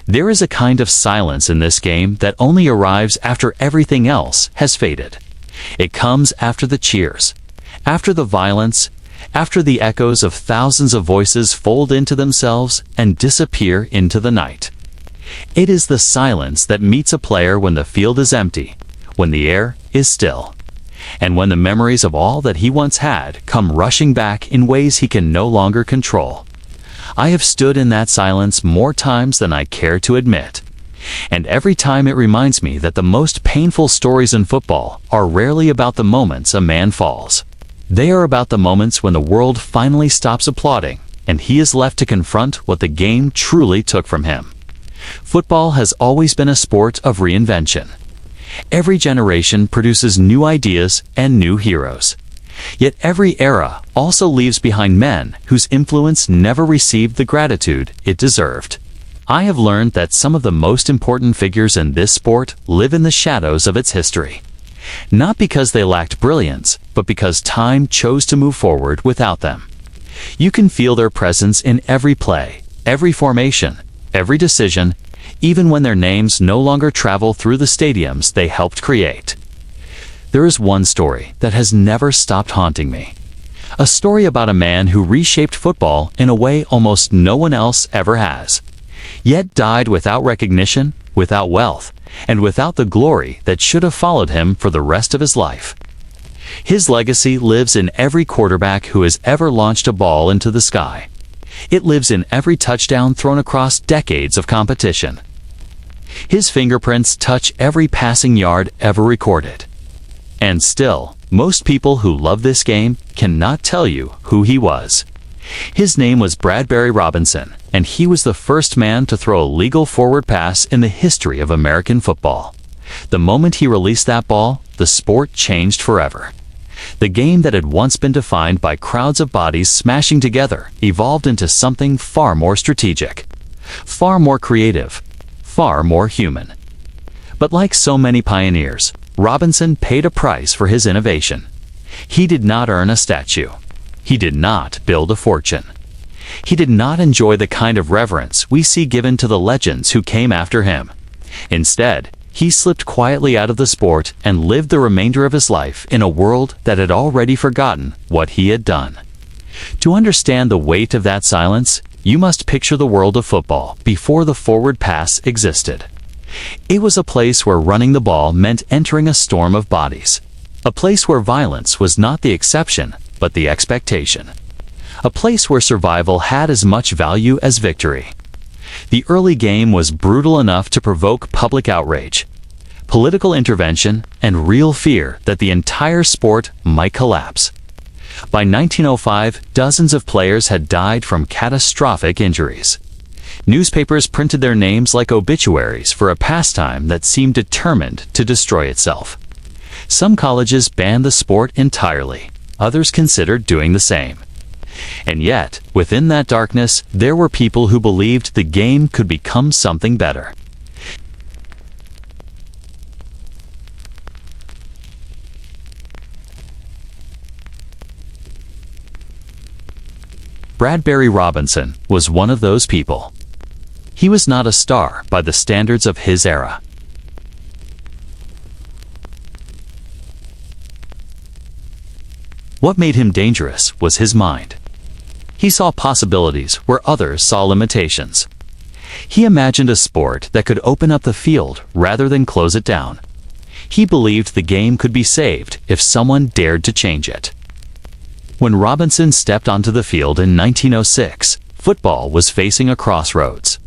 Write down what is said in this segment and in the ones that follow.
There is a kind of silence in this game that only arrives after everything else has faded. It comes after the cheers, after the violence, after the echoes of thousands of voices fold into themselves and disappear into the night. It is the silence that meets a player when the field is empty, when the air is still, and when the memories of all that he once had come rushing back in ways he can no longer control. I have stood in that silence more times than I care to admit, and every time it reminds me that the most painful stories in football are rarely about the moments a man falls. They are about the moments when the world finally stops applauding and he is left to confront what the game truly took from him. Football has always been a sport of reinvention. Every generation produces new ideas and new heroes. Yet every era also leaves behind men whose influence never received the gratitude it deserved. I have learned that some of the most important figures in this sport live in the shadows of its history. Not because they lacked brilliance, but because time chose to move forward without them. You can feel their presence in every play, every formation, every decision, even when their names no longer travel through the stadiums they helped create. There is one story that has never stopped haunting me. A story about a man who reshaped football in a way almost no one else ever has, yet died without recognition, without wealth, and without the glory that should have followed him for the rest of his life. His legacy lives in every quarterback who has ever launched a ball into the sky. It lives in every touchdown thrown across decades of competition. His fingerprints touch every passing yard ever recorded. And still, most people who love this game cannot tell you who he was. His name was Bradbury Robinson, and he was the first man to throw a legal forward pass in the history of American football. The moment he released that ball, the sport changed forever. The game that had once been defined by crowds of bodies smashing together evolved into something far more strategic, far more creative, far more human. But like so many pioneers, Robinson paid a price for his innovation. He did not earn a statue. He did not build a fortune. He did not enjoy the kind of reverence we see given to the legends who came after him. Instead, he slipped quietly out of the sport and lived the remainder of his life in a world that had already forgotten what he had done. To understand the weight of that silence, you must picture the world of football before the forward pass existed. It was a place where running the ball meant entering a storm of bodies. A place where violence was not the exception, but the expectation. A place where survival had as much value as victory. The early game was brutal enough to provoke public outrage, political intervention, and real fear that the entire sport might collapse. By 1905, dozens of players had died from catastrophic injuries. Newspapers printed their names like obituaries for a pastime that seemed determined to destroy itself. Some colleges banned the sport entirely. Others considered doing the same. And yet, within that darkness, there were people who believed the game could become something better. Bradbury Robinson was one of those people. He was not a star by the standards of his era. What made him dangerous was his mind. He saw possibilities where others saw limitations. He imagined a sport that could open up the field rather than close it down. He believed the game could be saved if someone dared to change it. When Robinson stepped onto the field in 1906, football was facing a crossroads.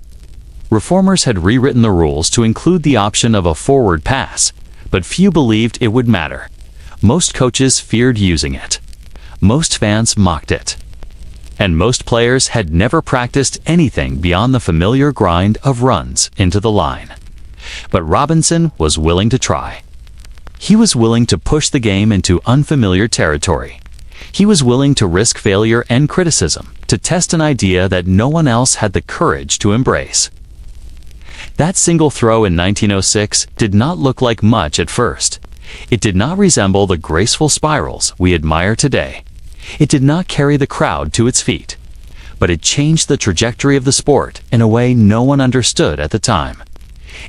Reformers had rewritten the rules to include the option of a forward pass, but few believed it would matter. Most coaches feared using it. Most fans mocked it. And most players had never practiced anything beyond the familiar grind of runs into the line. But Robinson was willing to try. He was willing to push the game into unfamiliar territory. He was willing to risk failure and criticism to test an idea that no one else had the courage to embrace. That single throw in 1906 did not look like much at first. It did not resemble the graceful spirals we admire today. It did not carry the crowd to its feet. but it changed the trajectory of the sport in a way no one understood at the time.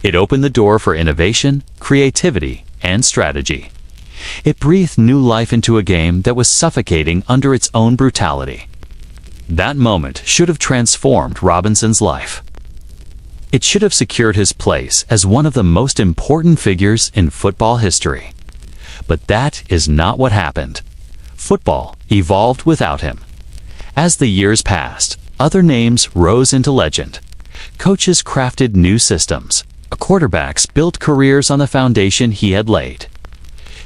It opened the door for innovation, creativity, and strategy. It breathed new life into a game that was suffocating under its own brutality. That moment should have transformed Robinson's life. It should have secured his place as one of the most important figures in football history. But that is not what happened. Football evolved without him. As the years passed, other names rose into legend. Coaches crafted new systems. Quarterbacks built careers on the foundation he had laid.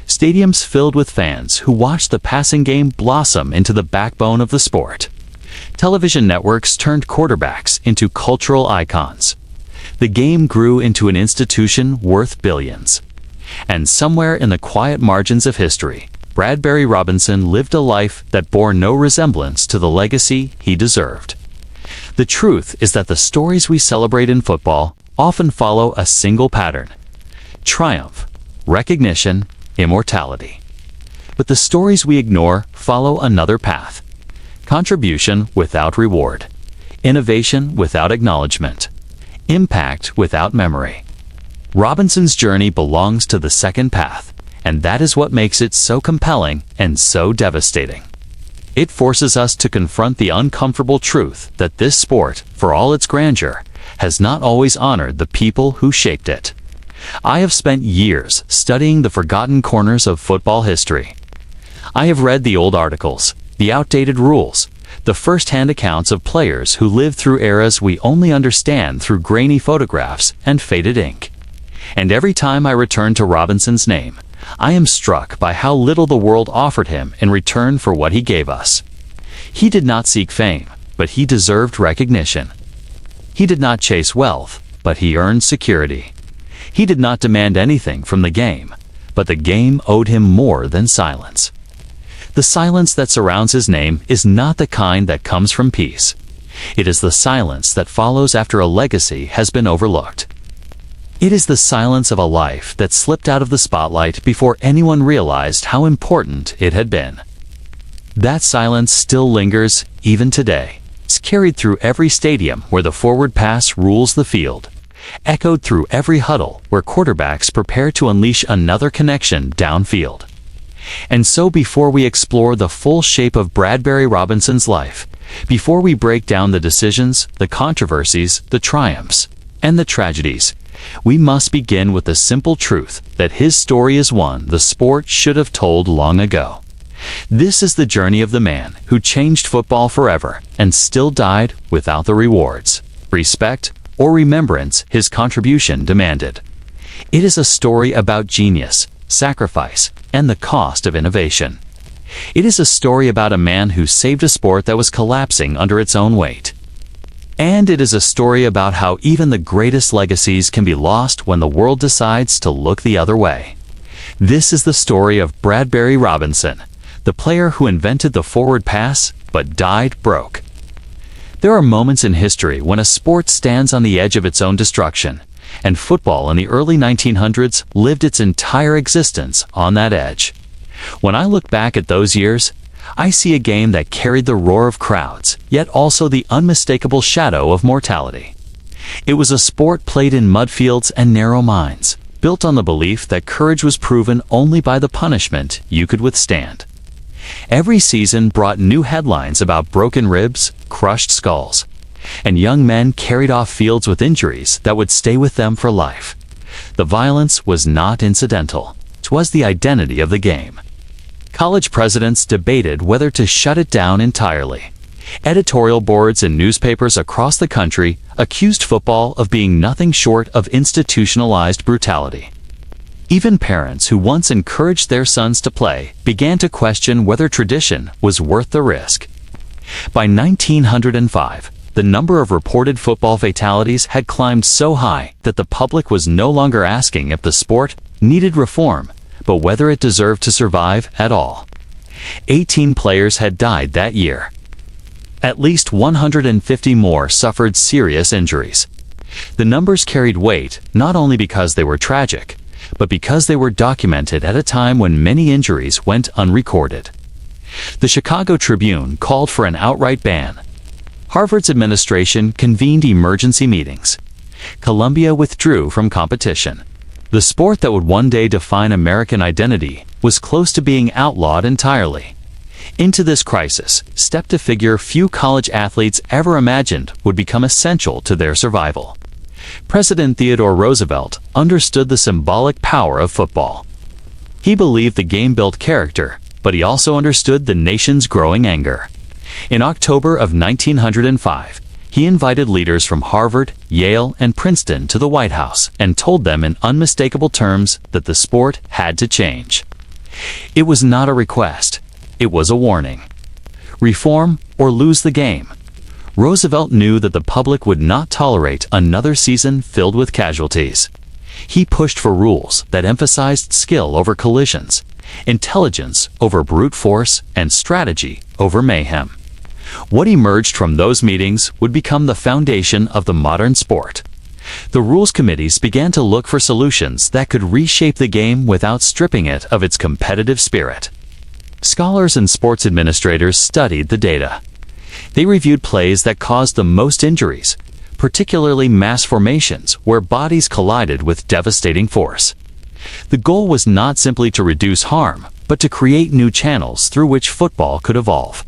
Stadiums filled with fans who watched the passing game blossom into the backbone of the sport. Television networks turned quarterbacks into cultural icons. The game grew into an institution worth billions. And somewhere in the quiet margins of history, Bradbury Robinson lived a life that bore no resemblance to the legacy he deserved. The truth is that the stories we celebrate in football often follow a single pattern: triumph, recognition, immortality. But the stories we ignore follow another path: contribution without reward, innovation without acknowledgement, impact without memory. Robinson's journey belongs to the second path, and that is what makes it so compelling and so devastating. It forces us to confront the uncomfortable truth that this sport, for all its grandeur, has not always honored the people who shaped it. I have spent years studying the forgotten corners of football history. I have read the old articles, the outdated rules, the first-hand accounts of players who lived through eras we only understand through grainy photographs and faded ink. And every time I return to Robinson's name, I am struck by how little the world offered him in return for what he gave us. He did not seek fame, but he deserved recognition. He did not chase wealth, but he earned security. He did not demand anything from the game, but the game owed him more than silence. The silence that surrounds his name is not the kind that comes from peace. It is the silence that follows after a legacy has been overlooked. It is the silence of a life that slipped out of the spotlight before anyone realized how important it had been. That silence still lingers even today. It's carried through every stadium where the forward pass rules the field, echoed through every huddle where quarterbacks prepare to unleash another connection downfield. And so before we explore the full shape of Bradbury Robinson's life, before we break down the decisions, the controversies, the triumphs, and the tragedies, we must begin with the simple truth that his story is one the sport should have told long ago. This is the journey of the man who changed football forever and still died without the rewards, respect, or remembrance his contribution demanded. It is a story about genius, sacrifice, and the cost of innovation. It is a story about a man who saved a sport that was collapsing under its own weight. And it is a story about how even the greatest legacies can be lost when the world decides to look the other way. This is the story of Bradbury Robinson, the player who invented the forward pass but died broke. There are moments in history when a sport stands on the edge of its own destruction, and football in the early 1900s lived its entire existence on that edge. When I look back at those years, I see a game that carried the roar of crowds, yet also the unmistakable shadow of mortality. It was a sport played in mudfields and narrow minds, built on the belief that courage was proven only by the punishment you could withstand. Every season brought new headlines about broken ribs, crushed skulls, and young men carried off fields with injuries that would stay with them for life. The violence was not incidental. It was the identity of the game. College presidents debated whether to shut it down entirely. Editorial boards in newspapers across the country accused football of being nothing short of institutionalized brutality. Even parents who once encouraged their sons to play began to question whether tradition was worth the risk. By 1905, the number of reported football fatalities had climbed so high that the public was no longer asking if the sport needed reform, but whether it deserved to survive at all. 18 players had died that year. At least 150 more suffered serious injuries. The numbers carried weight not only because they were tragic, but because they were documented at a time when many injuries went unrecorded. The Chicago Tribune called for an outright ban. Harvard's administration convened emergency meetings. Columbia withdrew from competition. The sport that would one day define American identity was close to being outlawed entirely. Into this crisis stepped a figure few college athletes ever imagined would become essential to their survival. President Theodore Roosevelt understood the symbolic power of football. He believed the game built character, but he also understood the nation's growing anger. In October of 1905, he invited leaders from Harvard, Yale, and Princeton to the White House and told them in unmistakable terms that the sport had to change. It was not a request. It was a warning. Reform or lose the game. Roosevelt knew that the public would not tolerate another season filled with casualties. He pushed for rules that emphasized skill over collisions, intelligence over brute force, and strategy over mayhem. What emerged from those meetings would become the foundation of the modern sport. The rules committees began to look for solutions that could reshape the game without stripping it of its competitive spirit. Scholars and sports administrators studied the data. They reviewed plays that caused the most injuries, particularly mass formations where bodies collided with devastating force. The goal was not simply to reduce harm, but to create new channels through which football could evolve.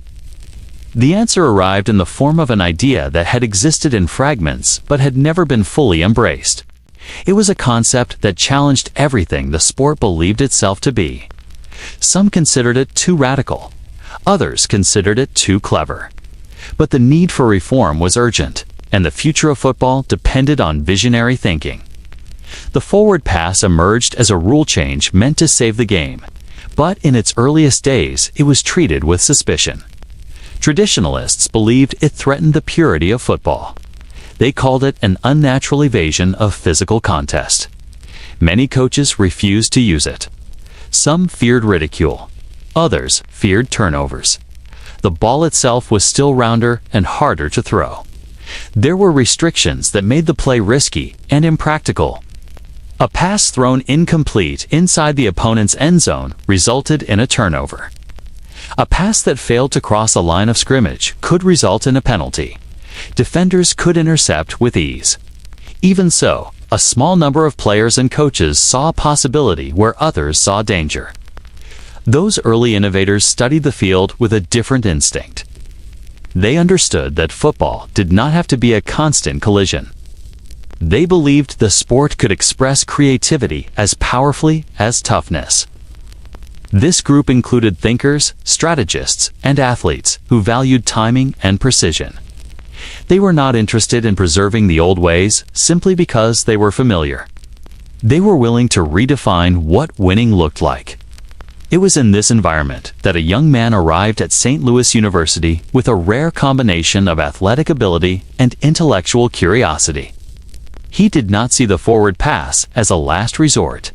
The answer arrived in the form of an idea that had existed in fragments but had never been fully embraced. It was a concept that challenged everything the sport believed itself to be. Some considered it too radical. Others considered it too clever. But the need for reform was urgent, and the future of football depended on visionary thinking. The forward pass emerged as a rule change meant to save the game, but in its earliest days it was treated with suspicion. Traditionalists believed it threatened the purity of football. They called it an unnatural evasion of physical contest. Many coaches refused to use it. Some feared ridicule. Others feared turnovers. The ball itself was still rounder and harder to throw. There were restrictions that made the play risky and impractical. A pass thrown incomplete inside the opponent's end zone resulted in a turnover. A pass that failed to cross a line of scrimmage could result in a penalty. Defenders could intercept with ease. Even so, a small number of players and coaches saw a possibility where others saw danger. Those early innovators studied the field with a different instinct. They understood that football did not have to be a constant collision. They believed the sport could express creativity as powerfully as toughness. This group included thinkers, strategists, and athletes who valued timing and precision. They were not interested in preserving the old ways simply because they were familiar. They were willing to redefine what winning looked like. It was in this environment that a young man arrived at St. Louis University with a rare combination of athletic ability and intellectual curiosity. He did not see the forward pass as a last resort.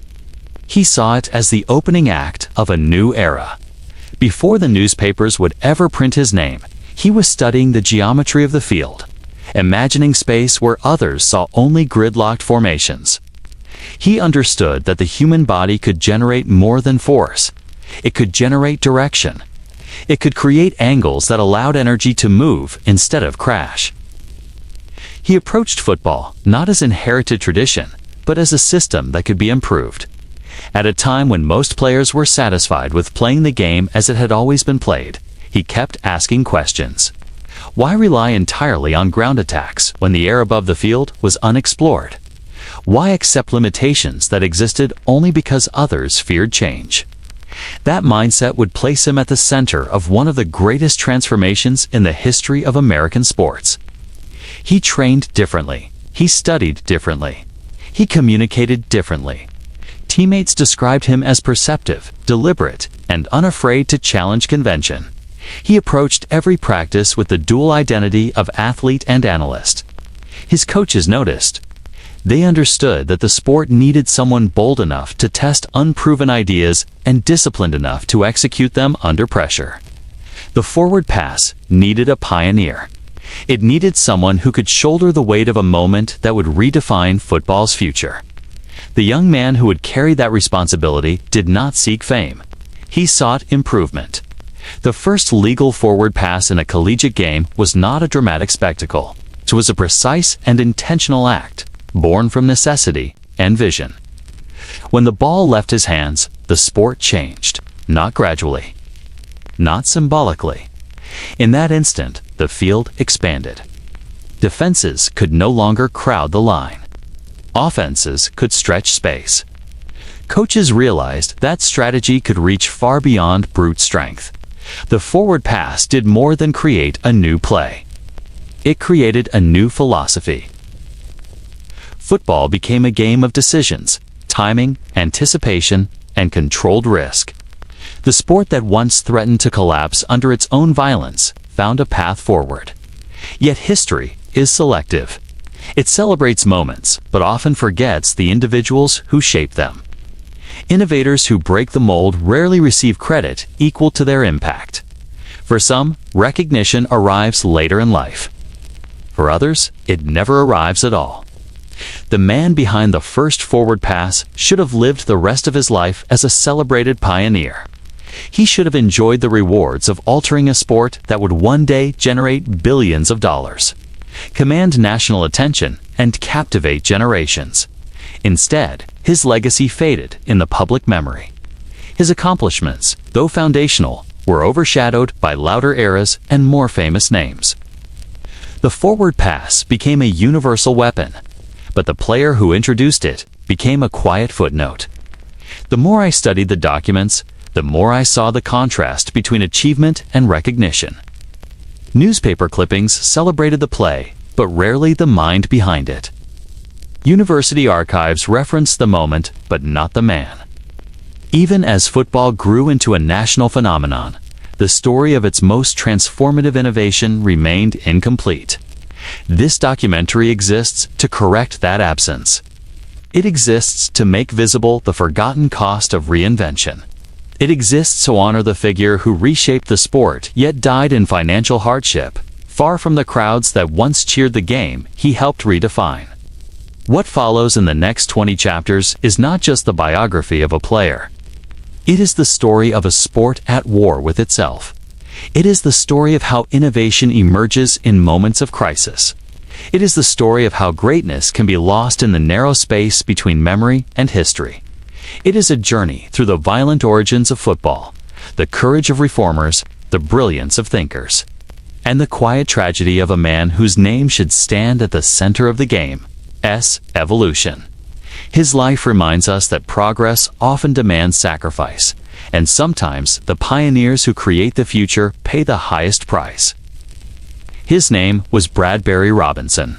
He saw it as the opening act of a new era. Before the newspapers would ever print his name, he was studying the geometry of the field, imagining space where others saw only gridlocked formations. He understood that the human body could generate more than force. It could generate direction. It could create angles that allowed energy to move instead of crash. He approached football not as inherited tradition, but as a system that could be improved. At a time when most players were satisfied with playing the game as it had always been played, he kept asking questions. Why rely entirely on ground attacks when the air above the field was unexplored? Why accept limitations that existed only because others feared change? That mindset would place him at the center of one of the greatest transformations in the history of American sports. He trained differently. He studied differently. He communicated differently. Teammates described him as perceptive, deliberate, and unafraid to challenge convention. He approached every practice with the dual identity of athlete and analyst. His coaches noticed. They understood that the sport needed someone bold enough to test unproven ideas and disciplined enough to execute them under pressure. The forward pass needed a pioneer. It needed someone who could shoulder the weight of a moment that would redefine football's future. The young man who would carry that responsibility did not seek fame. He sought improvement. The first legal forward pass in a collegiate game was not a dramatic spectacle. It was a precise and intentional act, born from necessity and vision. When the ball left his hands, the sport changed, not gradually, not symbolically. In that instant, the field expanded. Defenses could no longer crowd the line. Offenses could stretch space. Coaches realized that strategy could reach far beyond brute strength. The forward pass did more than create a new play. It created a new philosophy. Football became a game of decisions, timing, anticipation, and controlled risk. The sport that once threatened to collapse under its own violence found a path forward. Yet history is selective. It celebrates moments, but often forgets the individuals who shape them. Innovators who break the mold rarely receive credit equal to their impact. For some, recognition arrives later in life. For others, it never arrives at all. The man behind the first forward pass should have lived the rest of his life as a celebrated pioneer. He should have enjoyed the rewards of altering a sport that would one day generate billions of dollars, command national attention, and captivate generations. Instead, his legacy faded in the public memory. His accomplishments, though foundational, were overshadowed by louder eras and more famous names. The forward pass became a universal weapon, but the player who introduced it became a quiet footnote. The more I studied the documents, the more I saw the contrast between achievement and recognition. Newspaper clippings celebrated the play, but rarely the mind behind it. University archives referenced the moment, but not the man. Even as football grew into a national phenomenon, the story of its most transformative innovation remained incomplete. This documentary exists to correct that absence. It exists to make visible the forgotten cost of reinvention. It exists to honor the figure who reshaped the sport yet died in financial hardship, far from the crowds that once cheered the game he helped redefine. What follows in the next 20 chapters is not just the biography of a player. It is the story of a sport at war with itself. It is the story of how innovation emerges in moments of crisis. It is the story of how greatness can be lost in the narrow space between memory and history. It is a journey through the violent origins of football, the courage of reformers, the brilliance of thinkers, and the quiet tragedy of a man whose name should stand at the center of the game. Evolution. His life reminds us that progress often demands sacrifice, and sometimes the pioneers who create the future pay the highest price. His name was Bradbury Robinson.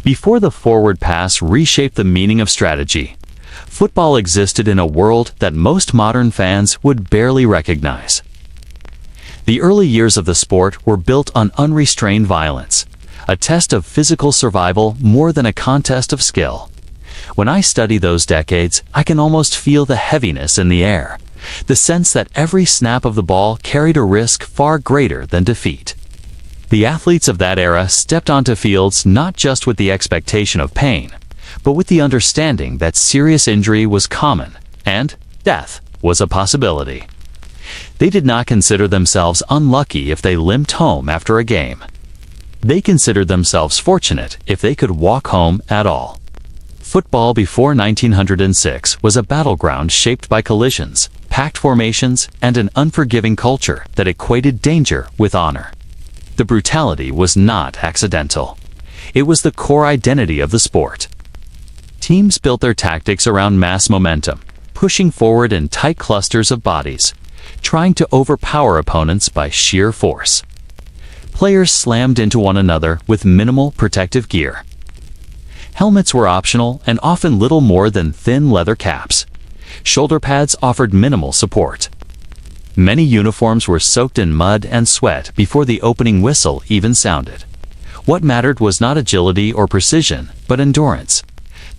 Before the forward pass reshaped the meaning of strategy, football existed in a world that most modern fans would barely recognize. The early years of the sport were built on unrestrained violence, a test of physical survival more than a contest of skill. When I study those decades, I can almost feel the heaviness in the air, the sense that every snap of the ball carried a risk far greater than defeat. The athletes of that era stepped onto fields not just with the expectation of pain, but with the understanding that serious injury was common and death was a possibility. They did not consider themselves unlucky if they limped home after a game. They considered themselves fortunate if they could walk home at all. Football before 1906 was a battleground shaped by collisions, packed formations, and an unforgiving culture that equated danger with honor. The brutality was not accidental. It was the core identity of the sport. Teams built their tactics around mass momentum, pushing forward in tight clusters of bodies, trying to overpower opponents by sheer force. Players slammed into one another with minimal protective gear. Helmets were optional and often little more than thin leather caps. Shoulder pads offered minimal support. Many uniforms were soaked in mud and sweat before the opening whistle even sounded. What mattered was not agility or precision, but endurance.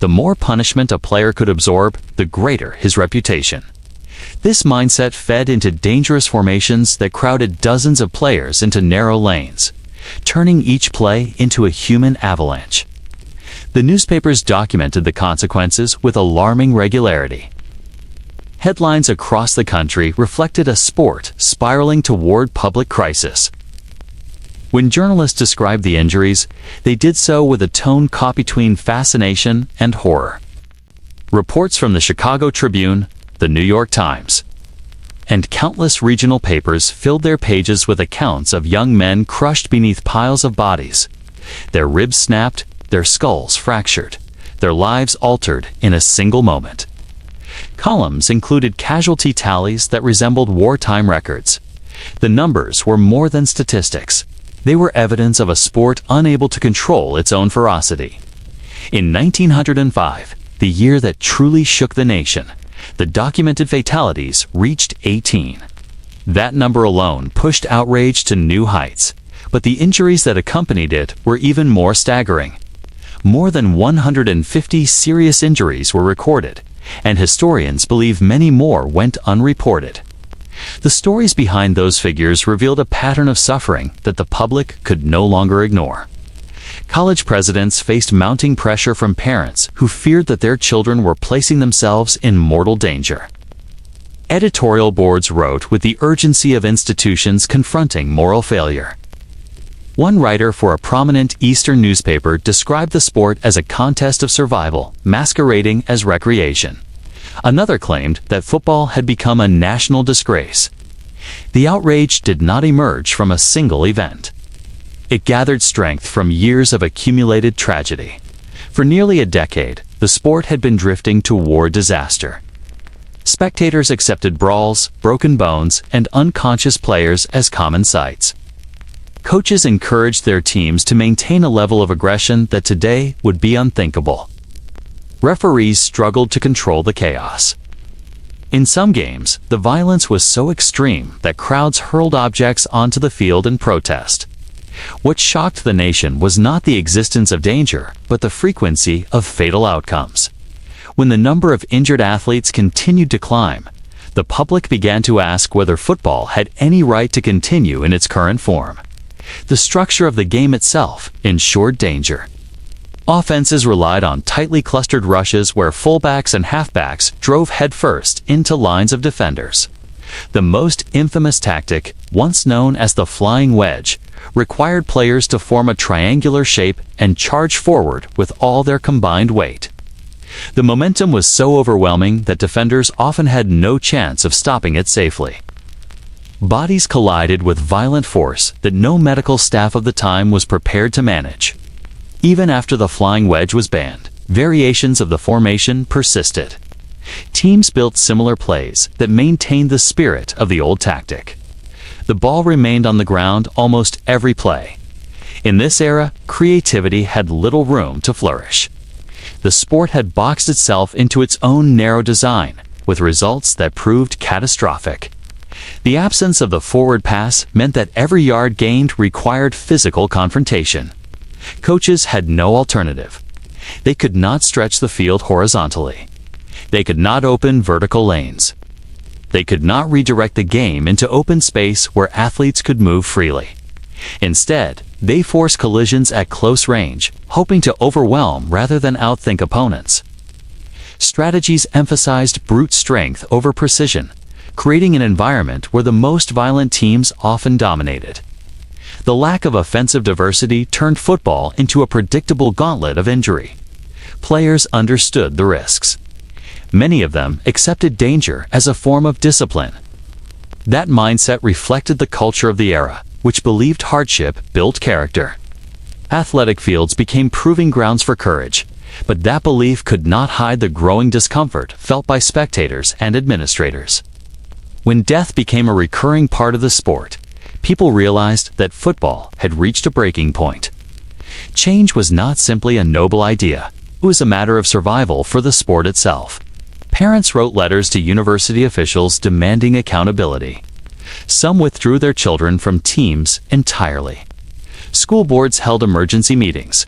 The more punishment a player could absorb, the greater his reputation. This mindset fed into dangerous formations that crowded dozens of players into narrow lanes, turning each play into a human avalanche. The newspapers documented the consequences with alarming regularity. Headlines across the country reflected a sport spiraling toward public crisis. When journalists described the injuries, they did so with a tone caught between fascination and horror. Reports from the Chicago Tribune, the New York Times, and countless regional papers filled their pages with accounts of young men crushed beneath piles of bodies, their ribs snapped, their skulls fractured, their lives altered in a single moment. Columns included casualty tallies that resembled wartime records. The numbers were more than statistics. They were evidence of a sport unable to control its own ferocity. In 1905, the year that truly shook the nation, the documented fatalities reached 18. That number alone pushed outrage to new heights, but the injuries that accompanied it were even more staggering. More than 150 serious injuries were recorded, and historians believe many more went unreported. The stories behind those figures revealed a pattern of suffering that the public could no longer ignore. College presidents faced mounting pressure from parents who feared that their children were placing themselves in mortal danger. Editorial boards wrote with the urgency of institutions confronting moral failure. One writer for a prominent Eastern newspaper described the sport as a contest of survival, masquerading as recreation. Another claimed that football had become a national disgrace. The outrage did not emerge from a single event. It gathered strength from years of accumulated tragedy. For nearly a decade, the sport had been drifting toward disaster. Spectators accepted brawls, broken bones, and unconscious players as common sights. Coaches encouraged their teams to maintain a level of aggression that today would be unthinkable. Referees struggled to control the chaos. In some games, the violence was so extreme that crowds hurled objects onto the field in protest. What shocked the nation was not the existence of danger, but the frequency of fatal outcomes. When the number of injured athletes continued to climb, the public began to ask whether football had any right to continue in its current form. The structure of the game itself ensured danger. Offenses relied on tightly clustered rushes where fullbacks and halfbacks drove headfirst into lines of defenders. The most infamous tactic, once known as the flying wedge, required players to form a triangular shape and charge forward with all their combined weight. The momentum was so overwhelming that defenders often had no chance of stopping it safely. Bodies collided with violent force that no medical staff of the time was prepared to manage. Even after the flying wedge was banned, variations of the formation persisted. Teams built similar plays that maintained the spirit of the old tactic. The ball remained on the ground almost every play. In this era, creativity had little room to flourish. The sport had boxed itself into its own narrow design, with results that proved catastrophic. The absence of the forward pass meant that every yard gained required physical confrontation. Coaches had no alternative. They could not stretch the field horizontally. They could not open vertical lanes. They could not redirect the game into open space where athletes could move freely. Instead, they forced collisions at close range, hoping to overwhelm rather than outthink opponents. Strategies emphasized brute strength over precision, creating an environment where the most violent teams often dominated. The lack of offensive diversity turned football into a predictable gauntlet of injury. Players understood the risks. Many of them accepted danger as a form of discipline. That mindset reflected the culture of the era, which believed hardship built character. Athletic fields became proving grounds for courage, but that belief could not hide the growing discomfort felt by spectators and administrators. When death became a recurring part of the sport, people realized that football had reached a breaking point. Change was not simply a noble idea, it was a matter of survival for the sport itself. Parents wrote letters to university officials demanding accountability. Some withdrew their children from teams entirely. School boards held emergency meetings.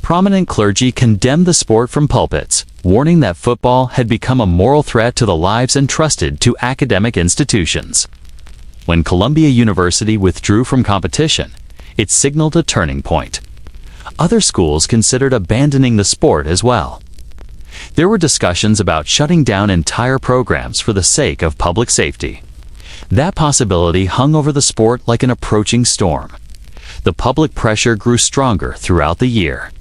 Prominent clergy condemned the sport from pulpits, warning that football had become a moral threat to the lives entrusted to academic institutions. When Columbia University withdrew from competition, it signaled a turning point. Other schools considered abandoning the sport as well. There were discussions about shutting down entire programs for the sake of public safety. That possibility hung over the sport like an approaching storm. The public pressure grew stronger throughout the year.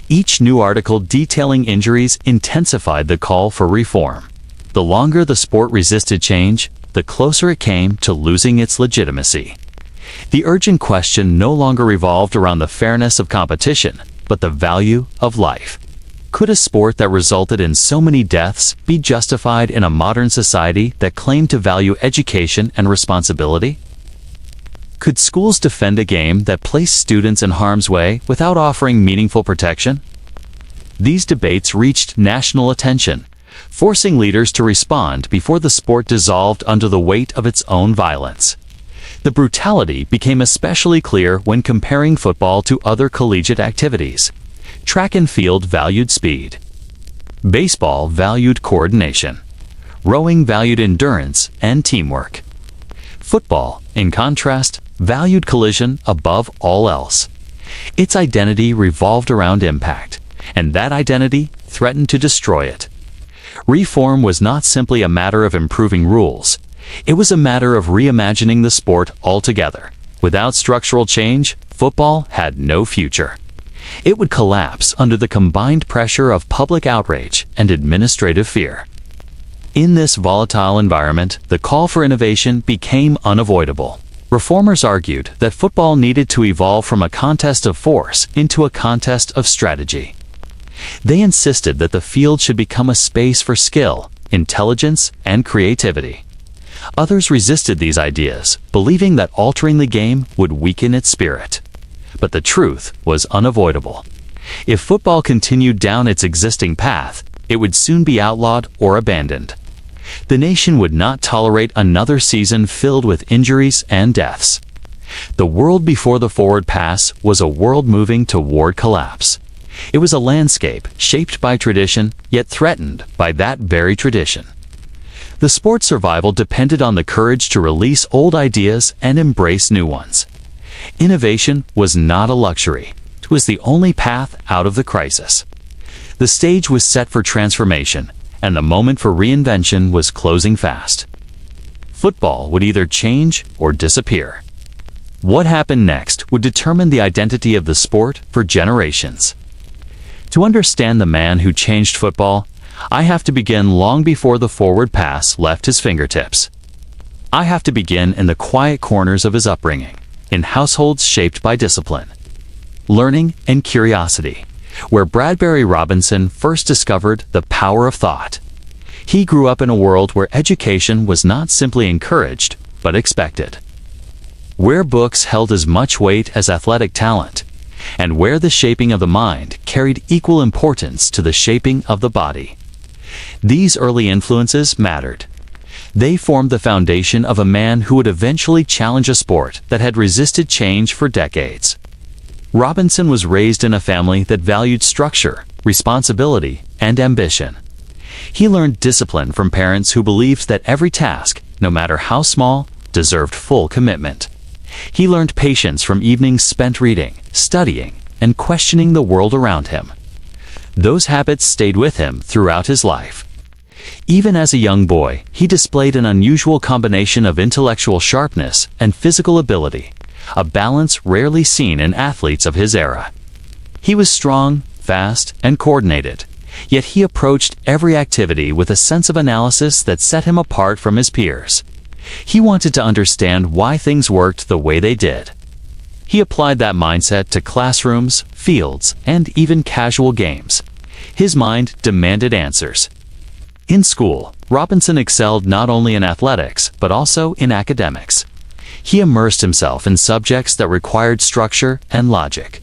Each new article detailing injuries intensified the call for reform. The longer the sport resisted change, the closer it came to losing its legitimacy. The urgent question no longer revolved around the fairness of competition, but the value of life. Could a sport that resulted in so many deaths be justified in a modern society that claimed to value education and responsibility? Could schools defend a game that placed students in harm's way without offering meaningful protection? These debates reached national attention, forcing leaders to respond before the sport dissolved under the weight of its own violence. The brutality became especially clear when comparing football to other collegiate activities. Track and field valued speed. Baseball valued coordination. Rowing valued endurance and teamwork. Football, in contrast, valued collision above all else. Its identity revolved around impact, and that identity threatened to destroy it. Reform was not simply a matter of improving rules. It was a matter of reimagining the sport altogether. Without structural change, football had no future. It would collapse under the combined pressure of public outrage and administrative fear. In this volatile environment, the call for innovation became unavoidable. Reformers argued that football needed to evolve from a contest of force into a contest of strategy. They insisted that the field should become a space for skill, intelligence, and creativity. Others resisted these ideas, believing that altering the game would weaken its spirit. But the truth was unavoidable. If football continued down its existing path, it would soon be outlawed or abandoned. The nation would not tolerate another season filled with injuries and deaths. The world before the forward pass was a world moving toward collapse. It was a landscape shaped by tradition, yet threatened by that very tradition. The sport's survival depended on the courage to release old ideas and embrace new ones. Innovation was not a luxury. It was the only path out of the crisis. The stage was set for transformation, and the moment for reinvention was closing fast. Football would either change or disappear. What happened next would determine the identity of the sport for generations. To understand the man who changed football, I have to begin long before the forward pass left his fingertips. I have to begin in the quiet corners of his upbringing, in households shaped by discipline, learning, and curiosity, where Bradbury Robinson first discovered the power of thought. He grew up in a world where education was not simply encouraged, but expected. Where books held as much weight as athletic talent, and where the shaping of the mind carried equal importance to the shaping of the body. These early influences mattered. They formed the foundation of a man who would eventually challenge a sport that had resisted change for decades. Robinson was raised in a family that valued structure, responsibility, and ambition. He learned discipline from parents who believed that every task, no matter how small, deserved full commitment. He learned patience from evenings spent reading, studying, and questioning the world around him. Those habits stayed with him throughout his life. Even as a young boy, he displayed an unusual combination of intellectual sharpness and physical ability, a balance rarely seen in athletes of his era. He was strong, fast, and coordinated, yet he approached every activity with a sense of analysis that set him apart from his peers. He wanted to understand why things worked the way they did. He applied that mindset to classrooms, fields, and even casual games. His mind demanded answers. In school, Robinson excelled not only in athletics, but also in academics. He immersed himself in subjects that required structure and logic.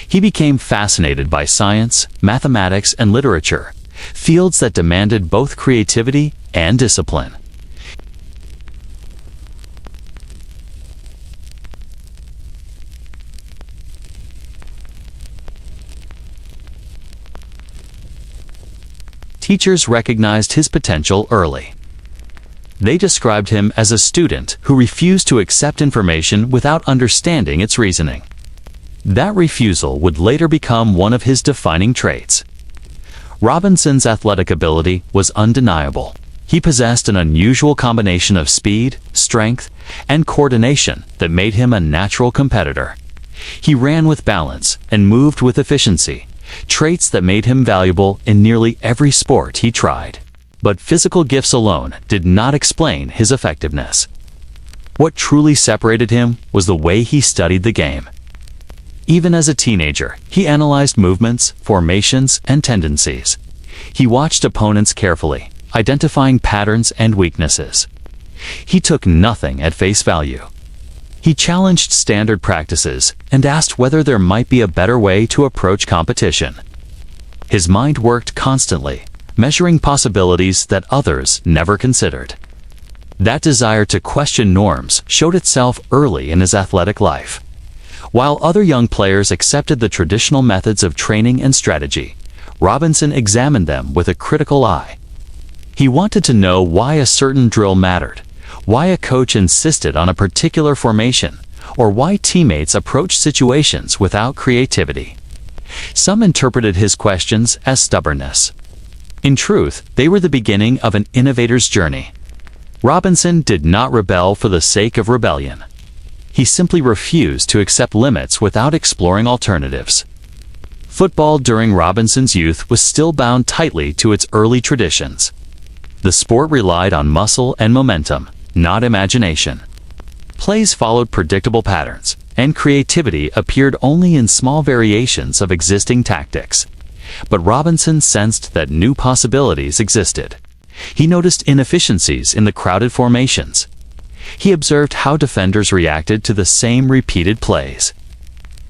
He became fascinated by science, mathematics, and literature, fields that demanded both creativity and discipline. Teachers recognized his potential early. They described him as a student who refused to accept information without understanding its reasoning. That refusal would later become one of his defining traits. Robinson's athletic ability was undeniable. He possessed an unusual combination of speed, strength, and coordination that made him a natural competitor. He ran with balance and moved with efficiency, traits that made him valuable in nearly every sport he tried. But physical gifts alone did not explain his effectiveness. What truly separated him was the way he studied the game. Even as a teenager, he analyzed movements, formations, and tendencies. He watched opponents carefully, identifying patterns and weaknesses. He took nothing at face value. He challenged standard practices and asked whether there might be a better way to approach competition. His mind worked constantly, measuring possibilities that others never considered. That desire to question norms showed itself early in his athletic life. While other young players accepted the traditional methods of training and strategy, Robinson examined them with a critical eye. He wanted to know why a certain drill mattered, why a coach insisted on a particular formation, or why teammates approached situations without creativity. Some interpreted his questions as stubbornness. In truth, they were the beginning of an innovator's journey. Robinson did not rebel for the sake of rebellion. He simply refused to accept limits without exploring alternatives. Football during Robinson's youth was still bound tightly to its early traditions. The sport relied on muscle and momentum, not imagination. Plays followed predictable patterns, and creativity appeared only in small variations of existing tactics. But Robinson sensed that new possibilities existed. He noticed inefficiencies in the crowded formations. He observed how defenders reacted to the same repeated plays.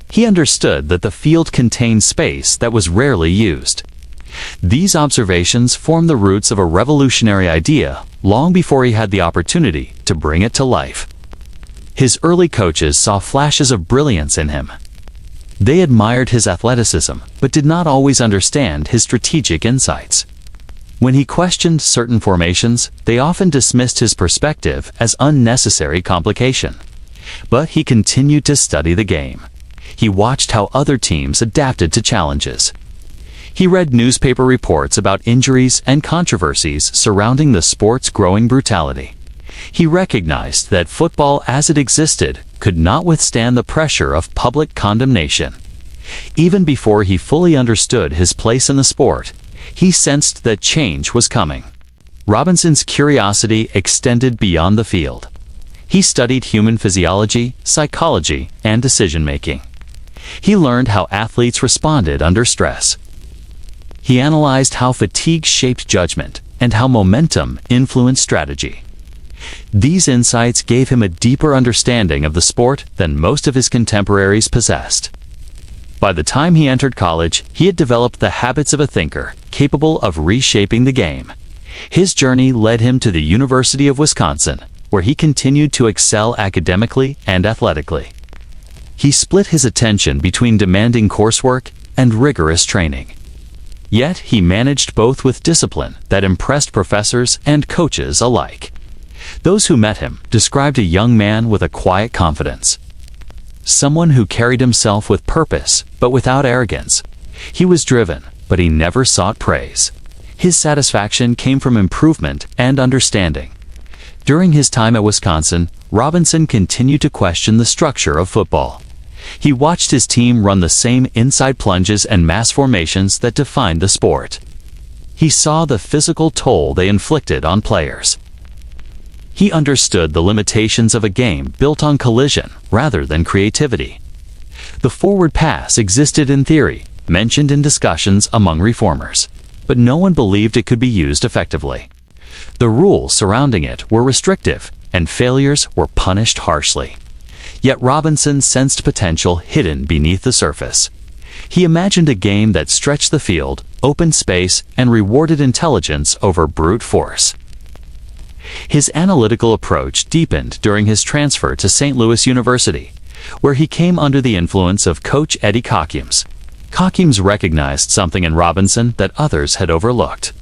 He understood that the field contained space that was rarely used. These observations formed the roots of a revolutionary idea long before he had the opportunity to bring it to life. His early coaches saw flashes of brilliance in him. They admired his athleticism, but did not always understand his strategic insights. When he questioned certain formations, they often dismissed his perspective as unnecessary complication. But he continued to study the game. He watched how other teams adapted to challenges. He read newspaper reports about injuries and controversies surrounding the sport's growing brutality. He recognized that football as it existed could not withstand the pressure of public condemnation. Even before he fully understood his place in the sport, he sensed that change was coming. Robinson's curiosity extended beyond the field. He studied human physiology, psychology, and decision-making. He learned how athletes responded under stress. He analyzed how fatigue shaped judgment and how momentum influenced strategy. These insights gave him a deeper understanding of the sport than most of his contemporaries possessed. By the time he entered college, he had developed the habits of a thinker, capable of reshaping the game. His journey led him to the University of Wisconsin, where he continued to excel academically and athletically. He split his attention between demanding coursework and rigorous training. Yet he managed both with discipline that impressed professors and coaches alike. Those who met him described a young man with a quiet confidence. Someone who carried himself with purpose, but without arrogance. He was driven, but he never sought praise. His satisfaction came from improvement and understanding. During his time at Wisconsin, Robinson continued to question the structure of football. He watched his team run the same inside plunges and mass formations that defined the sport. He saw the physical toll they inflicted on players. He understood the limitations of a game built on collision rather than creativity. The forward pass existed in theory, mentioned in discussions among reformers, but no one believed it could be used effectively. The rules surrounding it were restrictive, and failures were punished harshly. Yet Robinson sensed potential hidden beneath the surface. He imagined a game that stretched the field, opened space, and rewarded intelligence over brute force. His analytical approach deepened during his transfer to St. Louis University, where he came under the influence of coach Eddie Cockums. Cockums recognized something in Robinson that others had overlooked.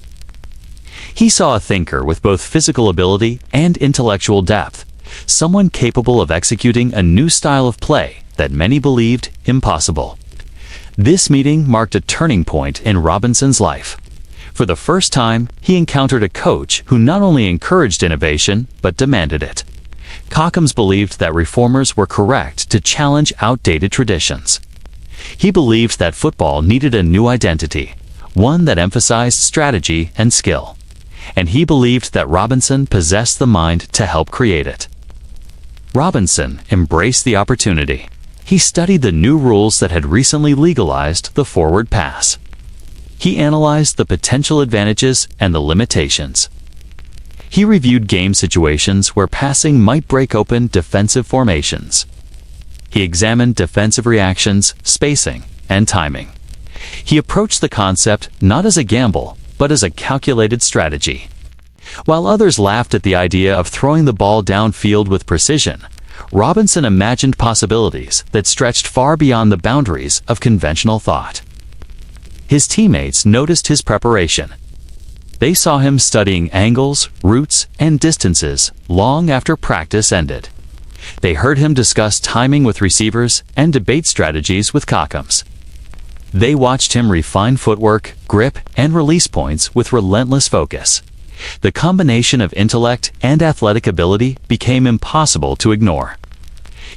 He saw a thinker with both physical ability and intellectual depth, someone capable of executing a new style of play that many believed impossible. This meeting marked a turning point in Robinson's life. For the first time, he encountered a coach who not only encouraged innovation, but demanded it. Cockums believed that reformers were correct to challenge outdated traditions. He believed that football needed a new identity, one that emphasized strategy and skill. And he believed that Robinson possessed the mind to help create it. Robinson embraced the opportunity. He studied the new rules that had recently legalized the forward pass. He analyzed the potential advantages and the limitations. He reviewed game situations where passing might break open defensive formations. He examined defensive reactions, spacing, and timing. He approached the concept not as a gamble, but as a calculated strategy. While others laughed at the idea of throwing the ball downfield with precision, Robinson imagined possibilities that stretched far beyond the boundaries of conventional thought. His teammates noticed his preparation. They saw him studying angles, routes, and distances long after practice ended. They heard him discuss timing with receivers and debate strategies with Cockums. They watched him refine footwork, grip, and release points with relentless focus. The combination of intellect and athletic ability became impossible to ignore.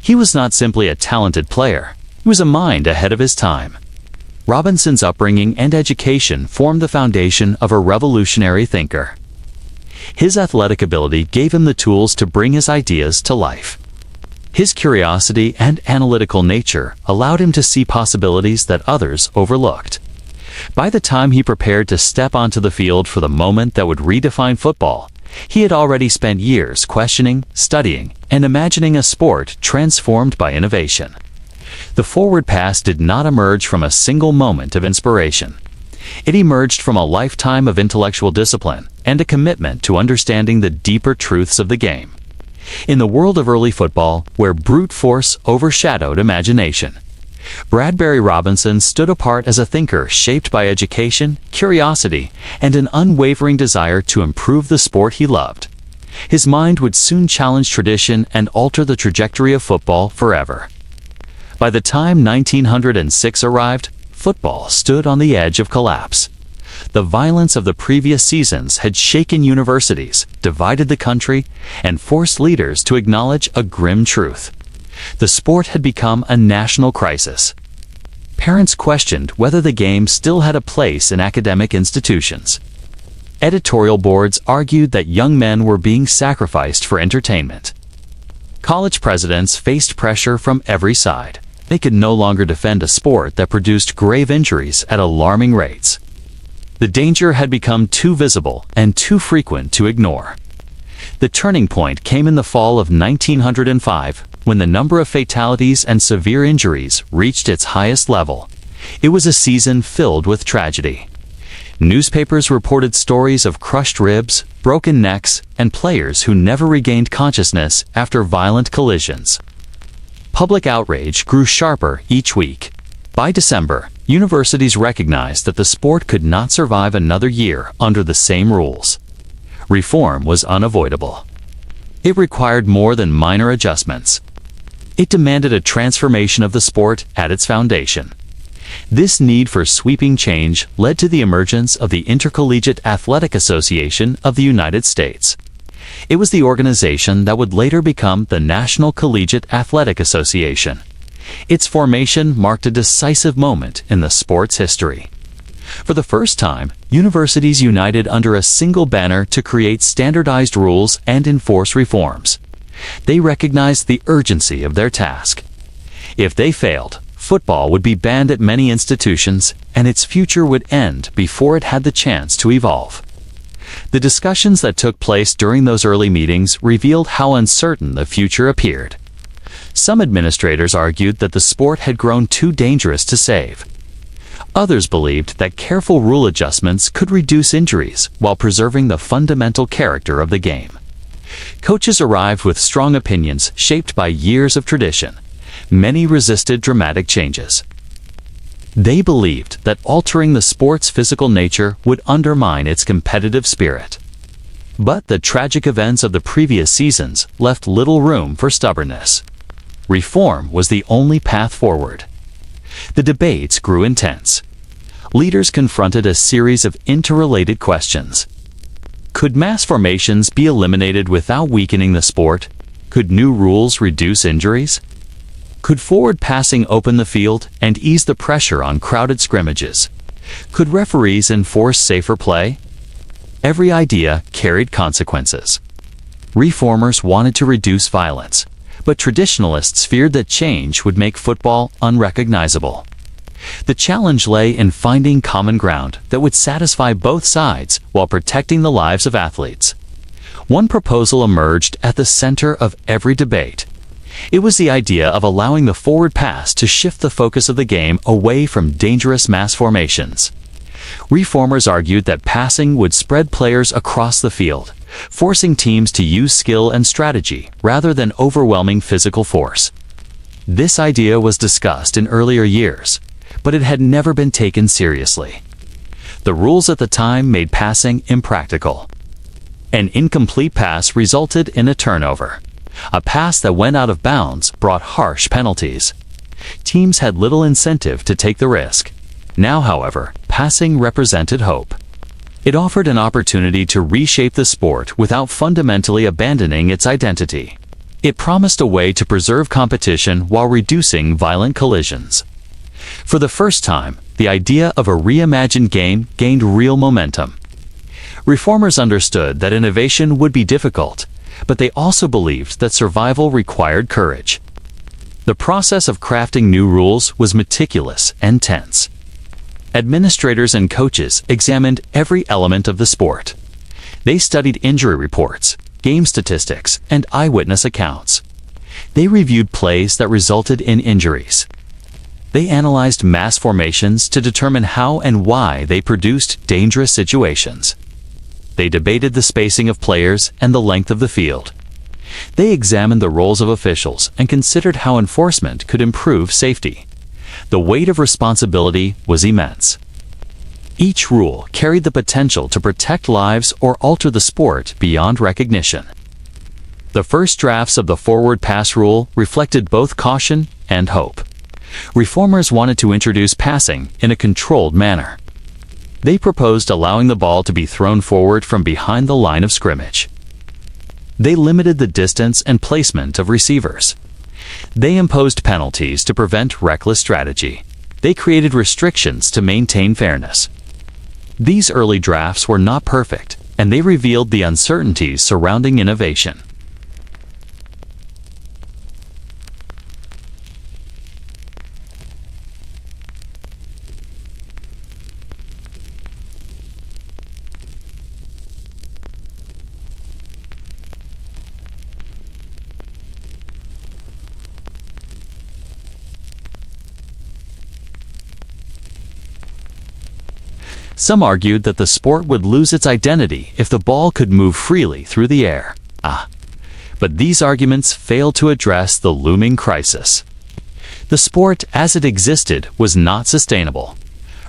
He was not simply a talented player, he was a mind ahead of his time. Robinson's upbringing and education formed the foundation of a revolutionary thinker. His athletic ability gave him the tools to bring his ideas to life. His curiosity and analytical nature allowed him to see possibilities that others overlooked. By the time he prepared to step onto the field for the moment that would redefine football, he had already spent years questioning, studying, and imagining a sport transformed by innovation. The forward pass did not emerge from a single moment of inspiration. It emerged from a lifetime of intellectual discipline and a commitment to understanding the deeper truths of the game. In the world of early football, where brute force overshadowed imagination, Bradbury Robinson stood apart as a thinker shaped by education, curiosity, and an unwavering desire to improve the sport he loved. His mind would soon challenge tradition and alter the trajectory of football forever. By the time 1906 arrived, football stood on the edge of collapse. The violence of the previous seasons had shaken universities, divided the country, and forced leaders to acknowledge a grim truth. The sport had become a national crisis. Parents questioned whether the game still had a place in academic institutions. Editorial boards argued that young men were being sacrificed for entertainment. College presidents faced pressure from every side. They could no longer defend a sport that produced grave injuries at alarming rates. The danger had become too visible and too frequent to ignore. The turning point came in the fall of 1905, when the number of fatalities and severe injuries reached its highest level. It was a season filled with tragedy. Newspapers reported stories of crushed ribs, broken necks, and players who never regained consciousness after violent collisions. Public outrage grew sharper each week. By December, universities recognized that the sport could not survive another year under the same rules. Reform was unavoidable. It required more than minor adjustments. It demanded a transformation of the sport at its foundation. This need for sweeping change led to the emergence of the Intercollegiate Athletic Association of the United States. It was the organization that would later become the National Collegiate Athletic Association. Its formation marked a decisive moment in the sport's history. For the first time, universities united under a single banner to create standardized rules and enforce reforms. They recognized the urgency of their task. If they failed, football would be banned at many institutions, and its future would end before it had the chance to evolve. The discussions that took place during those early meetings revealed how uncertain the future appeared. Some administrators argued that the sport had grown too dangerous to save. Others believed that careful rule adjustments could reduce injuries while preserving the fundamental character of the game. Coaches arrived with strong opinions shaped by years of tradition. Many resisted dramatic changes. They believed that altering the sport's physical nature would undermine its competitive spirit. But the tragic events of the previous seasons left little room for stubbornness. Reform was the only path forward. The debates grew intense. leaders confronted a series of interrelated questions. Could mass formations be eliminated without weakening the sport? Could new rules reduce injuries? Could forward passing open the field and ease the pressure on crowded scrimmages? Could referees enforce safer play? Every idea carried consequences. Reformers wanted to reduce violence, but traditionalists feared that change would make football unrecognizable. The challenge lay in finding common ground that would satisfy both sides while protecting the lives of athletes. One proposal emerged at the center of every debate. It was the idea of allowing the forward pass to shift the focus of the game away from dangerous mass formations. Reformers argued that passing would spread players across the field, forcing teams to use skill and strategy rather than overwhelming physical force. This idea was discussed in earlier years, but it had never been taken seriously. The rules at the time made passing impractical. An incomplete pass resulted in a turnover. A pass that went out of bounds brought harsh penalties. Teams had little incentive to take the risk. Now, however, passing represented hope. It offered an opportunity to reshape the sport without fundamentally abandoning its identity. It promised a way to preserve competition while reducing violent collisions. For the first time, the idea of a reimagined game gained real momentum. Reformers understood that innovation would be difficult, but they also believed that survival required courage. The process of crafting new rules was meticulous and tense. Administrators and coaches examined every element of the sport. They studied injury reports, game statistics, and eyewitness accounts. They reviewed plays that resulted in injuries. They analyzed mass formations to determine how and why they produced dangerous situations. They debated the spacing of players and the length of the field. They examined the roles of officials and considered how enforcement could improve safety. The weight of responsibility was immense. Each rule carried the potential to protect lives or alter the sport beyond recognition. The first drafts of the forward pass rule reflected both caution and hope. Reformers wanted to introduce passing in a controlled manner. They proposed allowing the ball to be thrown forward from behind the line of scrimmage. They limited the distance and placement of receivers. They imposed penalties to prevent reckless strategy. They created restrictions to maintain fairness. These early drafts were not perfect, and they revealed the uncertainties surrounding innovation. Some argued that the sport would lose its identity if the ball could move freely through the air. But these arguments failed to address the looming crisis. The sport, as it existed, was not sustainable.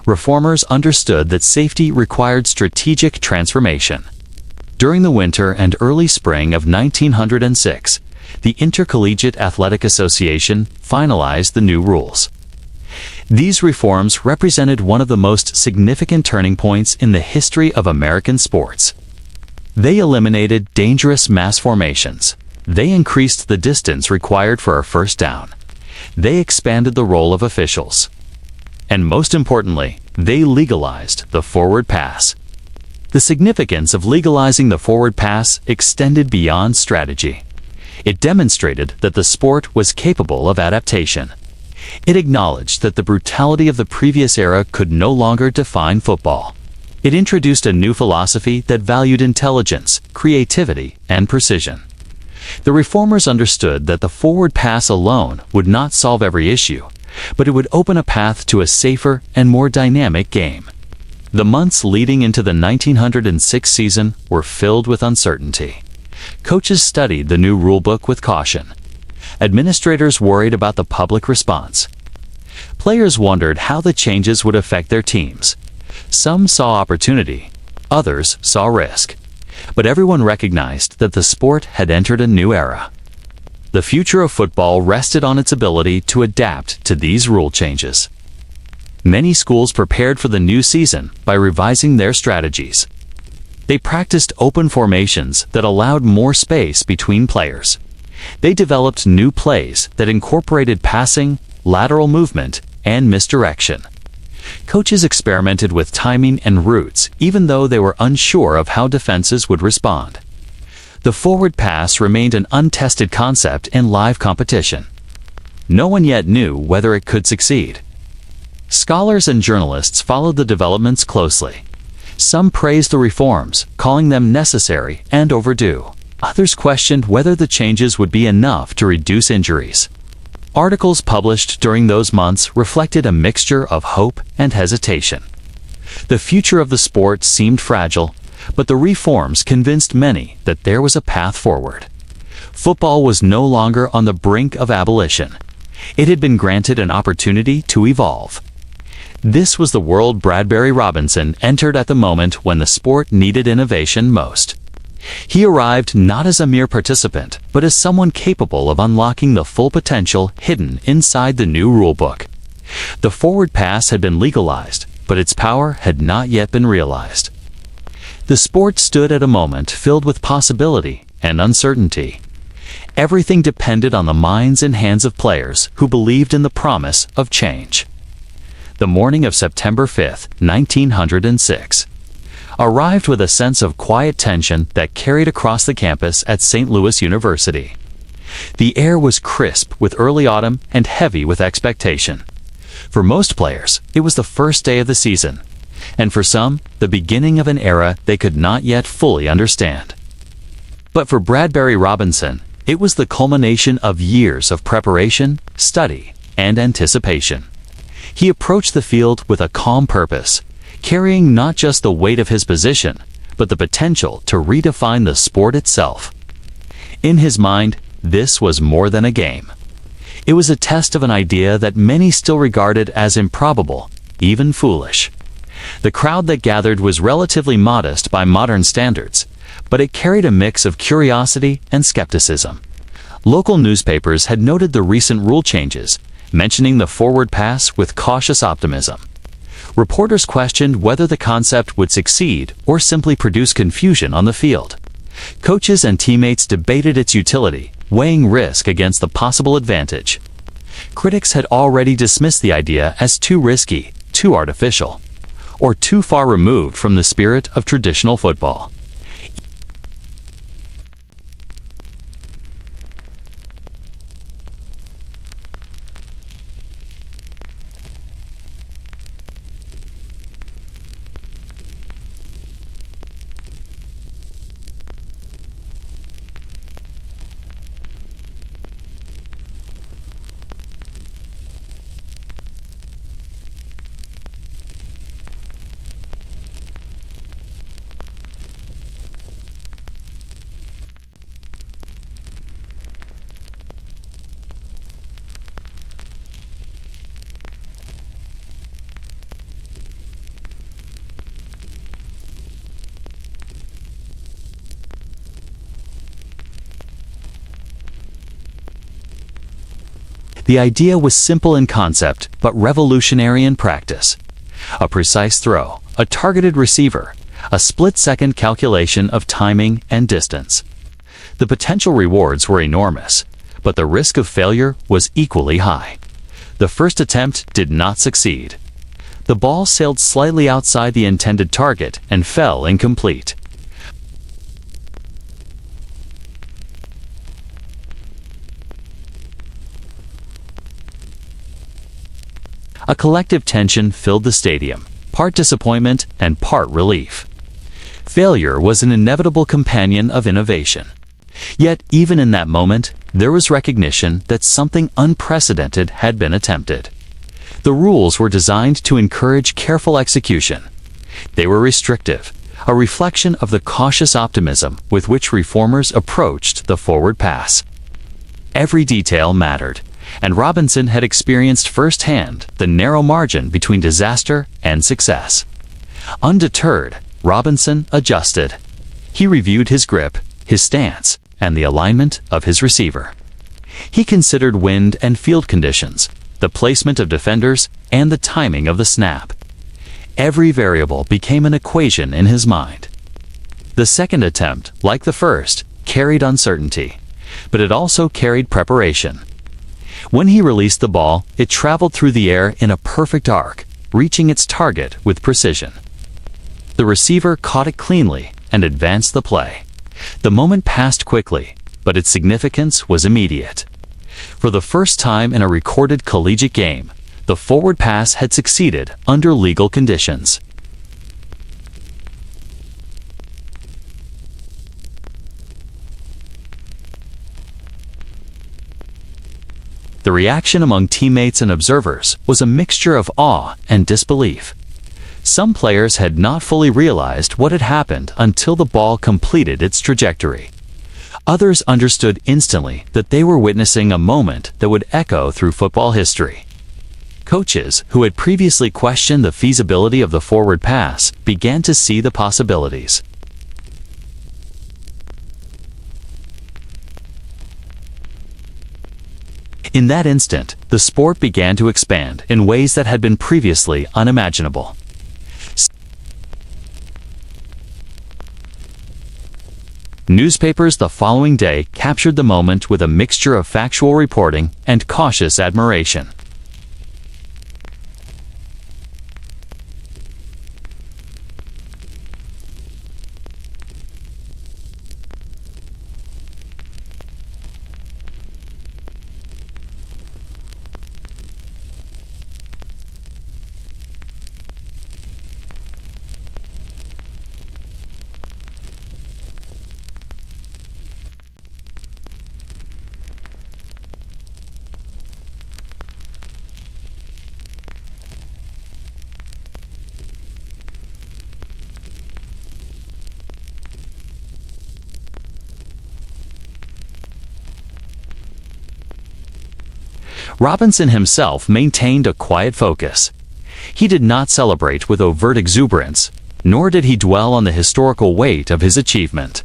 Reformers understood that safety required strategic transformation. During the winter and early spring of 1906, the Intercollegiate Athletic Association finalized the new rules. These reforms represented one of the most significant turning points in the history of American sports. They eliminated dangerous mass formations. They increased the distance required for a first down. They expanded the role of officials. And most importantly, they legalized the forward pass. The significance of legalizing the forward pass extended beyond strategy. It demonstrated that the sport was capable of adaptation. It acknowledged that the brutality of the previous era could no longer define football. It introduced a new philosophy that valued intelligence, creativity, and precision. The reformers understood that the forward pass alone would not solve every issue, but it would open a path to a safer and more dynamic game. The months leading into the 1906 season were filled with uncertainty. Coaches studied the new rulebook with caution. Administrators worried about the public response. Players wondered how the changes would affect their teams. Some saw opportunity, others saw risk. But everyone recognized that the sport had entered a new era. The future of football rested on its ability to adapt to these rule changes. Many schools prepared for the new season by revising their strategies. They practiced open formations that allowed more space between players. They developed new plays that incorporated passing, lateral movement, and misdirection. Coaches experimented with timing and routes even though they were unsure of how defenses would respond. The forward pass remained an untested concept in live competition. No one yet knew whether it could succeed. Scholars and journalists followed the developments closely. Some praised the reforms, calling them necessary and overdue. Others questioned whether the changes would be enough to reduce injuries. Articles published during those months reflected a mixture of hope and hesitation. The future of the sport seemed fragile, but the reforms convinced many that there was a path forward. Football was no longer on the brink of abolition. It had been granted an opportunity to evolve. This was the world Bradbury Robinson entered at the moment when the sport needed innovation most. He arrived not as a mere participant, but as someone capable of unlocking the full potential hidden inside the new rulebook. The forward pass had been legalized, but its power had not yet been realized. The sport stood at a moment filled with possibility and uncertainty. Everything depended on the minds and hands of players who believed in the promise of change. The morning of September 5, 1906, arrived with a sense of quiet tension that carried across the campus at St. Louis University. The air was crisp with early autumn and heavy with expectation. For most players, it was the first day of the season, and for some, the beginning of an era they could not yet fully understand. But for Bradbury Robinson, it was the culmination of years of preparation, study, and anticipation. He approached the field with a calm purpose, carrying not just the weight of his position, but the potential to redefine the sport itself. In his mind, this was more than a game. It was a test of an idea that many still regarded as improbable, even foolish. The crowd that gathered was relatively modest by modern standards, but it carried a mix of curiosity and skepticism. Local newspapers had noted the recent rule changes, mentioning the forward pass with cautious optimism. Reporters questioned whether the concept would succeed or simply produce confusion on the field. Coaches and teammates debated its utility, weighing risk against the possible advantage. Critics had already dismissed the idea as too risky, too artificial, or too far removed from the spirit of traditional football. The idea was simple in concept, but revolutionary in practice. A precise throw, a targeted receiver, a split-second calculation of timing and distance. The potential rewards were enormous, but the risk of failure was equally high. The first attempt did not succeed. The ball sailed slightly outside the intended target and fell incomplete. A collective tension filled the stadium, part disappointment and part relief. Failure was an inevitable companion of innovation. Yet, even in that moment, there was recognition that something unprecedented had been attempted. The rules were designed to encourage careful execution. They were restrictive, a reflection of the cautious optimism with which reformers approached the forward pass. Every detail mattered, and Robinson had experienced firsthand the narrow margin between disaster and success. Undeterred, Robinson adjusted. He reviewed his grip, his stance, and the alignment of his receiver. He considered wind and field conditions, the placement of defenders, and the timing of the snap. Every variable became an equation in his mind. The second attempt, like the first, carried uncertainty, but it also carried preparation. When he released the ball, it traveled through the air in a perfect arc, reaching its target with precision. The receiver caught it cleanly and advanced the play. The moment passed quickly, but its significance was immediate. For the first time in a recorded collegiate game, the forward pass had succeeded under legal conditions. The reaction among teammates and observers was a mixture of awe and disbelief. Some players had not fully realized what had happened until the ball completed its trajectory. Others understood instantly that they were witnessing a moment that would echo through football history. Coaches who had previously questioned the feasibility of the forward pass began to see the possibilities. In that instant, the sport began to expand in ways that had been previously unimaginable. Newspapers the following day captured the moment with a mixture of factual reporting and cautious admiration. Robinson himself maintained a quiet focus. He did not celebrate with overt exuberance, nor did he dwell on the historical weight of his achievement.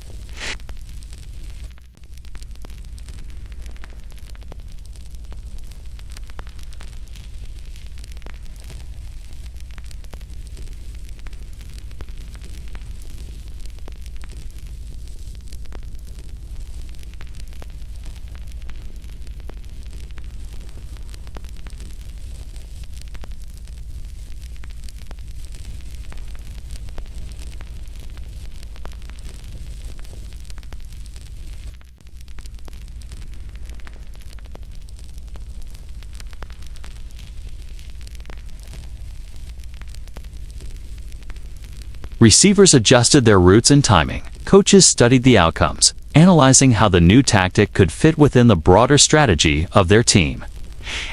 Receivers adjusted their routes and timing. Coaches studied the outcomes, analyzing how the new tactic could fit within the broader strategy of their team.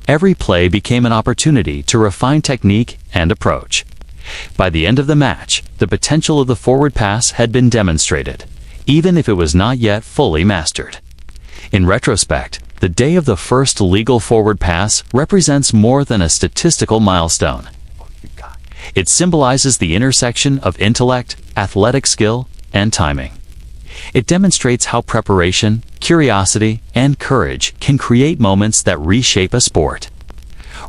Every play became an opportunity to refine technique and approach. By the end of the match, the potential of the forward pass had been demonstrated, even if it was not yet fully mastered. In retrospect, the day of the first legal forward pass represents more than a statistical milestone. It symbolizes the intersection of intellect, athletic skill, and timing. It demonstrates how preparation, curiosity, and courage can create moments that reshape a sport.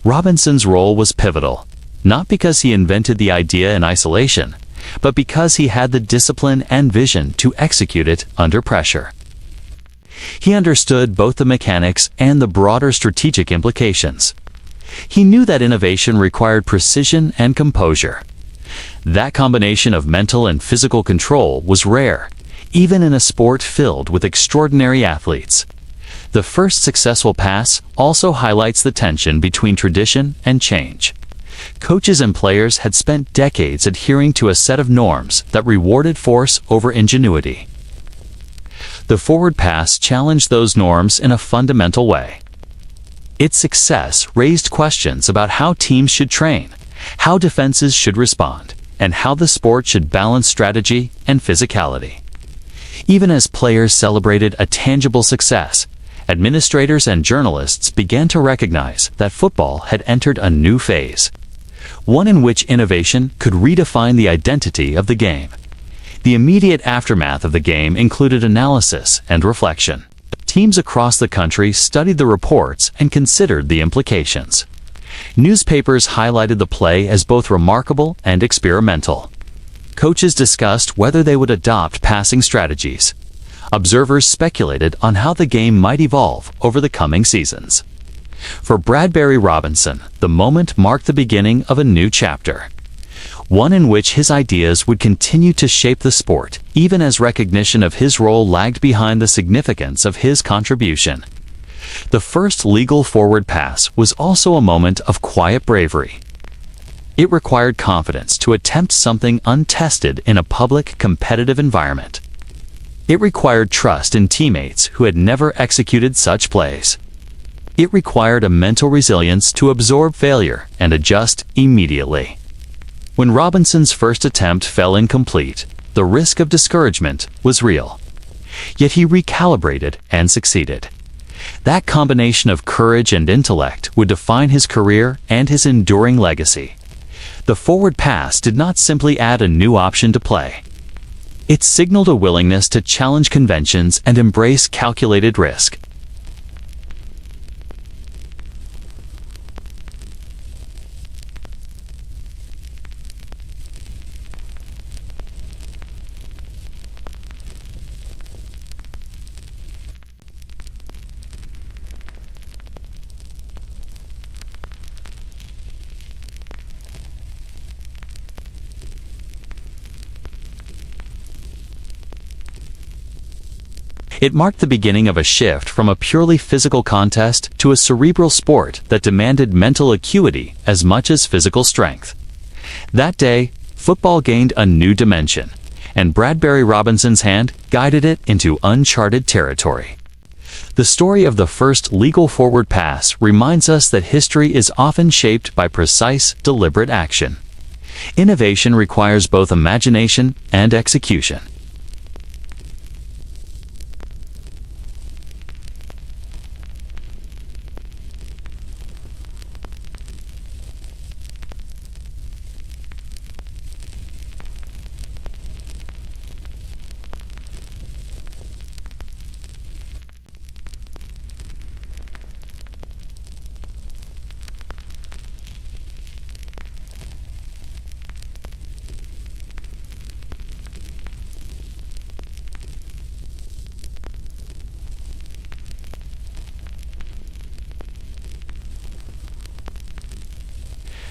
Robinson's role was pivotal, not because he invented the idea in isolation, but because he had the discipline and vision to execute it under pressure. He understood both the mechanics and the broader strategic implications. He knew that innovation required precision and composure. That combination of mental and physical control was rare, even in a sport filled with extraordinary athletes. The first successful pass also highlights the tension between tradition and change. Coaches and players had spent decades adhering to a set of norms that rewarded force over ingenuity. The forward pass challenged those norms in a fundamental way. Its success raised questions about how teams should train, how defenses should respond, and how the sport should balance strategy and physicality. Even as players celebrated a tangible success, administrators and journalists began to recognize that football had entered a new phase, one in which innovation could redefine the identity of the game. The immediate aftermath of the game included analysis and reflection. Teams across the country studied the reports and considered the implications. Newspapers highlighted the play as both remarkable and experimental. Coaches discussed whether they would adopt passing strategies. Observers speculated on how the game might evolve over the coming seasons. For Bradbury Robinson, the moment marked the beginning of a new chapter, one in which his ideas would continue to shape the sport, even as recognition of his role lagged behind the significance of his contribution. The first legal forward pass was also a moment of quiet bravery. It required confidence to attempt something untested in a public, competitive environment. It required trust in teammates who had never executed such plays. It required a mental resilience to absorb failure and adjust immediately. When Robinson's first attempt fell incomplete, the risk of discouragement was real. Yet he recalibrated and succeeded. That combination of courage and intellect would define his career and his enduring legacy. The forward pass did not simply add a new option to play. It signaled a willingness to challenge conventions and embrace calculated risk. It marked the beginning of a shift from a purely physical contest to a cerebral sport that demanded mental acuity as much as physical strength. That day, football gained a new dimension, and Bradbury Robinson's hand guided it into uncharted territory. The story of the first legal forward pass reminds us that history is often shaped by precise, deliberate action. Innovation requires both imagination and execution.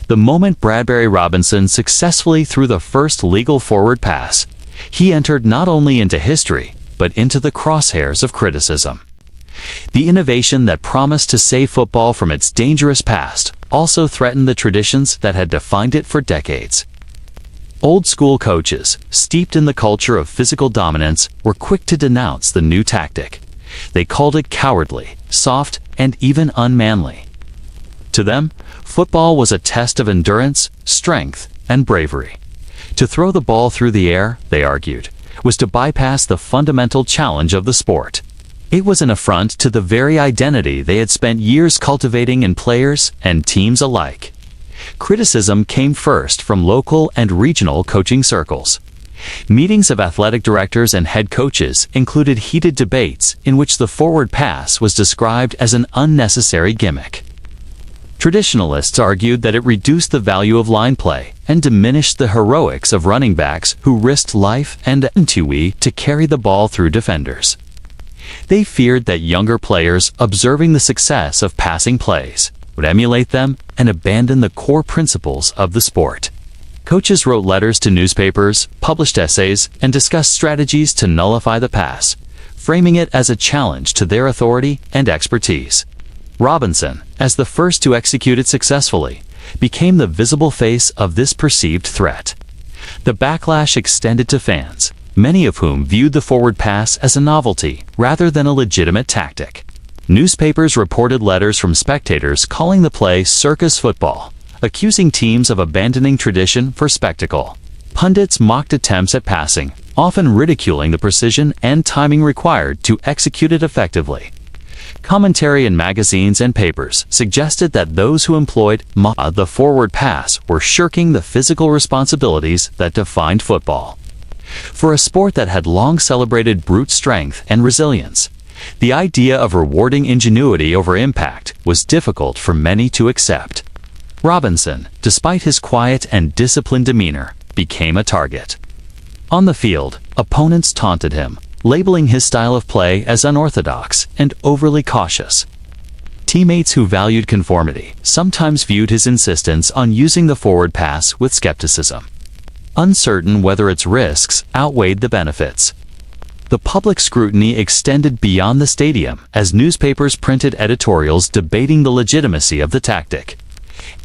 The moment Bradbury Robinson successfully threw the first legal forward pass, he entered not only into history, but into the crosshairs of criticism. The innovation that promised to save football from its dangerous past also threatened the traditions that had defined it for decades. Old-school coaches, steeped in the culture of physical dominance, were quick to denounce the new tactic. They called it cowardly, soft, and even unmanly. To them, football was a test of endurance, strength, and bravery. To throw the ball through the air, they argued, was to bypass the fundamental challenge of the sport. It was an affront to the very identity they had spent years cultivating in players and teams alike. Criticism came first from local and regional coaching circles. Meetings of athletic directors and head coaches included heated debates in which the forward pass was described as an unnecessary gimmick. Traditionalists argued that it reduced the value of line play and diminished the heroics of running backs who risked life and ennui to carry the ball through defenders. They feared that younger players, observing the success of passing plays, would emulate them and abandon the core principles of the sport. Coaches wrote letters to newspapers, published essays, and discussed strategies to nullify the pass, framing it as a challenge to their authority and expertise. Robinson, as the first to execute it successfully, became the visible face of this perceived threat. The backlash extended to fans, many of whom viewed the forward pass as a novelty rather than a legitimate tactic. Newspapers reported letters from spectators calling the play circus football, accusing teams of abandoning tradition for spectacle. Pundits mocked attempts at passing, often ridiculing the precision and timing required to execute it effectively. Commentary in magazines and papers suggested that those who employed the forward pass were shirking the physical responsibilities that defined football. For a sport that had long celebrated brute strength and resilience, the idea of rewarding ingenuity over impact was difficult for many to accept. Robinson, despite his quiet and disciplined demeanor, became a target. On the field, opponents taunted him, labeling his style of play as unorthodox and overly cautious. Teammates who valued conformity sometimes viewed his insistence on using the forward pass with skepticism, uncertain whether its risks outweighed the benefits. The public scrutiny extended beyond the stadium as newspapers printed editorials debating the legitimacy of the tactic.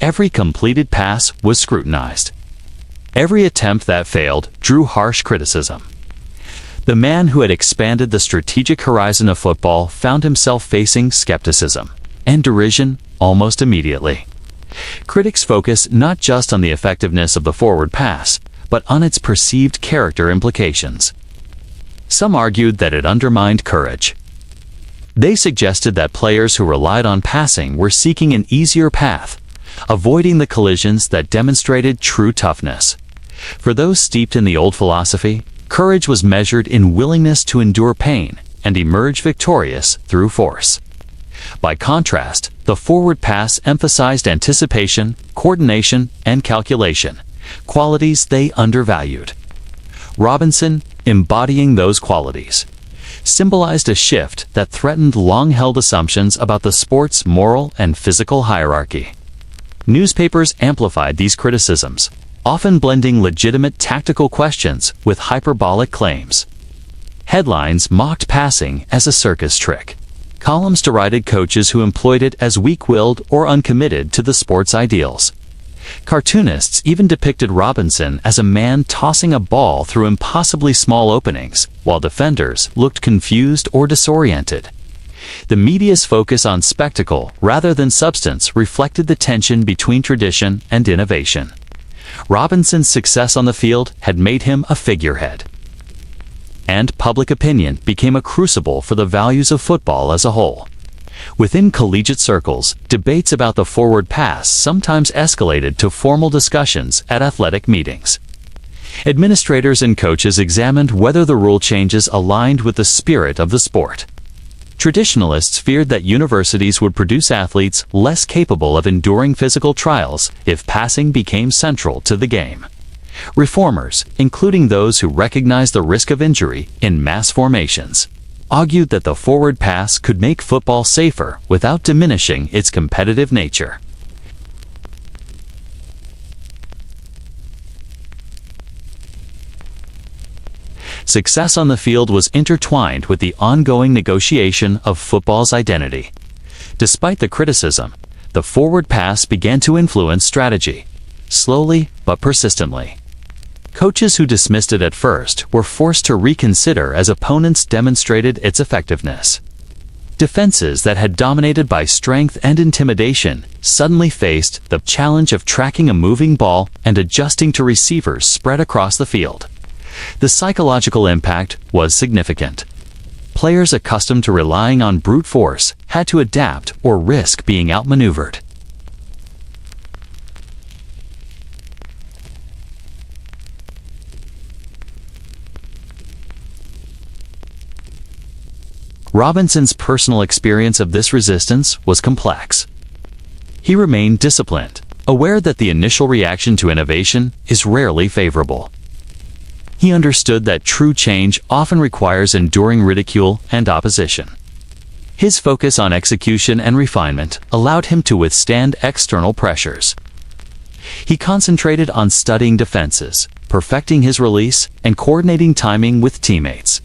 Every completed pass was scrutinized. Every attempt that failed drew harsh criticism. The man who had expanded the strategic horizon of football found himself facing skepticism and derision almost immediately. Critics focused not just on the effectiveness of the forward pass, but on its perceived character implications. Some argued that it undermined courage. They suggested that players who relied on passing were seeking an easier path, avoiding the collisions that demonstrated true toughness. For those steeped in the old philosophy, courage was measured in willingness to endure pain and emerge victorious through force. By contrast, the forward pass emphasized anticipation, coordination, and calculation, qualities they undervalued. Robinson, embodying those qualities, symbolized a shift that threatened long-held assumptions about the sport's moral and physical hierarchy. Newspapers amplified these criticisms, often blending legitimate tactical questions with hyperbolic claims. Headlines mocked passing as a circus trick. Columns derided coaches who employed it as weak-willed or uncommitted to the sport's ideals. Cartoonists even depicted Robinson as a man tossing a ball through impossibly small openings, while defenders looked confused or disoriented. The media's focus on spectacle rather than substance reflected the tension between tradition and innovation. Robinson's success on the field had made him a figurehead, and public opinion became a crucible for the values of football as a whole. Within collegiate circles, debates about the forward pass sometimes escalated to formal discussions at athletic meetings. Administrators and coaches examined whether the rule changes aligned with the spirit of the sport. Traditionalists feared that universities would produce athletes less capable of enduring physical trials if passing became central to the game. Reformers, including those who recognized the risk of injury in mass formations, argued that the forward pass could make football safer without diminishing its competitive nature. Success on the field was intertwined with the ongoing negotiation of football's identity. Despite the criticism, the forward pass began to influence strategy, slowly but persistently. Coaches who dismissed it at first were forced to reconsider as opponents demonstrated its effectiveness. Defenses that had dominated by strength and intimidation suddenly faced the challenge of tracking a moving ball and adjusting to receivers spread across the field. The psychological impact was significant. Players accustomed to relying on brute force had to adapt or risk being outmaneuvered. Robinson's personal experience of this resistance was complex. He remained disciplined, aware that the initial reaction to innovation is rarely favorable. He understood that true change often requires enduring ridicule and opposition. His focus on execution and refinement allowed him to withstand external pressures. He concentrated on studying defenses, perfecting his release, and coordinating timing with teammates.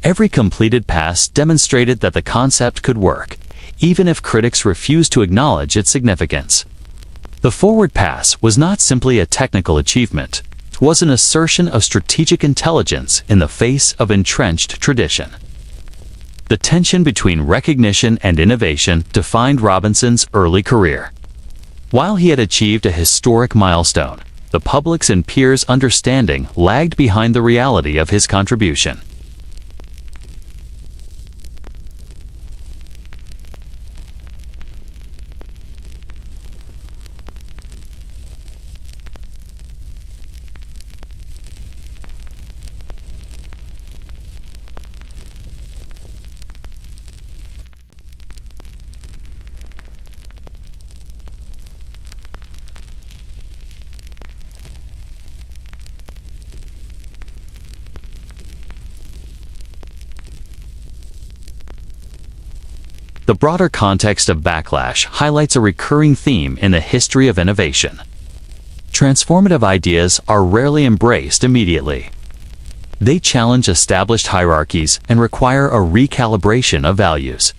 Every completed pass demonstrated that the concept could work, even if critics refused to acknowledge its significance. The forward pass was not simply a technical achievement. It was an assertion of strategic intelligence in the face of entrenched tradition. The tension between recognition and innovation defined Robinson's early career. While he had achieved a historic milestone, the public's and peers' understanding lagged behind the reality of his contribution. The broader context of backlash highlights a recurring theme in the history of innovation. Transformative ideas are rarely embraced immediately. They challenge established hierarchies and require a recalibration of values.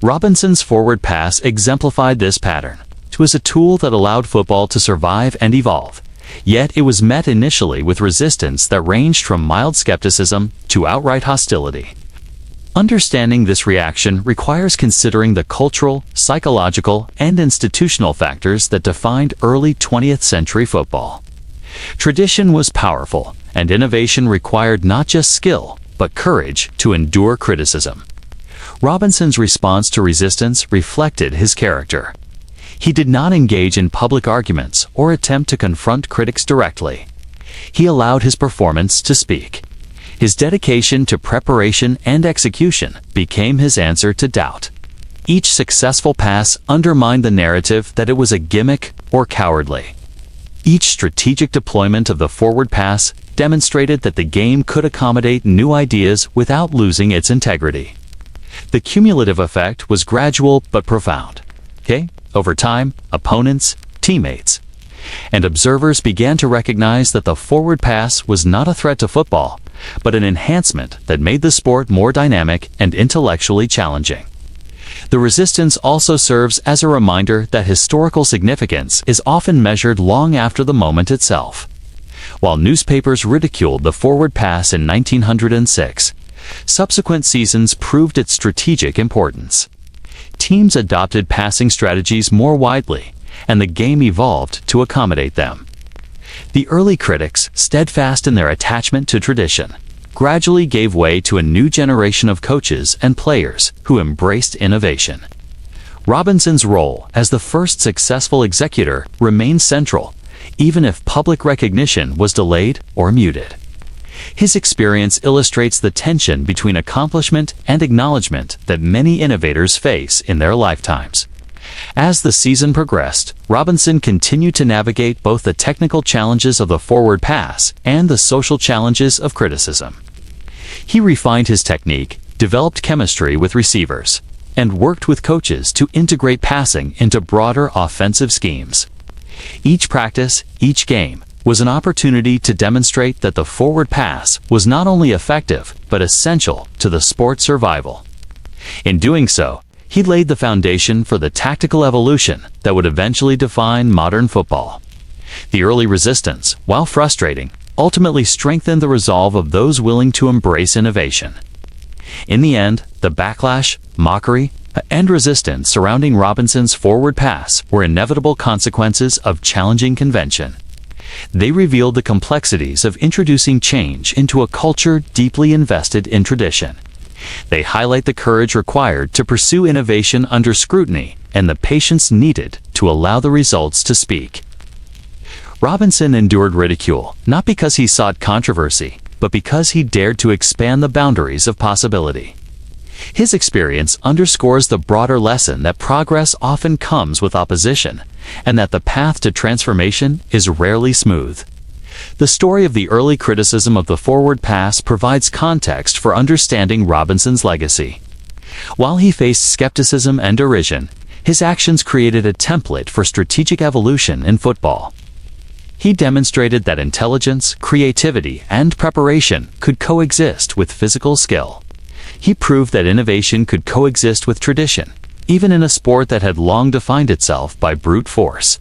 Robinson's forward pass exemplified this pattern. It was a tool that allowed football to survive and evolve, yet it was met initially with resistance that ranged from mild skepticism to outright hostility. Understanding this reaction requires considering the cultural, psychological, and institutional factors that defined early 20th century football. Tradition was powerful, and innovation required not just skill, but courage to endure criticism. Robinson's response to resistance reflected his character. He did not engage in public arguments or attempt to confront critics directly. He allowed his performance to speak. His dedication to preparation and execution became his answer to doubt. Each successful pass undermined the narrative that it was a gimmick or cowardly. Each strategic deployment of the forward pass demonstrated that the game could accommodate new ideas without losing its integrity. The cumulative effect was gradual but profound. Over time, opponents, teammates, and observers began to recognize that the forward pass was not a threat to football, but an enhancement that made the sport more dynamic and intellectually challenging. The resistance also serves as a reminder that historical significance is often measured long after the moment itself. While newspapers ridiculed the forward pass in 1906, subsequent seasons proved its strategic importance. Teams adopted passing strategies more widely, and the game evolved to accommodate them. The early critics, steadfast in their attachment to tradition, gradually gave way to a new generation of coaches and players who embraced innovation. Robinson's role as the first successful executor remained central, even if public recognition was delayed or muted. His experience illustrates the tension between accomplishment and acknowledgement that many innovators face in their lifetimes. As the season progressed, Robinson continued to navigate both the technical challenges of the forward pass and the social challenges of criticism. He refined his technique, developed chemistry with receivers, and worked with coaches to integrate passing into broader offensive schemes. Each practice, each game, was an opportunity to demonstrate that the forward pass was not only effective, but essential to the sport's survival. In doing so, he laid the foundation for the tactical evolution that would eventually define modern football. The early resistance, while frustrating, ultimately strengthened the resolve of those willing to embrace innovation. In the end, the backlash, mockery, and resistance surrounding Robinson's forward pass were inevitable consequences of challenging convention. They revealed the complexities of introducing change into a culture deeply invested in tradition. They highlight the courage required to pursue innovation under scrutiny and the patience needed to allow the results to speak. Robinson endured ridicule, not because he sought controversy, but because he dared to expand the boundaries of possibility. His experience underscores the broader lesson that progress often comes with opposition, and that the path to transformation is rarely smooth. The story of the early criticism of the forward pass provides context for understanding Robinson's legacy. While he faced skepticism and derision, his actions created a template for strategic evolution in football. He demonstrated that intelligence, creativity, and preparation could coexist with physical skill. He proved that innovation could coexist with tradition, even in a sport that had long defined itself by brute force.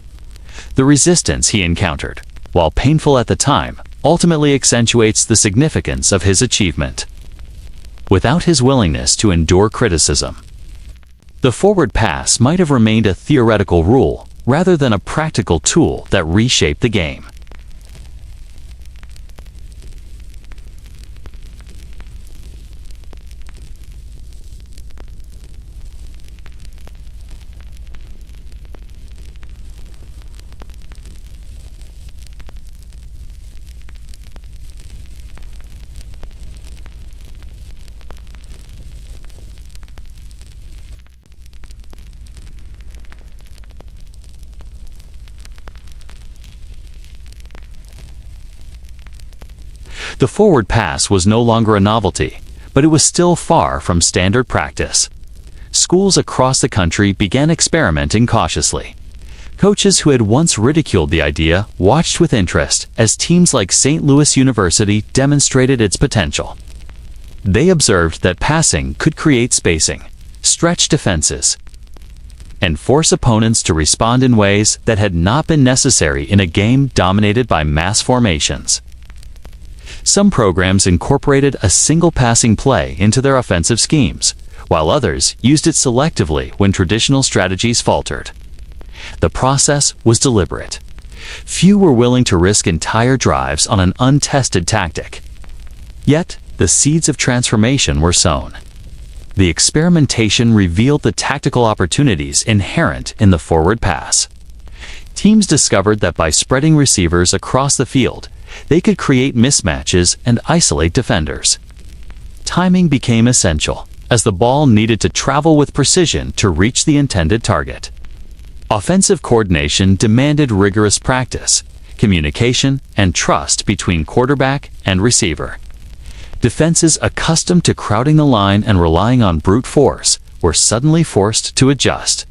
The resistance he encountered, while painful at the time, ultimately accentuates the significance of his achievement. Without his willingness to endure criticism, the forward pass might have remained a theoretical rule rather than a practical tool that reshaped the game. The forward pass was no longer a novelty, but it was still far from standard practice. schools across the country began experimenting cautiously. Coaches who had once ridiculed the idea watched with interest as teams like St. Louis University demonstrated its potential. They observed that passing could create spacing, stretch defenses, and force opponents to respond in ways that had not been necessary in a game dominated by mass formations. Some programs incorporated a single passing play into their offensive schemes, while others used it selectively when traditional strategies faltered. The process was deliberate. Few were willing to risk entire drives on an untested tactic. Yet, the seeds of transformation were sown. The experimentation revealed the tactical opportunities inherent in the forward pass. Teams discovered that by spreading receivers across the field, they could create mismatches and isolate defenders. Timing became essential, as the ball needed to travel with precision to reach the intended target. Offensive coordination demanded rigorous practice, communication, and trust between quarterback and receiver. Defenses accustomed to crowding the line and relying on brute force were suddenly forced to adjust.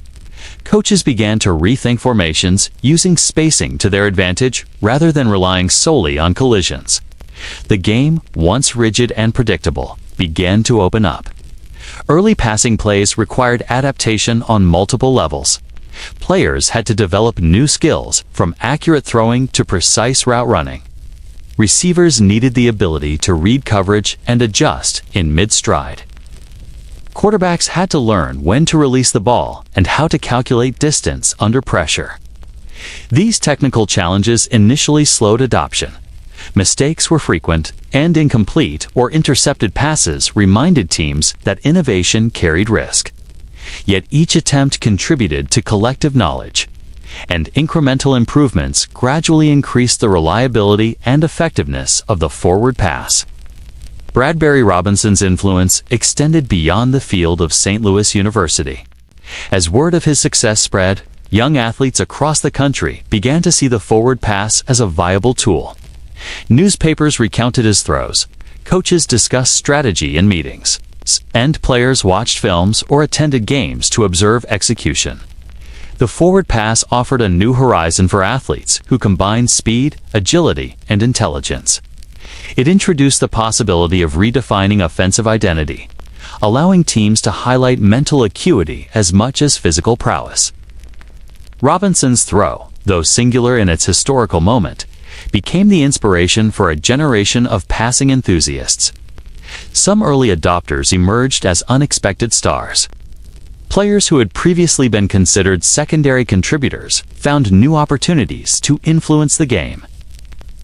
Coaches began to rethink formations using spacing to their advantage rather than relying solely on collisions. The game, once rigid and predictable, began to open up. Early passing plays required adaptation on multiple levels. Players had to develop new skills, from accurate throwing to precise route running. Receivers needed the ability to read coverage and adjust in mid-stride. Quarterbacks had to learn when to release the ball and how to calculate distance under pressure. These technical challenges initially slowed adoption. Mistakes were frequent, and incomplete or intercepted passes reminded teams that innovation carried risk. Yet each attempt contributed to collective knowledge, and incremental improvements gradually increased the reliability and effectiveness of the forward pass. Bradbury Robinson's influence extended beyond the field of St. Louis University. As word of his success spread, young athletes across the country began to see the forward pass as a viable tool. Newspapers recounted his throws, coaches discussed strategy in meetings, and players watched films or attended games to observe execution. The forward pass offered a new horizon for athletes who combined speed, agility, and intelligence. It introduced the possibility of redefining offensive identity, allowing teams to highlight mental acuity as much as physical prowess. Robinson's throw, though singular in its historical moment, became the inspiration for a generation of passing enthusiasts. Some early adopters emerged as unexpected stars. Players who had previously been considered secondary contributors found new opportunities to influence the game.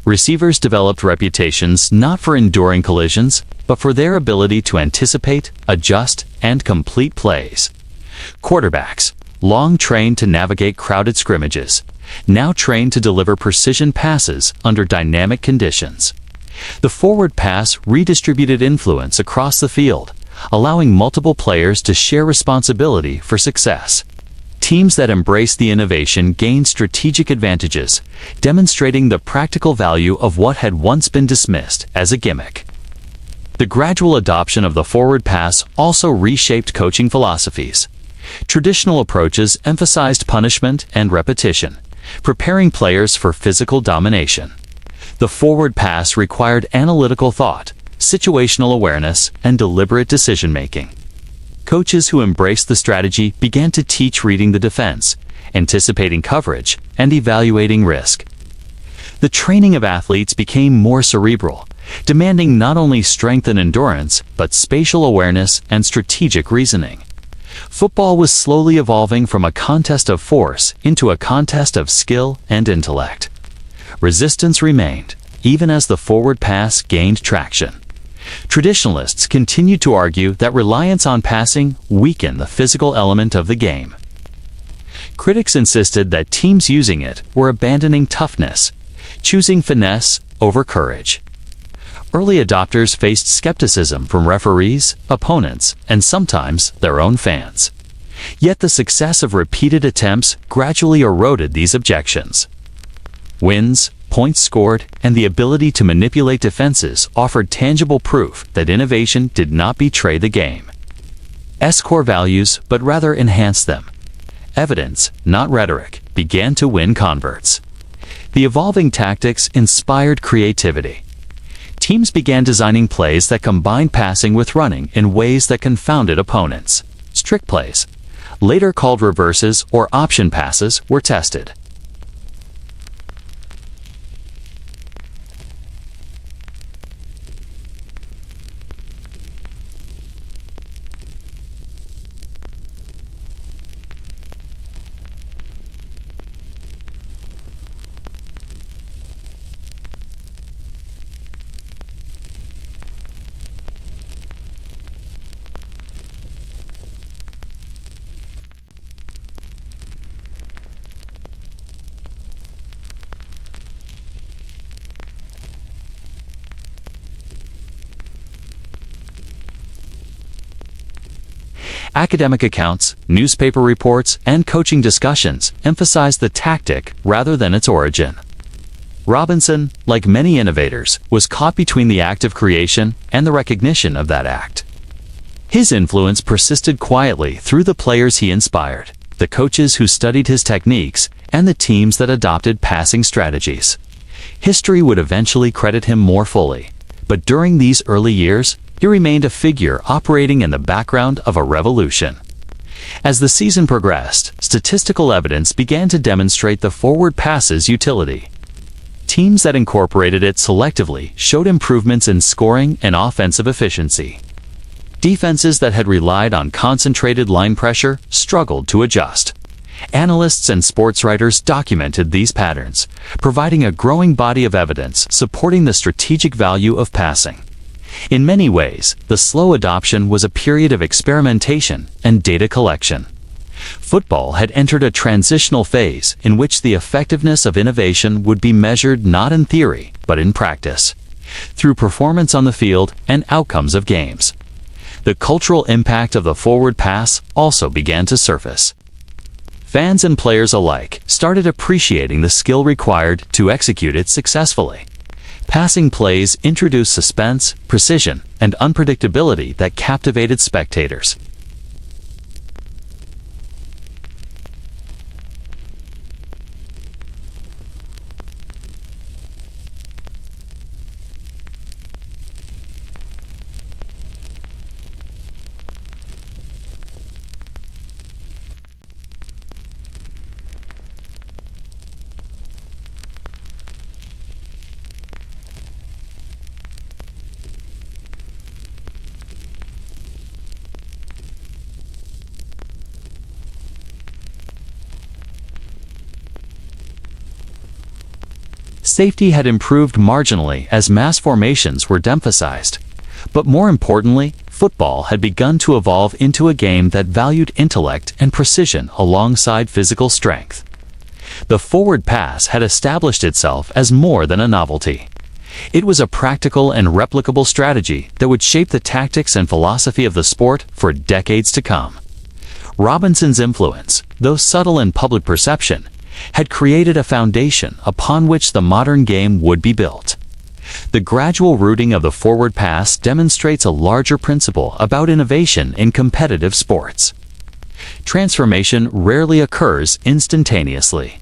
Receivers developed reputations not for enduring collisions, but for their ability to anticipate, adjust, and complete plays. Quarterbacks, long trained to navigate crowded scrimmages, now trained to deliver precision passes under dynamic conditions. The forward pass redistributed influence across the field, allowing multiple players to share responsibility for success. Teams that embraced the innovation gained strategic advantages, demonstrating the practical value of what had once been dismissed as a gimmick. The gradual adoption of the forward pass also reshaped coaching philosophies. Traditional approaches emphasized punishment and repetition, preparing players for physical domination. The forward pass required analytical thought, situational awareness, and deliberate decision-making. Coaches who embraced the strategy began to teach reading the defense, anticipating coverage, and evaluating risk. The training of athletes became more cerebral, demanding not only strength and endurance, but spatial awareness and strategic reasoning. Football was slowly evolving from a contest of force into a contest of skill and intellect. Resistance remained, even as the forward pass gained traction. Traditionalists continued to argue that reliance on passing weakened the physical element of the game. Critics insisted that teams using it were abandoning toughness, choosing finesse over courage. Early adopters faced skepticism from referees, opponents, and sometimes their own fans. Yet the success of repeated attempts gradually eroded these objections. Wins, points scored, and the ability to manipulate defenses offered tangible proof that innovation did not betray the game. core values, but rather enhanced them. Evidence, not rhetoric, began to win converts. The evolving tactics inspired creativity. Teams began designing plays that combined passing with running in ways that confounded opponents. Trick plays, later called reverses or option passes, were tested. Academic accounts, newspaper reports, and coaching discussions emphasized the tactic rather than its origin. Robinson, like many innovators, was caught between the act of creation and the recognition of that act. His influence persisted quietly through the players he inspired, the coaches who studied his techniques, and the teams that adopted passing strategies. History would eventually credit him more fully, but during these early years, he remained a figure operating in the background of a revolution. As the season progressed, statistical evidence began to demonstrate the forward pass's utility. Teams that incorporated it selectively showed improvements in scoring and offensive efficiency. Defenses that had relied on concentrated line pressure struggled to adjust. Analysts and sports writers documented these patterns, providing a growing body of evidence supporting the strategic value of passing. In many ways, the slow adoption was a period of experimentation and data collection. Football had entered a transitional phase in which the effectiveness of innovation would be measured not in theory, but in practice, through performance on the field and outcomes of games. The cultural impact of the forward pass also began to surface. Fans and players alike started appreciating the skill required to execute it successfully. Passing plays introduced suspense, precision, and unpredictability that captivated spectators. Safety had improved marginally as mass formations were de-emphasized. But more importantly, football had begun to evolve into a game that valued intellect and precision alongside physical strength. The forward pass had established itself as more than a novelty. It was a practical and replicable strategy that would shape the tactics and philosophy of the sport for decades to come. Robinson's influence, though subtle in public perception, had created a foundation upon which the modern game would be built. The gradual rooting of the forward pass demonstrates a larger principle about innovation in competitive sports. Transformation rarely occurs instantaneously.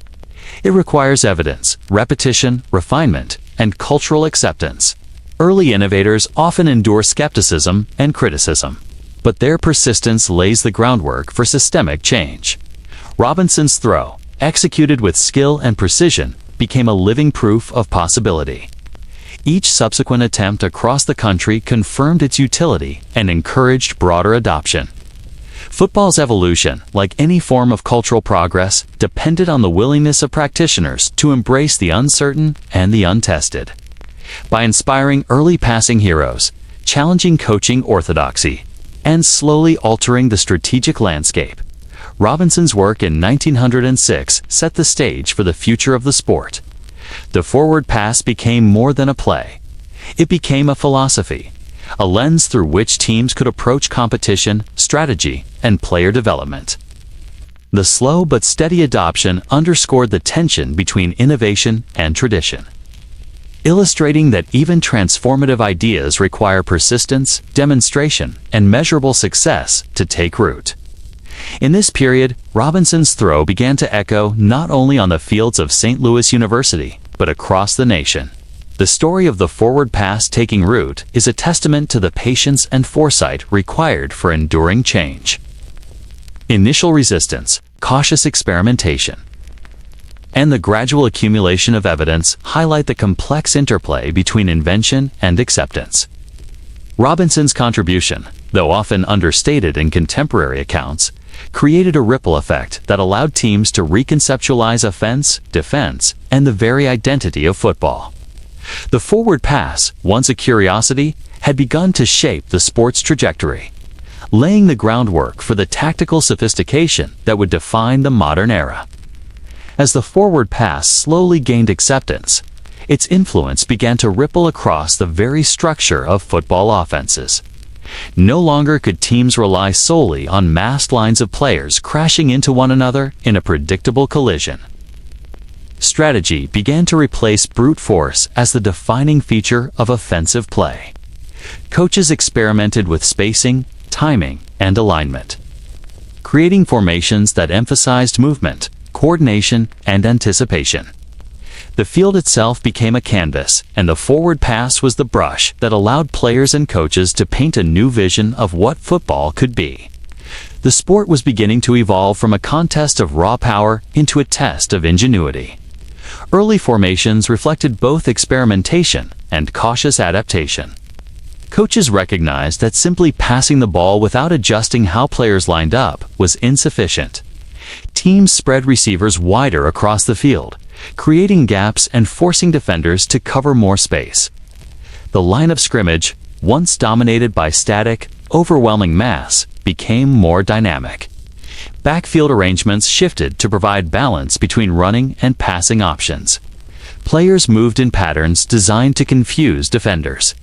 It requires evidence, repetition, refinement, and cultural acceptance. Early innovators often endure skepticism and criticism, but their persistence lays the groundwork for systemic change. Robinson's throw, executed with skill and precision, became a living proof of possibility. Each subsequent attempt across the country confirmed its utility and encouraged broader adoption. Football's evolution, like any form of cultural progress, depended on the willingness of practitioners to embrace the uncertain and the untested. By inspiring early passing heroes, challenging coaching orthodoxy, and slowly altering the strategic landscape, Robinson's work in 1906 set the stage for the future of the sport. The forward pass became more than a play. It became a philosophy, a lens through which teams could approach competition, strategy, and player development. The slow but steady adoption underscored the tension between innovation and tradition. illustrating that even transformative ideas require persistence, demonstration, and measurable success to take root. In this period, Robinson's throw began to echo not only on the fields of St. Louis University, but across the nation. The story of the forward pass taking root is a testament to the patience and foresight required for enduring change. Initial resistance, cautious experimentation, and the gradual accumulation of evidence highlight the complex interplay between invention and acceptance. Robinson's contribution, though often understated in contemporary accounts, created a ripple effect that allowed teams to reconceptualize offense, defense, and the very identity of football. The forward pass, once a curiosity, had begun to shape the sport's trajectory, laying the groundwork for the tactical sophistication that would define the modern era. As the forward pass slowly gained acceptance, its influence began to ripple across the very structure of football offenses. No longer could teams rely solely on massed lines of players crashing into one another in a predictable collision. Strategy began to replace brute force as the defining feature of offensive play. Coaches experimented with spacing, timing, and alignment, creating formations that emphasized movement, coordination, and anticipation. The field itself became a canvas, and the forward pass was the brush that allowed players and coaches to paint a new vision of what football could be. The sport was beginning to evolve from a contest of raw power into a test of ingenuity. Early formations reflected both experimentation and cautious adaptation. Coaches recognized that simply passing the ball without adjusting how players lined up was insufficient. Teams spread receivers wider across the field, creating gaps and forcing defenders to cover more space. The line of scrimmage, once dominated by static, overwhelming mass, became more dynamic. Backfield arrangements shifted to provide balance between running and passing options. Players moved in patterns designed to confuse defenders,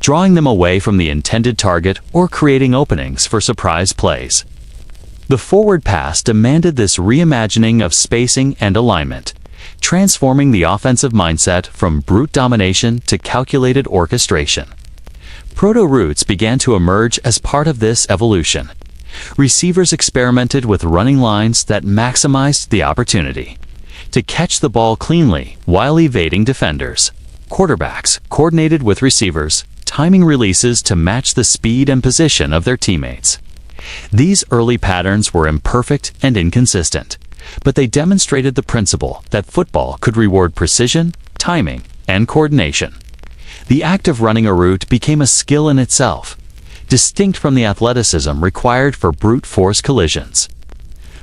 drawing them away from the intended target or creating openings for surprise plays. The forward pass demanded this reimagining of spacing and alignment, transforming the offensive mindset from brute domination to calculated orchestration. Proto-routes began to emerge as part of this evolution. Receivers experimented with running lines that maximized the opportunity to catch the ball cleanly while evading defenders. Quarterbacks coordinated with receivers, timing releases to match the speed and position of their teammates. These early patterns were imperfect and inconsistent, but they demonstrated the principle that football could reward precision, timing, and coordination. The act of running a route became a skill in itself, distinct from the athleticism required for brute force collisions.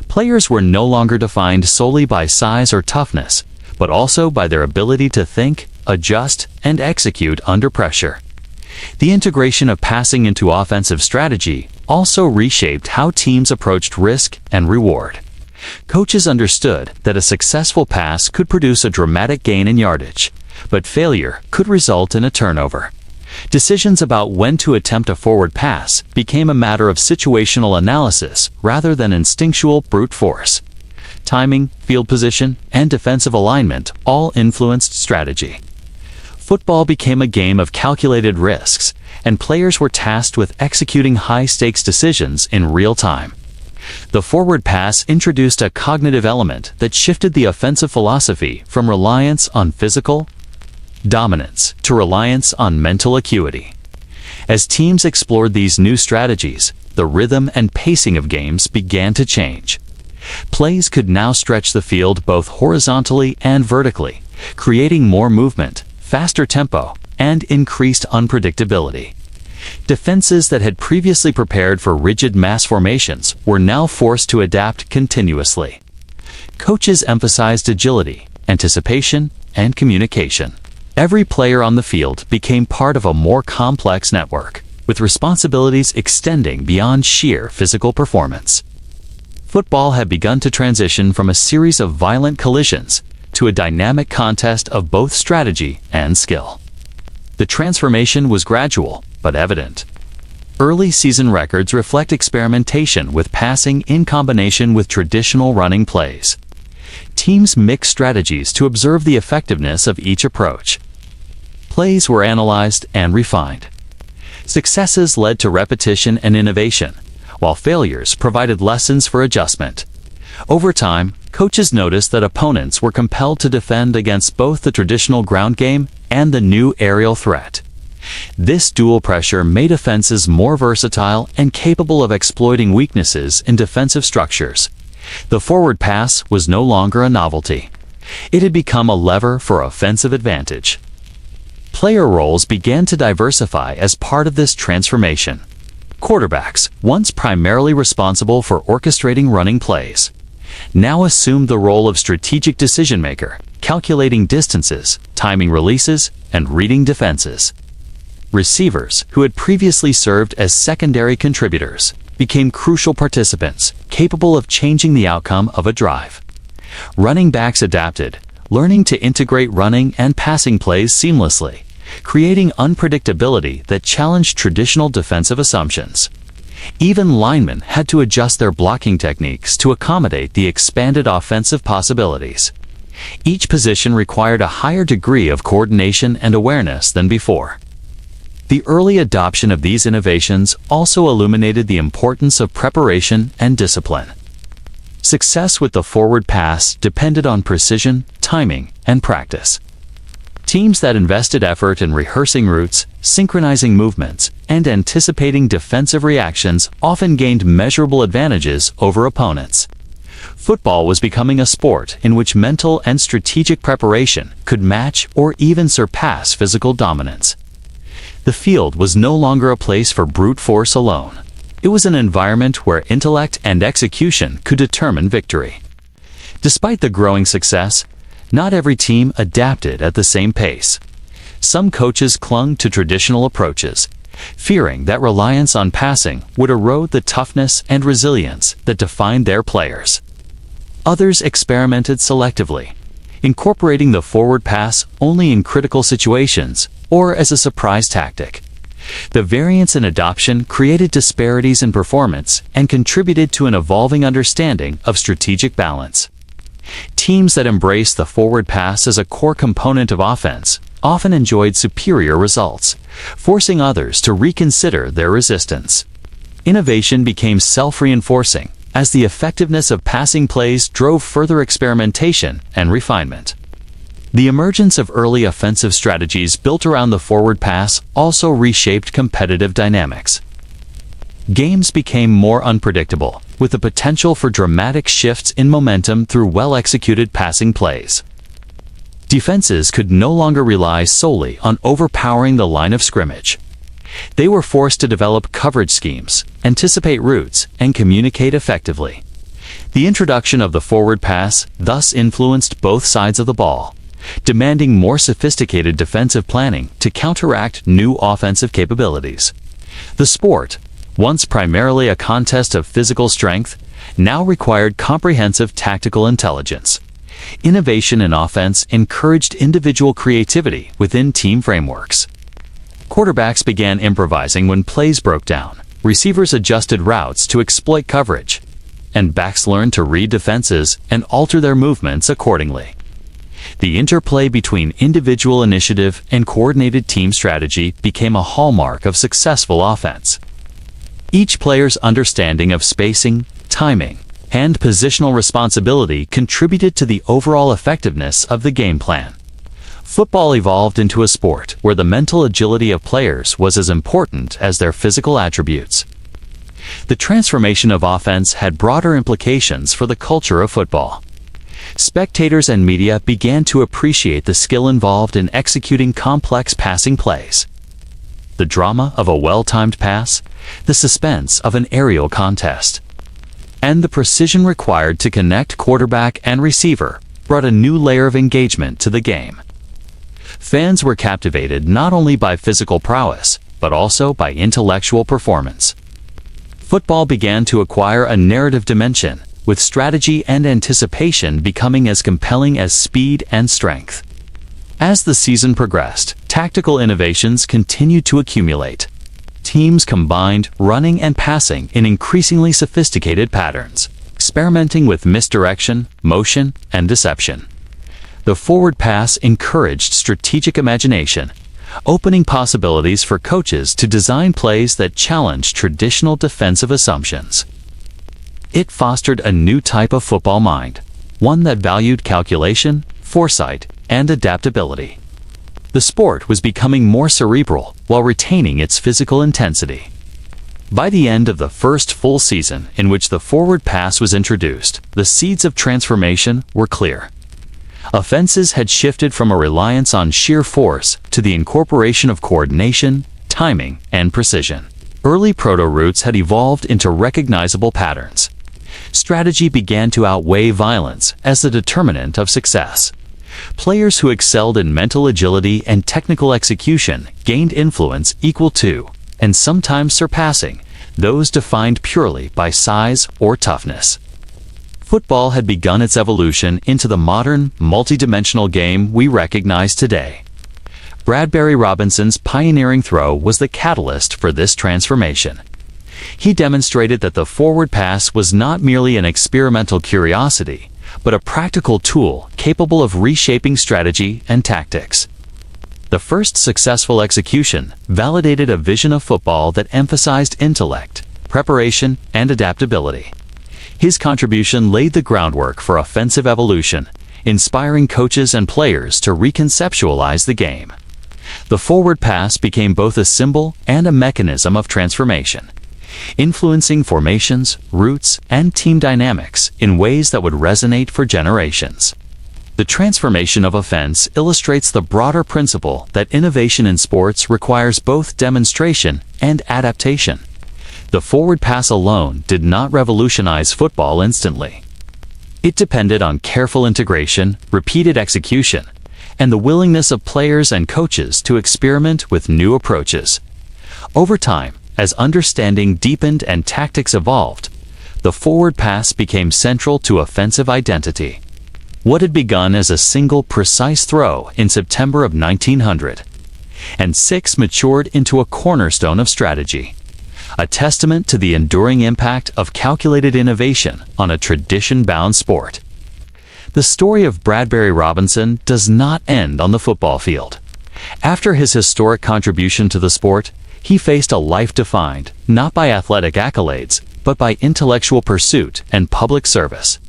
Players were no longer defined solely by size or toughness, but also by their ability to think, adjust, and execute under pressure. The integration of passing into offensive strategy also reshaped how teams approached risk and reward. Coaches understood that a successful pass could produce a dramatic gain in yardage, but failure could result in a turnover. Decisions about when to attempt a forward pass became a matter of situational analysis rather than instinctual brute force. Timing, field position, and defensive alignment all influenced strategy. Football became a game of calculated risks, and players were tasked with executing high-stakes decisions in real time. The forward pass introduced a cognitive element that shifted the offensive philosophy from reliance on physical dominance to reliance on mental acuity. As teams explored these new strategies, the rhythm and pacing of games began to change. Plays could now stretch the field both horizontally and vertically, creating more movement, faster tempo, and increased unpredictability. Defenses that had previously prepared for rigid mass formations were now forced to adapt continuously. Coaches emphasized agility, anticipation, and communication. Every player on the field became part of a more complex network, with responsibilities extending beyond sheer physical performance. Football had begun to transition from a series of violent collisions to a dynamic contest of both strategy and skill. The transformation was gradual, but evident. Early season records reflect experimentation with passing in combination with traditional running plays. Teams mixed strategies to observe the effectiveness of each approach. Plays were analyzed and refined. Successes led to repetition and innovation, while failures provided lessons for adjustment. Over time, coaches noticed that opponents were compelled to defend against both the traditional ground game and the new aerial threat. This dual pressure made offenses more versatile and capable of exploiting weaknesses in defensive structures. The forward pass was no longer a novelty. It had become a lever for offensive advantage. Player roles began to diversify as part of this transformation. Quarterbacks, once primarily responsible for orchestrating running plays, now assumed the role of strategic decision-maker, calculating distances, timing releases, and reading defenses. Receivers, who had previously served as secondary contributors, became crucial participants, capable of changing the outcome of a drive. Running backs adapted, learning to integrate running and passing plays seamlessly, creating unpredictability that challenged traditional defensive assumptions. Even linemen had to adjust their blocking techniques to accommodate the expanded offensive possibilities. Each position required a higher degree of coordination and awareness than before. The early adoption of these innovations also illuminated the importance of preparation and discipline. Success with the forward pass depended on precision, timing, and practice. Teams that invested effort in rehearsing routes, synchronizing movements, and anticipating defensive reactions often gained measurable advantages over opponents. Football was becoming a sport in which mental and strategic preparation could match or even surpass physical dominance. The field was no longer a place for brute force alone. It was an environment where intellect and execution could determine victory. Despite the growing success, not every team adapted at the same pace. Some coaches clung to traditional approaches, fearing that reliance on passing would erode the toughness and resilience that defined their players. Others experimented selectively, incorporating the forward pass only in critical situations or as a surprise tactic. The variance in adoption created disparities in performance and contributed to an evolving understanding of strategic balance. Teams that embraced the forward pass as a core component of offense often enjoyed superior results, forcing others to reconsider their resistance. Innovation became self-reinforcing as the effectiveness of passing plays drove further experimentation and refinement. The emergence of early offensive strategies built around the forward pass also reshaped competitive dynamics. Games became more unpredictable, with the potential for dramatic shifts in momentum through well-executed passing plays. Defenses could no longer rely solely on overpowering the line of scrimmage. They were forced to develop coverage schemes, anticipate routes, and communicate effectively. The introduction of the forward pass thus influenced both sides of the ball, demanding more sophisticated defensive planning to counteract new offensive capabilities. The sport, once primarily a contest of physical strength, now required comprehensive tactical intelligence. Innovation in offense encouraged individual creativity within team frameworks. Quarterbacks began improvising when plays broke down, receivers adjusted routes to exploit coverage, and backs learned to read defenses and alter their movements accordingly. The interplay between individual initiative and coordinated team strategy became a hallmark of successful offense. Each player's understanding of spacing, timing, and positional responsibility contributed to the overall effectiveness of the game plan. Football evolved into a sport where the mental agility of players was as important as their physical attributes. The transformation of offense had broader implications for the culture of football. Spectators and media began to appreciate the skill involved in executing complex passing plays. The drama of a well-timed pass, the suspense of an aerial contest, and the precision required to connect quarterback and receiver brought a new layer of engagement to the game. Fans were captivated not only by physical prowess, but also by intellectual performance. Football began to acquire a narrative dimension, with strategy and anticipation becoming as compelling as speed and strength. As the season progressed, tactical innovations continued to accumulate. Teams combined running and passing in increasingly sophisticated patterns, experimenting with misdirection, motion, and deception. The forward pass encouraged strategic imagination, opening possibilities for coaches to design plays that challenge traditional defensive assumptions. It fostered a new type of football mind, one that valued calculation, foresight, and adaptability. The sport was becoming more cerebral while retaining its physical intensity. By the end of the first full season in which the forward pass was introduced, the seeds of transformation were clear. Offenses had shifted from a reliance on sheer force to the incorporation of coordination, timing, and precision. Early proto-routes had evolved into recognizable patterns. Strategy began to outweigh violence as the determinant of success. Players who excelled in mental agility and technical execution gained influence equal to, and sometimes surpassing, those defined purely by size or toughness. Football had begun its evolution into the modern, multidimensional game we recognize today. Bradbury Robinson's pioneering throw was the catalyst for this transformation. He demonstrated that the forward pass was not merely an experimental curiosity, but a practical tool capable of reshaping strategy and tactics. The first successful execution validated a vision of football that emphasized intellect, preparation, and adaptability. His contribution laid the groundwork for offensive evolution, inspiring coaches and players to reconceptualize the game. The forward pass became both a symbol and a mechanism of transformation, influencing formations, routes, and team dynamics in ways that would resonate for generations. The transformation of offense illustrates the broader principle that innovation in sports requires both demonstration and adaptation. The forward pass alone did not revolutionize football instantly. It depended on careful integration, repeated execution, and the willingness of players and coaches to experiment with new approaches. Over time, as understanding deepened and tactics evolved, the forward pass became central to offensive identity. What had begun as a single precise throw in September of 1906 matured into a cornerstone of strategy, a testament to the enduring impact of calculated innovation on a tradition-bound sport. The story of Bradbury Robinson does not end on the football field. After his historic contribution to the sport, he faced a life defined not by athletic accolades, but by intellectual pursuit and public service.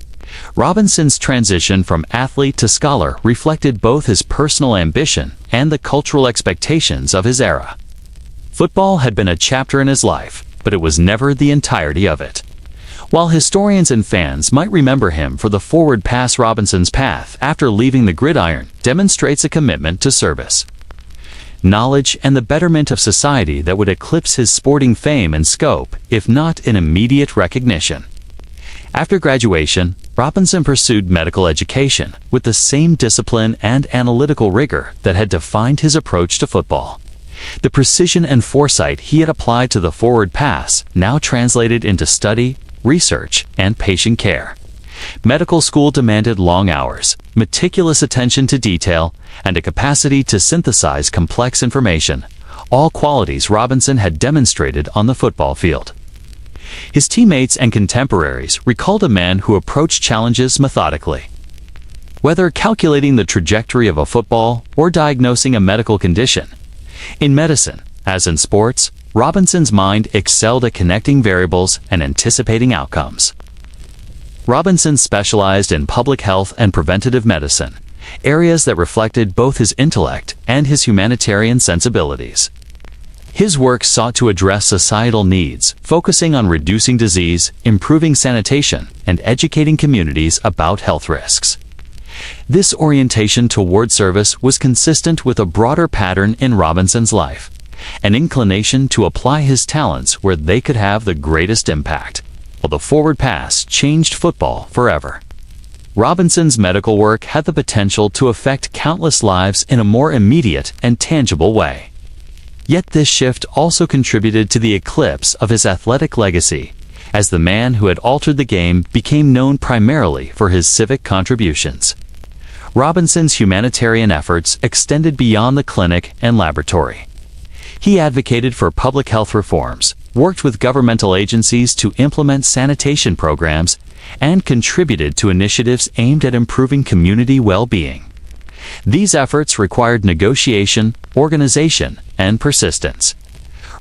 Robinson's transition from athlete to scholar reflected both his personal ambition and the cultural expectations of his era. Football had been a chapter in his life, but it was never the entirety of it. While historians and fans might remember him for the forward pass, Robinson's path after leaving the gridiron demonstrates a commitment to service, knowledge, and the betterment of society that would eclipse his sporting fame and scope, if not in immediate recognition. After graduation, Robinson pursued medical education with the same discipline and analytical rigor that had defined his approach to football. The precision and foresight he had applied to the forward pass now translated into study, research, and patient care. Medical school demanded long hours, meticulous attention to detail, and a capacity to synthesize complex information, all qualities Robinson had demonstrated on the football field. His teammates and contemporaries recalled a man who approached challenges methodically. Whether calculating the trajectory of a football or diagnosing a medical condition, in medicine, as in sports, Robinson's mind excelled at connecting variables and anticipating outcomes. Robinson specialized in public health and preventative medicine, areas that reflected both his intellect and his humanitarian sensibilities. His work sought to address societal needs, focusing on reducing disease, improving sanitation, and educating communities about health risks. This orientation toward service was consistent with a broader pattern in Robinson's life, an inclination to apply his talents where they could have the greatest impact. While the forward pass changed football forever, Robinson's medical work had the potential to affect countless lives in a more immediate and tangible way. Yet this shift also contributed to the eclipse of his athletic legacy, as the man who had altered the game became known primarily for his civic contributions. Robinson's humanitarian efforts extended beyond the clinic and laboratory. He advocated for public health reforms, worked with governmental agencies to implement sanitation programs, and contributed to initiatives aimed at improving community well-being. These efforts required negotiation, organization, and persistence.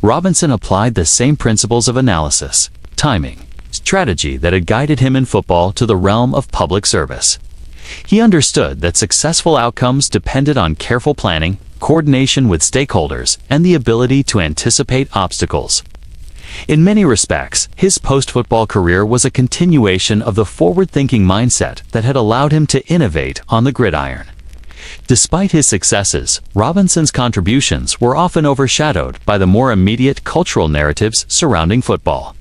Robinson applied the same principles of analysis, timing, strategy that had guided him in football to the realm of public service. He understood that successful outcomes depended on careful planning, coordination with stakeholders, and the ability to anticipate obstacles. In many respects, his post-football career was a continuation of the forward-thinking mindset that had allowed him to innovate on the gridiron. Despite his successes, Robinson's contributions were often overshadowed by the more immediate cultural narratives surrounding football.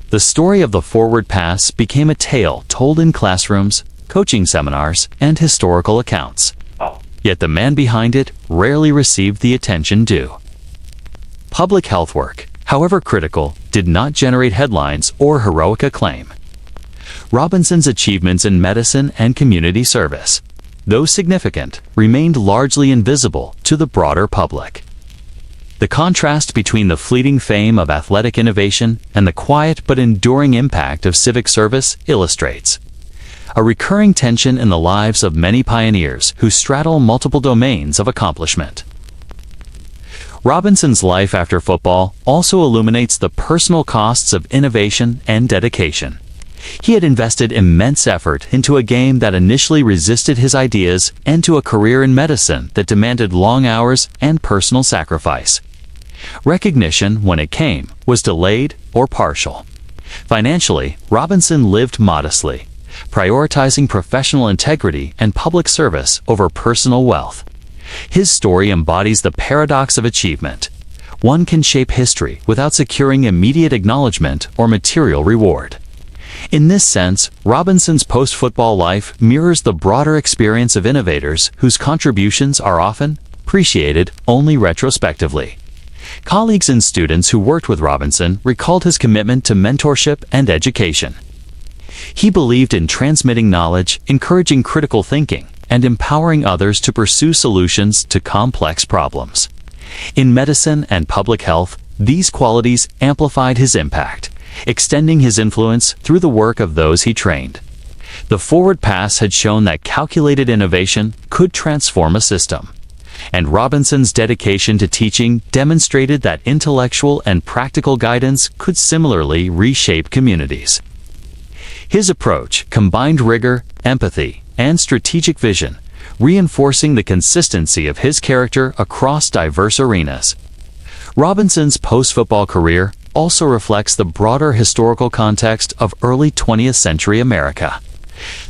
The story of the forward pass became a tale told in classrooms, coaching seminars, and historical accounts. Yet the man behind it rarely received the attention due. Public health work, however critical, did not generate headlines or heroic acclaim. Robinson's achievements in medicine and community service, though significant, remained largely invisible to the broader public. The contrast between the fleeting fame of athletic innovation and the quiet but enduring impact of civic service illustrates a recurring tension in the lives of many pioneers who straddle multiple domains of accomplishment. Robinson's life after football also illuminates the personal costs of innovation and dedication. He had invested immense effort into a game that initially resisted his ideas and to a career in medicine that demanded long hours and personal sacrifice. Recognition, when it came, was delayed or partial. Financially, Robinson lived modestly, prioritizing professional integrity and public service over personal wealth. His story embodies the paradox of achievement. One can shape history without securing immediate acknowledgement or material reward. In this sense, Robinson's post-football life mirrors the broader experience of innovators whose contributions are often appreciated only retrospectively. Colleagues and students who worked with Robinson recalled his commitment to mentorship and education. He believed in transmitting knowledge, encouraging critical thinking, and empowering others to pursue solutions to complex problems. In medicine and public health, these qualities amplified his impact, extending his influence through the work of those he trained. The forward pass had shown that calculated innovation could transform a system, and Robinson's dedication to teaching demonstrated that intellectual and practical guidance could similarly reshape communities. His approach combined rigor, empathy, and strategic vision, reinforcing the consistency of his character across diverse arenas. Robinson's post-football career also reflects the broader historical context of early 20th century America.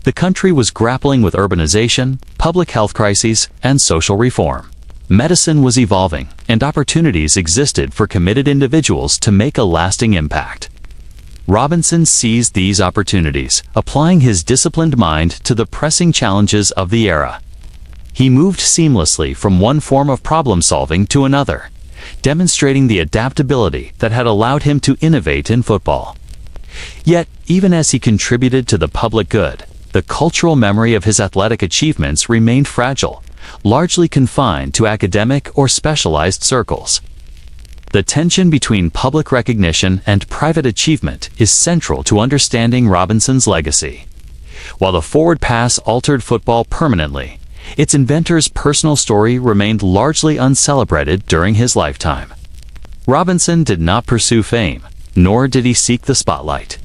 The country was grappling with urbanization, public health crises, and social reform. Medicine was evolving, and opportunities existed for committed individuals to make a lasting impact. Robinson seized these opportunities, applying his disciplined mind to the pressing challenges of the era. He moved seamlessly from one form of problem-solving to another, demonstrating the adaptability that had allowed him to innovate in football. Yet, even as he contributed to the public good, the cultural memory of his athletic achievements remained fragile, largely confined to academic or specialized circles. The tension between public recognition and private achievement is central to understanding Robinson's legacy. While the forward pass altered football permanently, its inventor's personal story remained largely uncelebrated during his lifetime. Robinson did not pursue fame, nor did he seek the spotlight.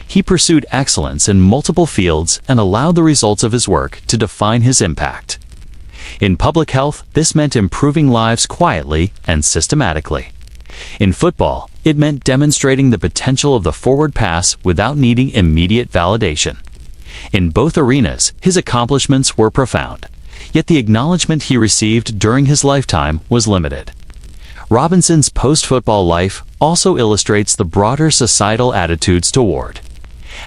He pursued excellence in multiple fields and allowed the results of his work to define his impact. In public health, this meant improving lives quietly and systematically. In football, it meant demonstrating the potential of the forward pass without needing immediate validation. In both arenas, his accomplishments were profound, yet the acknowledgement he received during his lifetime was limited. Robinson's post-football life also illustrates the broader societal attitudes toward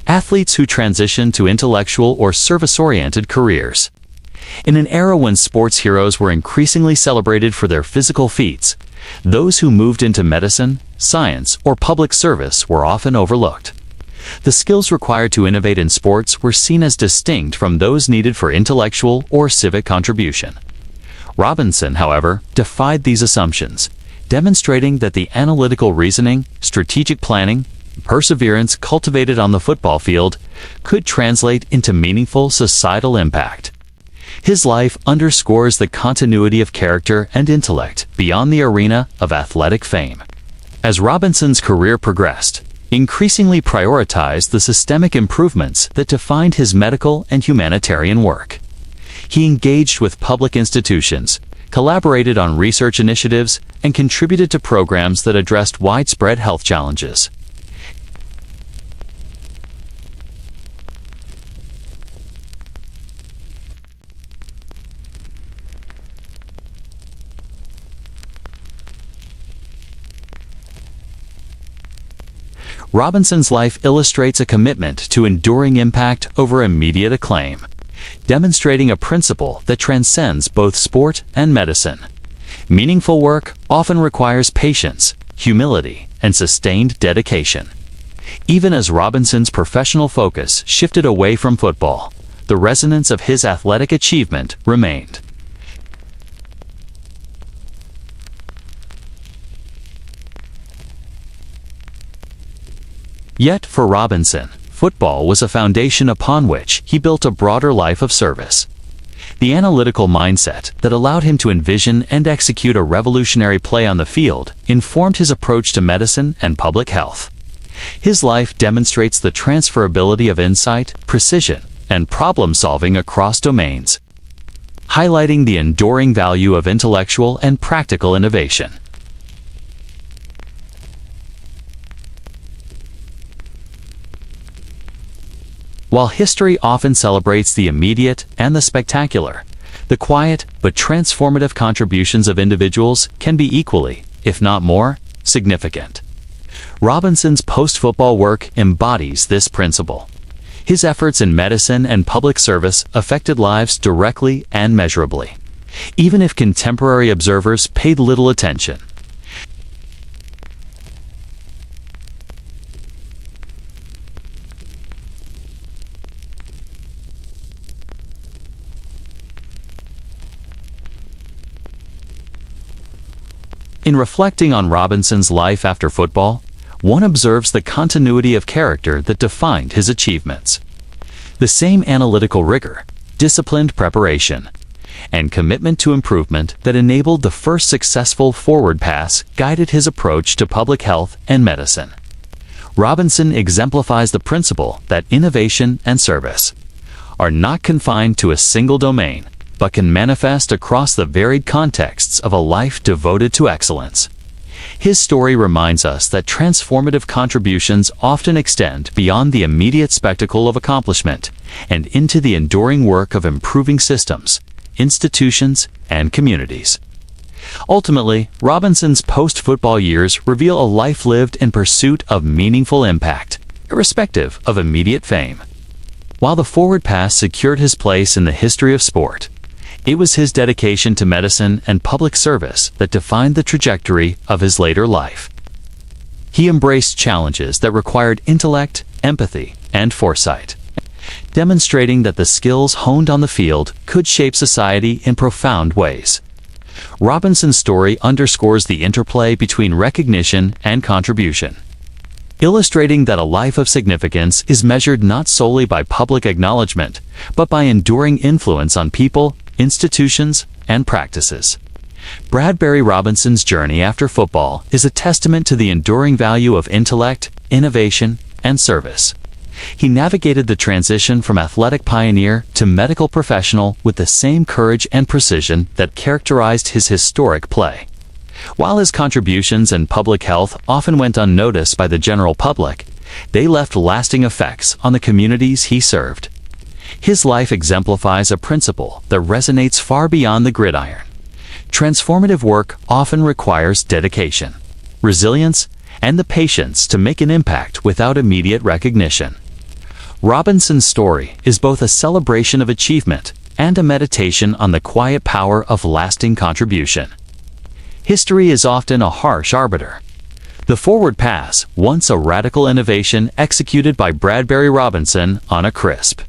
athletes who transition to intellectual or service-oriented careers. In an era when sports heroes were increasingly celebrated for their physical feats, those who moved into medicine, science, or public service were often overlooked. The skills required to innovate in sports were seen as distinct from those needed for intellectual or civic contribution. Robinson, however, defied these assumptions, demonstrating that the analytical reasoning, strategic planning, and perseverance cultivated on the football field could translate into meaningful societal impact. His life underscores the continuity of character and intellect beyond the arena of athletic fame. As Robinson's career progressed, he increasingly prioritized the systemic improvements that defined his medical and humanitarian work. He engaged with public institutions, collaborated on research initiatives, and contributed to programs that addressed widespread health challenges. Robinson's life illustrates a commitment to enduring impact over immediate acclaim, demonstrating a principle that transcends both sport and medicine. Meaningful work often requires patience, humility, and sustained dedication. Even as Robinson's professional focus shifted away from football, the resonance of his athletic achievement remained. Yet for Robinson, football was a foundation upon which he built a broader life of service. The analytical mindset that allowed him to envision and execute a revolutionary play on the field informed his approach to medicine and public health. His life demonstrates the transferability of insight, precision, and problem-solving across domains, highlighting the enduring value of intellectual and practical innovation. While history often celebrates the immediate and the spectacular, the quiet but transformative contributions of individuals can be equally, if not more, significant. Robinson's post-football work embodies this principle. His efforts in medicine and public service affected lives directly and measurably, even if contemporary observers paid little attention. In reflecting on Robinson's life after football, one observes the continuity of character that defined his achievements. The same analytical rigor, disciplined preparation, and commitment to improvement that enabled the first successful forward pass guided his approach to public health and medicine. Robinson exemplifies the principle that innovation and service are not confined to a single domain, but can manifest across the varied contexts of a life devoted to excellence. His story reminds us that transformative contributions often extend beyond the immediate spectacle of accomplishment and into the enduring work of improving systems, institutions, and communities. Ultimately, Robinson's post-football years reveal a life lived in pursuit of meaningful impact, irrespective of immediate fame. While the forward pass secured his place in the history of sport, it was his dedication to medicine and public service that defined the trajectory of his later life. He embraced challenges that required intellect, empathy, and foresight, demonstrating that the skills honed on the field could shape society in profound ways. Robinson's story underscores the interplay between recognition and contribution, illustrating that a life of significance is measured not solely by public acknowledgement, but by enduring influence on people, institutions, and practices. Bradbury Robinson's journey after football is a testament to the enduring value of intellect, innovation, and service. He navigated the transition from athletic pioneer to medical professional with the same courage and precision that characterized his historic play. While his contributions in public health often went unnoticed by the general public, they left lasting effects on the communities he served. His life exemplifies a principle that resonates far beyond the gridiron. Transformative work often requires dedication, resilience, and the patience to make an impact without immediate recognition. Robinson's story is both a celebration of achievement and a meditation on the quiet power of lasting contribution. History is often a harsh arbiter. The forward pass, once a radical innovation executed by Bradbury Robinson on a crisp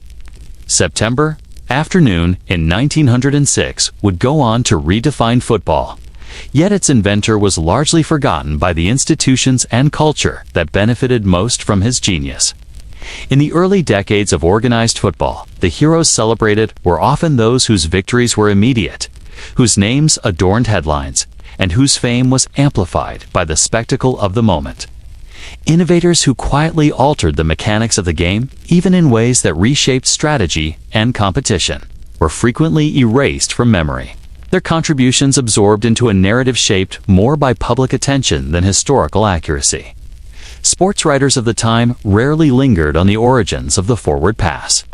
September afternoon in 1906, would go on to redefine football. Yet its inventor was largely forgotten by the institutions and culture that benefited most from his genius. In the early decades of organized football, the heroes celebrated were often those whose victories were immediate, whose names adorned headlines, and whose fame was amplified by the spectacle of the moment. Innovators who quietly altered the mechanics of the game, even in ways that reshaped strategy and competition, were frequently erased from memory, their contributions absorbed into a narrative shaped more by public attention than historical accuracy. Sports writers of the time rarely lingered on the origins of the forward pass.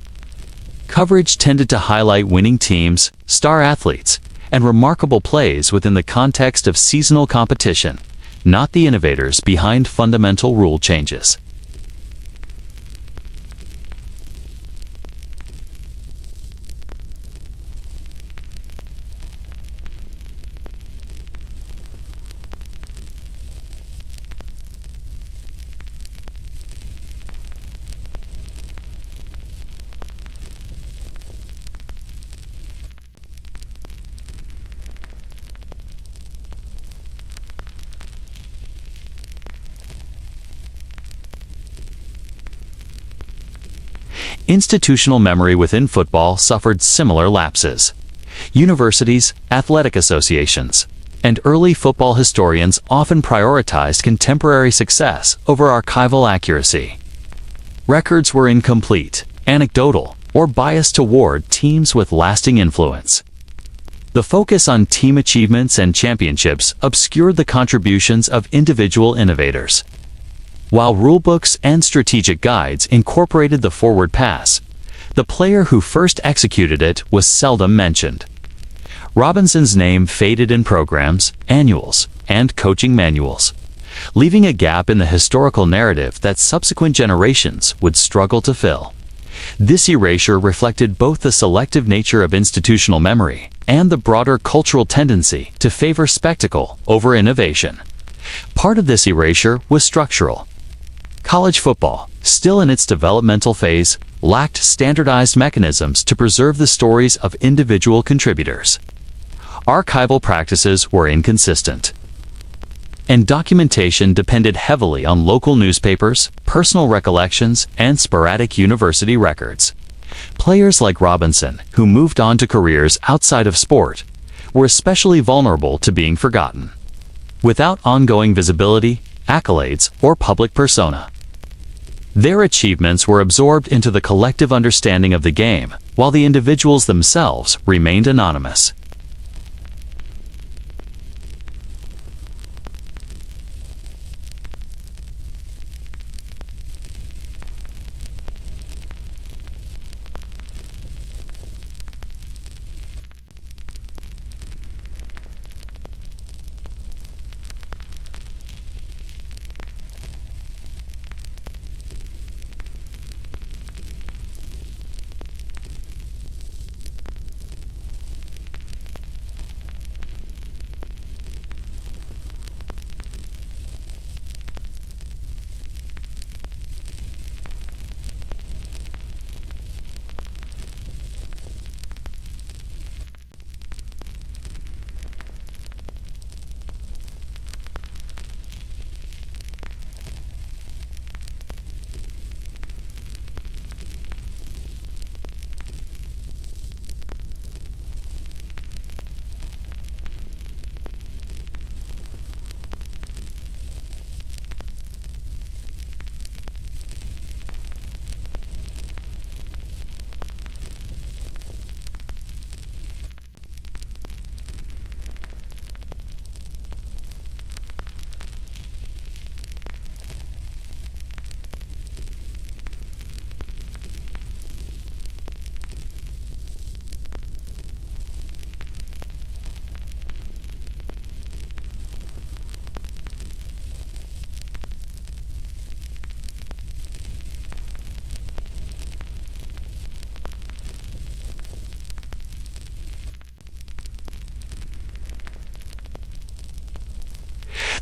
Coverage tended to highlight winning teams, star athletes, and remarkable plays within the context of seasonal competition, not the innovators behind fundamental rule changes. Institutional memory within football suffered similar lapses. Universities, athletic associations, and early football historians often prioritized contemporary success over archival accuracy. Records were incomplete, anecdotal, or biased toward teams with lasting influence. The focus on team achievements and championships obscured the contributions of individual innovators. While rulebooks and strategic guides incorporated the forward pass, the player who first executed it was seldom mentioned. Robinson's name faded in programs, annuals, and coaching manuals, leaving a gap in the historical narrative that subsequent generations would struggle to fill. This erasure reflected both the selective nature of institutional memory and the broader cultural tendency to favor spectacle over innovation. Part of this erasure was structural. College football, still in its developmental phase, lacked standardized mechanisms to preserve the stories of individual contributors. Archival practices were inconsistent, and documentation depended heavily on local newspapers, personal recollections, and sporadic university records. Players like Robinson, who moved on to careers outside of sport, were especially vulnerable to being forgotten. Without ongoing visibility, accolades, or public persona, their achievements were absorbed into the collective understanding of the game, while the individuals themselves remained anonymous.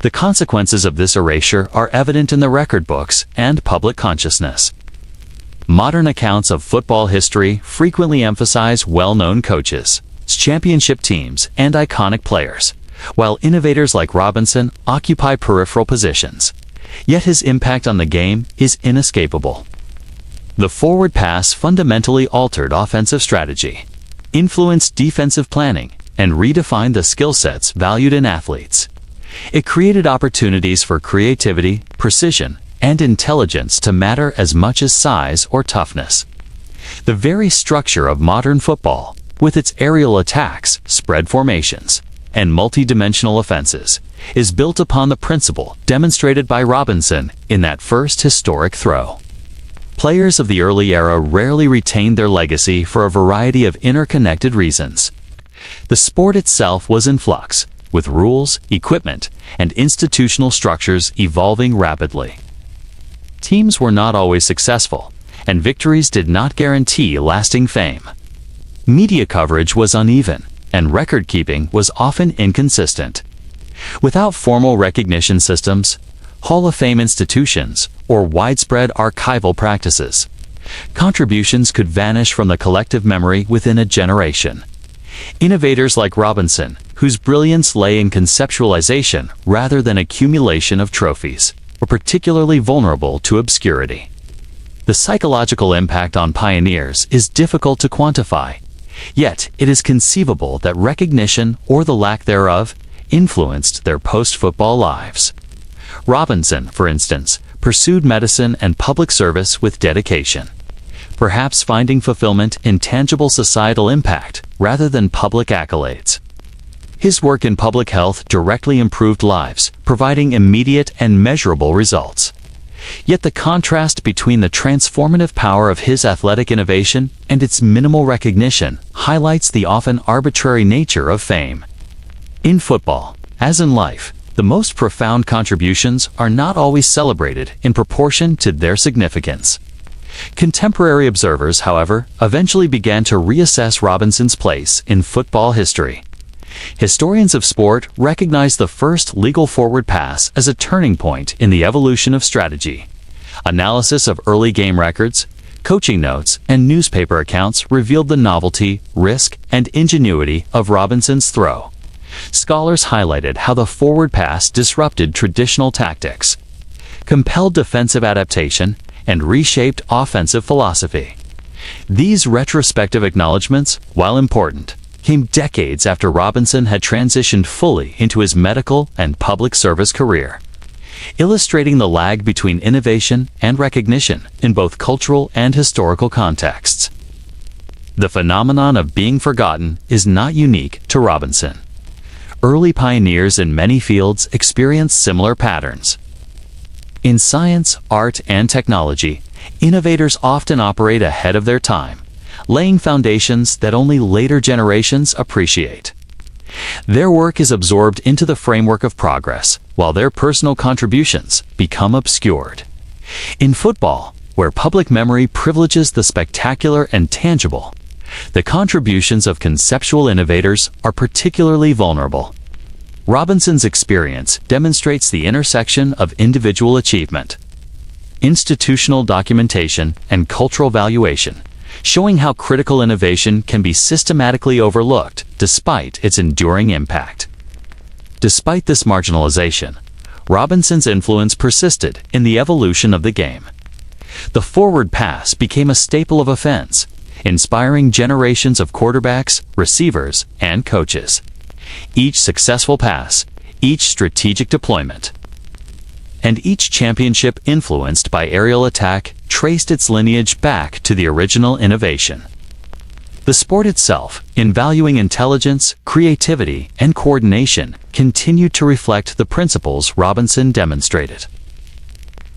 The consequences of this erasure are evident in the record books and public consciousness. Modern accounts of football history frequently emphasize well-known coaches, championship teams, and iconic players, while innovators like Robinson occupy peripheral positions. Yet his impact on the game is inescapable. The forward pass fundamentally altered offensive strategy, influenced defensive planning, and redefined the skill sets valued in athletes. It created opportunities for creativity, precision, and intelligence to matter as much as size or toughness. The very structure of modern football, with its aerial attacks, spread formations, and multi-dimensional offenses, is built upon the principle demonstrated by Robinson in that first historic throw. Players of the early era rarely retained their legacy for a variety of interconnected reasons. The sport itself was in flux, with rules, equipment, and institutional structures evolving rapidly. Teams were not always successful, and victories did not guarantee lasting fame. Media coverage was uneven, and record-keeping was often inconsistent. Without formal recognition systems, Hall of Fame institutions, or widespread archival practices, contributions could vanish from the collective memory within a generation. Innovators like Robinson, whose brilliance lay in conceptualization rather than accumulation of trophies, were particularly vulnerable to obscurity. The psychological impact on pioneers is difficult to quantify, yet it is conceivable that recognition, or the lack thereof, influenced their post-football lives. Robinson, for instance, pursued medicine and public service with dedication, perhaps finding fulfillment in tangible societal impact rather than public accolades. His work in public health directly improved lives, providing immediate and measurable results. Yet the contrast between the transformative power of his athletic innovation and its minimal recognition highlights the often arbitrary nature of fame. In football, as in life, the most profound contributions are not always celebrated in proportion to their significance. Contemporary observers, however, eventually began to reassess Robinson's place in football history. Historians of sport recognize the first legal forward pass as a turning point in the evolution of strategy. Analysis of early game records, coaching notes, and newspaper accounts revealed the novelty, risk, and ingenuity of Robinson's throw. Scholars highlighted how the forward pass disrupted traditional tactics, compelled defensive adaptation, and reshaped offensive philosophy. These retrospective acknowledgments, while important, came decades after Robinson had transitioned fully into his medical and public service career, illustrating the lag between innovation and recognition in both cultural and historical contexts. The phenomenon of being forgotten is not unique to Robinson. Early pioneers in many fields experienced similar patterns. In science, art, and technology, innovators often operate ahead of their time, laying foundations that only later generations appreciate. Their work is absorbed into the framework of progress, while their personal contributions become obscured. In football, where public memory privileges the spectacular and tangible, the contributions of conceptual innovators are particularly vulnerable. Robinson's experience demonstrates the intersection of individual achievement, institutional documentation, and cultural valuation, showing how critical innovation can be systematically overlooked despite its enduring impact. Despite this marginalization, Robinson's influence persisted in the evolution of the game. The forward pass became a staple of offense, inspiring generations of quarterbacks, receivers, and coaches. Each successful pass, each strategic deployment, and each championship influenced by aerial attack traced its lineage back to the original innovation. The sport itself, in valuing intelligence, creativity, and coordination, continued to reflect the principles Robinson demonstrated.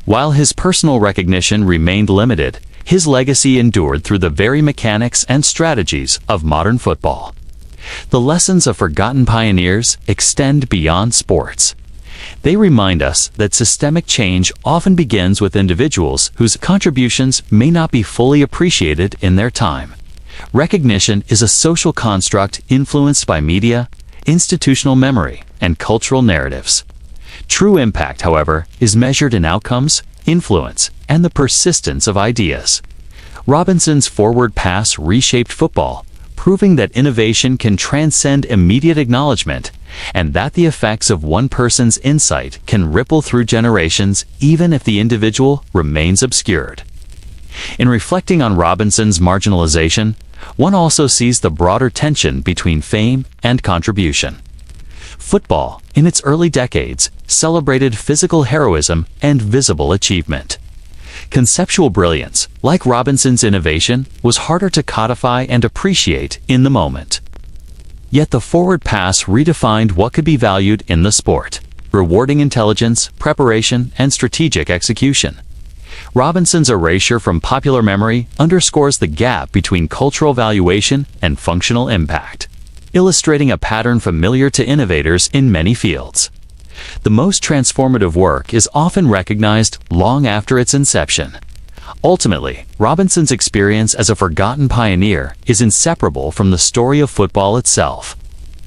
While his personal recognition remained limited, his legacy endured through the very mechanics and strategies of modern football. The lessons of forgotten pioneers extend beyond sports. They remind us that systemic change often begins with individuals whose contributions may not be fully appreciated in their time. Recognition is a social construct influenced by media, institutional memory, and cultural narratives. True impact, however, is measured in outcomes, influence, and the persistence of ideas. Robinson's forward pass reshaped football, proving that innovation can transcend immediate acknowledgement, and that the effects of one person's insight can ripple through generations even if the individual remains obscured. In reflecting on Robinson's marginalization, one also sees the broader tension between fame and contribution. Football, in its early decades, celebrated physical heroism and visible achievement. Conceptual brilliance, like Robinson's innovation, was harder to codify and appreciate in the moment. Yet the forward pass redefined what could be valued in the sport, rewarding intelligence, preparation, and strategic execution. Robinson's erasure from popular memory underscores the gap between cultural valuation and functional impact, illustrating a pattern familiar to innovators in many fields. The most transformative work is often recognized long after its inception. Ultimately, Robinson's experience as a forgotten pioneer is inseparable from the story of football itself.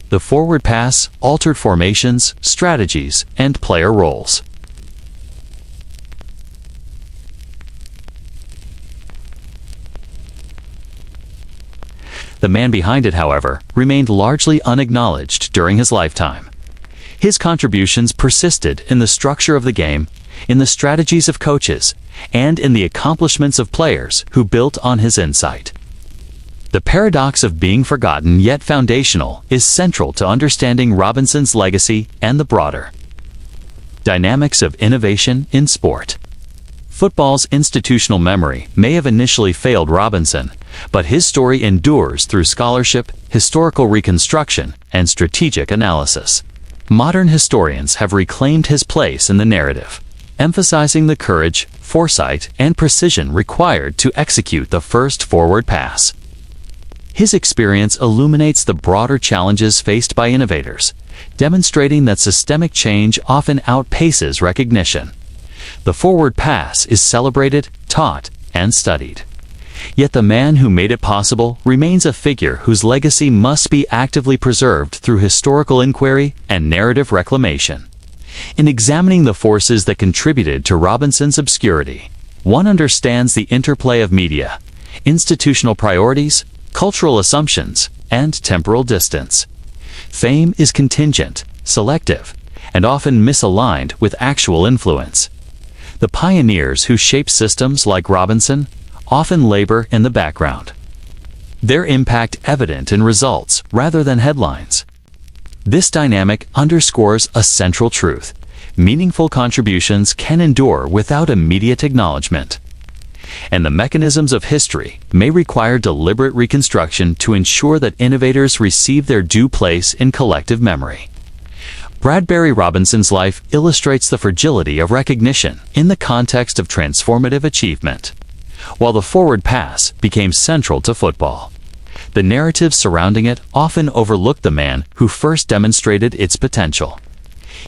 The forward pass altered formations, strategies, and player roles. The man behind it, however, remained largely unacknowledged during his lifetime. His contributions persisted in the structure of the game, in the strategies of coaches, and in the accomplishments of players who built on his insight. The paradox of being forgotten yet foundational is central to understanding Robinson's legacy and the broader dynamics of innovation in sport. Football's institutional memory may have initially failed Robinson, but his story endures through scholarship, historical reconstruction, and strategic analysis. Modern historians have reclaimed his place in the narrative, emphasizing the courage, foresight, and precision required to execute the first forward pass. His experience illuminates the broader challenges faced by innovators, demonstrating that systemic change often outpaces recognition. The forward pass is celebrated, taught, and studied. Yet the man who made it possible remains a figure whose legacy must be actively preserved through historical inquiry and narrative reclamation. In examining the forces that contributed to Robinson's obscurity, one understands the interplay of media, institutional priorities, cultural assumptions, and temporal distance. Fame is contingent, selective, and often misaligned with actual influence. The pioneers who shaped systems like Robinson often labor in the background, their impact evident in results rather than headlines. This dynamic underscores a central truth: meaningful contributions can endure without immediate acknowledgement. And the mechanisms of history may require deliberate reconstruction to ensure that innovators receive their due place in collective memory. Bradbury Robinson's life illustrates the fragility of recognition in the context of transformative achievement. While the forward pass became central to football, the narratives surrounding it often overlooked the man who first demonstrated its potential.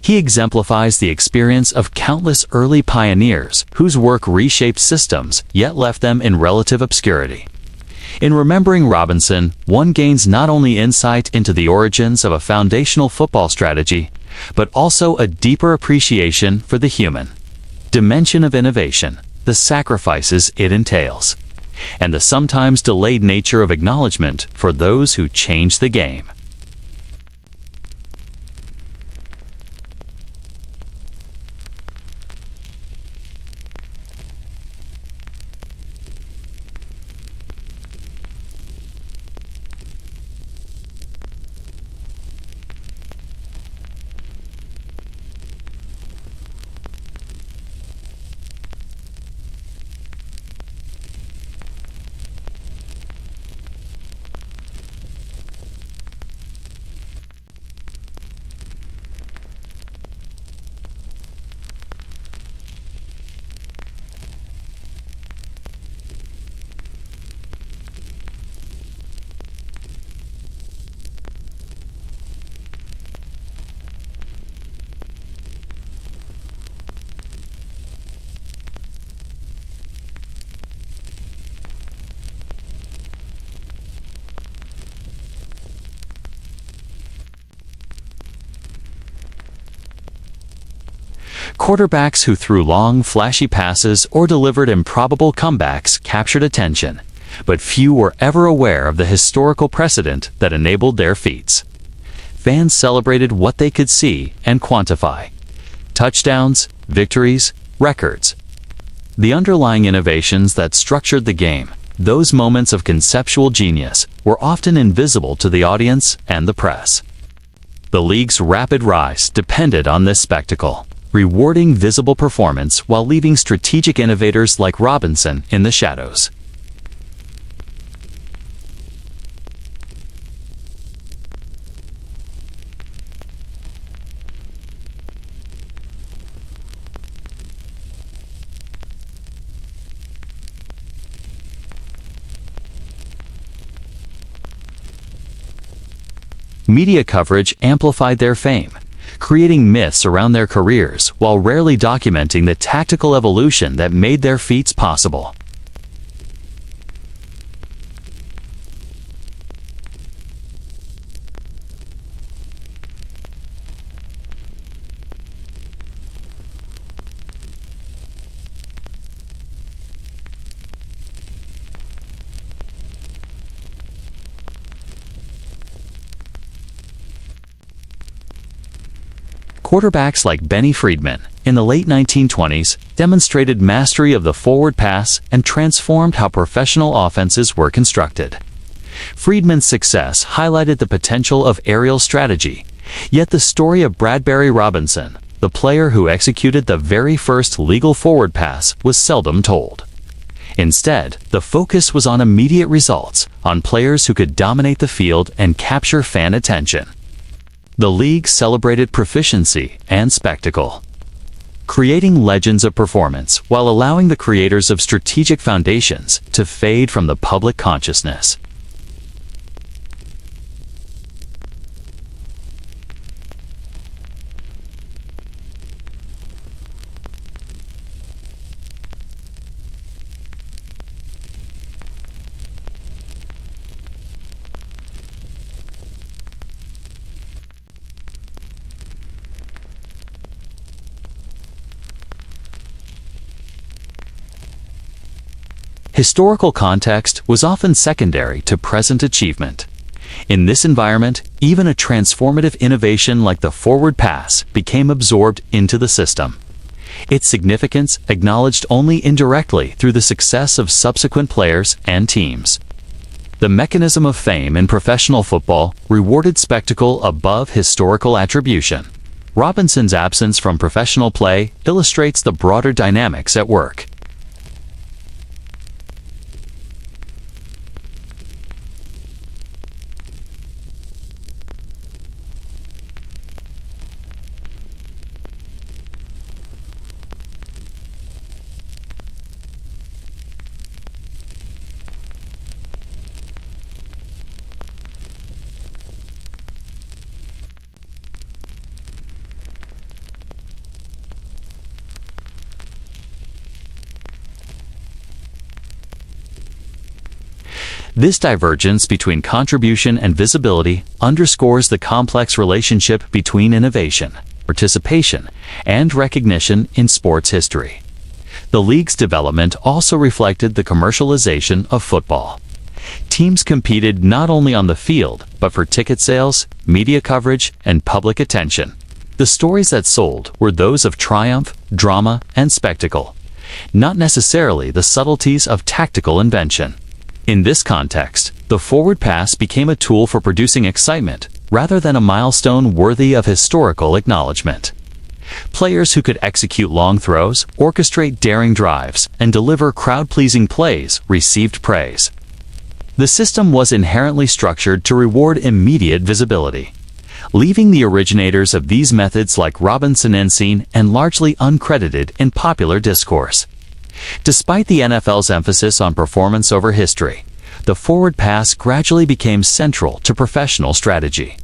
He exemplifies the experience of countless early pioneers whose work reshaped systems yet left them in relative obscurity. In remembering Robinson, one gains not only insight into the origins of a foundational football strategy, but also a deeper appreciation for the human dimension of innovation, the sacrifices it entails, and the sometimes delayed nature of acknowledgement for those who change the game. Quarterbacks who threw long, flashy passes or delivered improbable comebacks captured attention, but few were ever aware of the historical precedent that enabled their feats. Fans celebrated what they could see and quantify: touchdowns, victories, records. The underlying innovations that structured the game, those moments of conceptual genius, were often invisible to the audience and the press. The league's rapid rise depended on this spectacle, rewarding visible performance while leaving strategic innovators like Robinson in the shadows. Media coverage amplified their fame, creating myths around their careers while rarely documenting the tactical evolution that made their feats possible. Quarterbacks like Benny Friedman, in the late 1920s, demonstrated mastery of the forward pass and transformed how professional offenses were constructed. Friedman's success highlighted the potential of aerial strategy, yet the story of Bradbury Robinson, the player who executed the very first legal forward pass, was seldom told. Instead, the focus was on immediate results, on players who could dominate the field and capture fan attention. The league celebrated proficiency and spectacle, creating legends of performance while allowing the creators of strategic foundations to fade from the public consciousness. Historical context was often secondary to present achievement. In this environment, even a transformative innovation like the forward pass became absorbed into the system, its significance acknowledged only indirectly through the success of subsequent players and teams. The mechanism of fame in professional football rewarded spectacle above historical attribution. Robinson's absence from professional play illustrates the broader dynamics at work. This divergence between contribution and visibility underscores the complex relationship between innovation, participation, and recognition in sports history. The league's development also reflected the commercialization of football. Teams competed not only on the field, but for ticket sales, media coverage, and public attention. The stories that sold were those of triumph, drama, and spectacle, not necessarily the subtleties of tactical invention. In this context, the forward pass became a tool for producing excitement rather than a milestone worthy of historical acknowledgement. Players who could execute long throws, orchestrate daring drives, and deliver crowd-pleasing plays received praise. The system was inherently structured to reward immediate visibility, leaving the originators of these methods like Robinson unseen and largely uncredited in popular discourse. Despite the NFL's emphasis on performance over history, the forward pass gradually became central to professional strategy.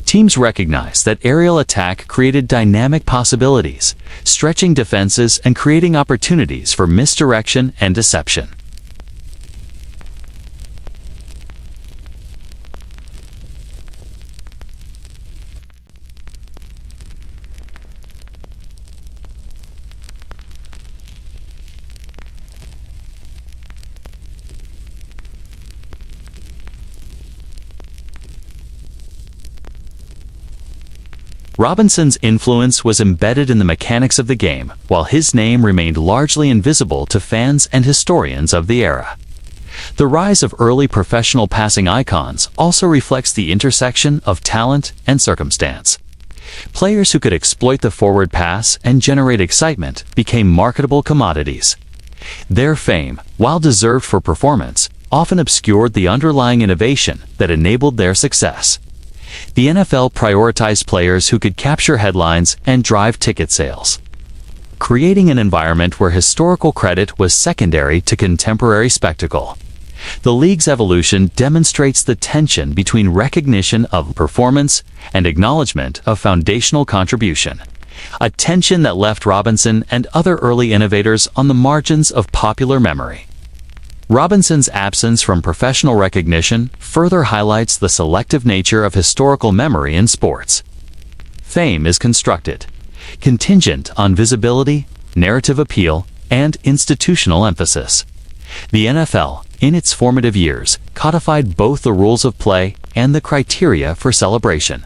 Teams recognized that aerial attack created dynamic possibilities, stretching defenses and creating opportunities for misdirection and deception. Robinson's influence was embedded in the mechanics of the game, while his name remained largely invisible to fans and historians of the era. The rise of early professional passing icons also reflects the intersection of talent and circumstance. Players who could exploit the forward pass and generate excitement became marketable commodities. Their fame, while deserved for performance, often obscured the underlying innovation that enabled their success. The NFL prioritized players who could capture headlines and drive ticket sales, creating an environment where historical credit was secondary to contemporary spectacle. The league's evolution demonstrates the tension between recognition of performance and acknowledgement of foundational contribution, a tension that left Robinson and other early innovators on the margins of popular memory. Robinson's absence from professional recognition further highlights the selective nature of historical memory in sports. Fame is constructed, contingent on visibility, narrative appeal, and institutional emphasis. The NFL, in its formative years, codified both the rules of play and the criteria for celebration.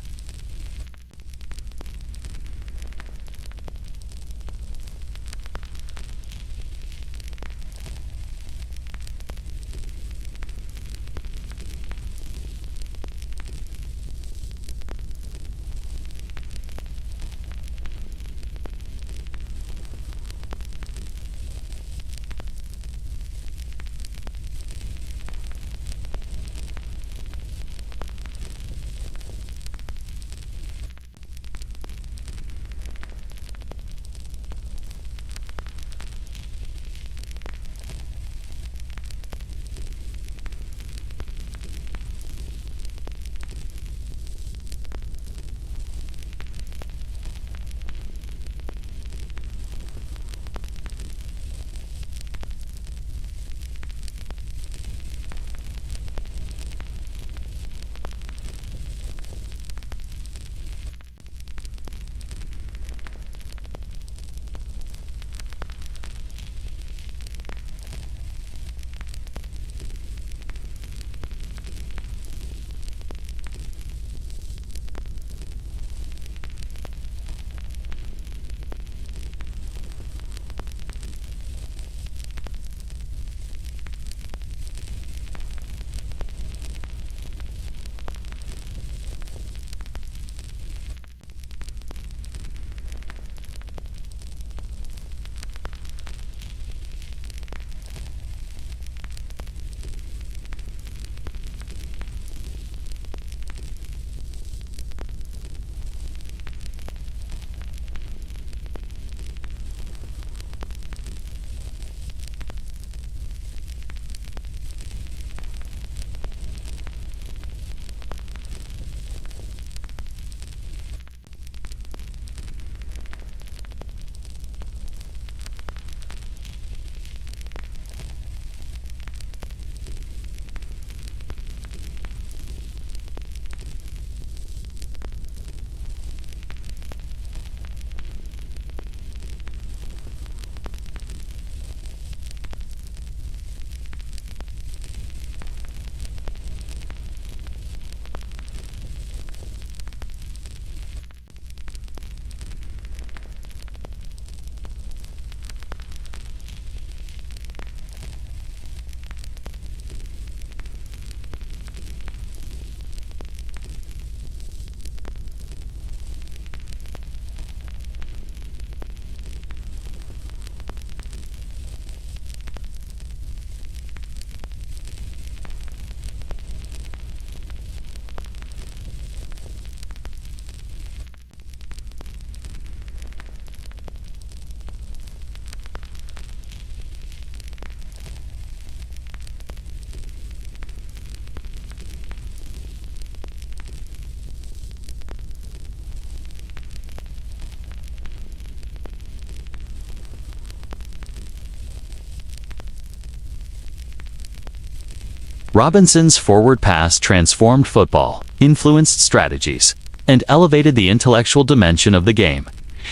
Robinson's forward pass transformed football, influenced strategies, and elevated the intellectual dimension of the game.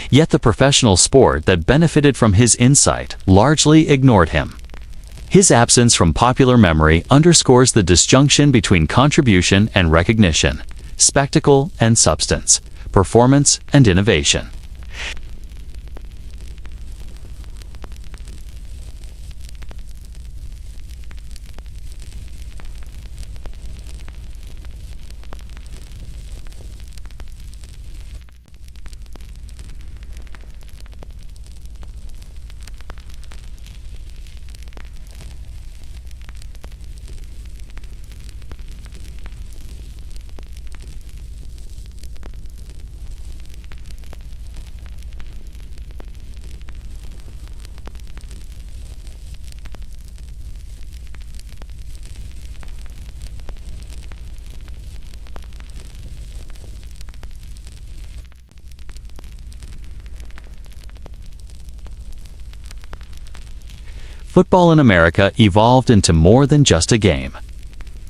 Yet the professional sport that benefited from his insight largely ignored him. His absence from popular memory underscores the disjunction between contribution and recognition, spectacle and substance, performance, and innovation. Football in America evolved into more than just a game.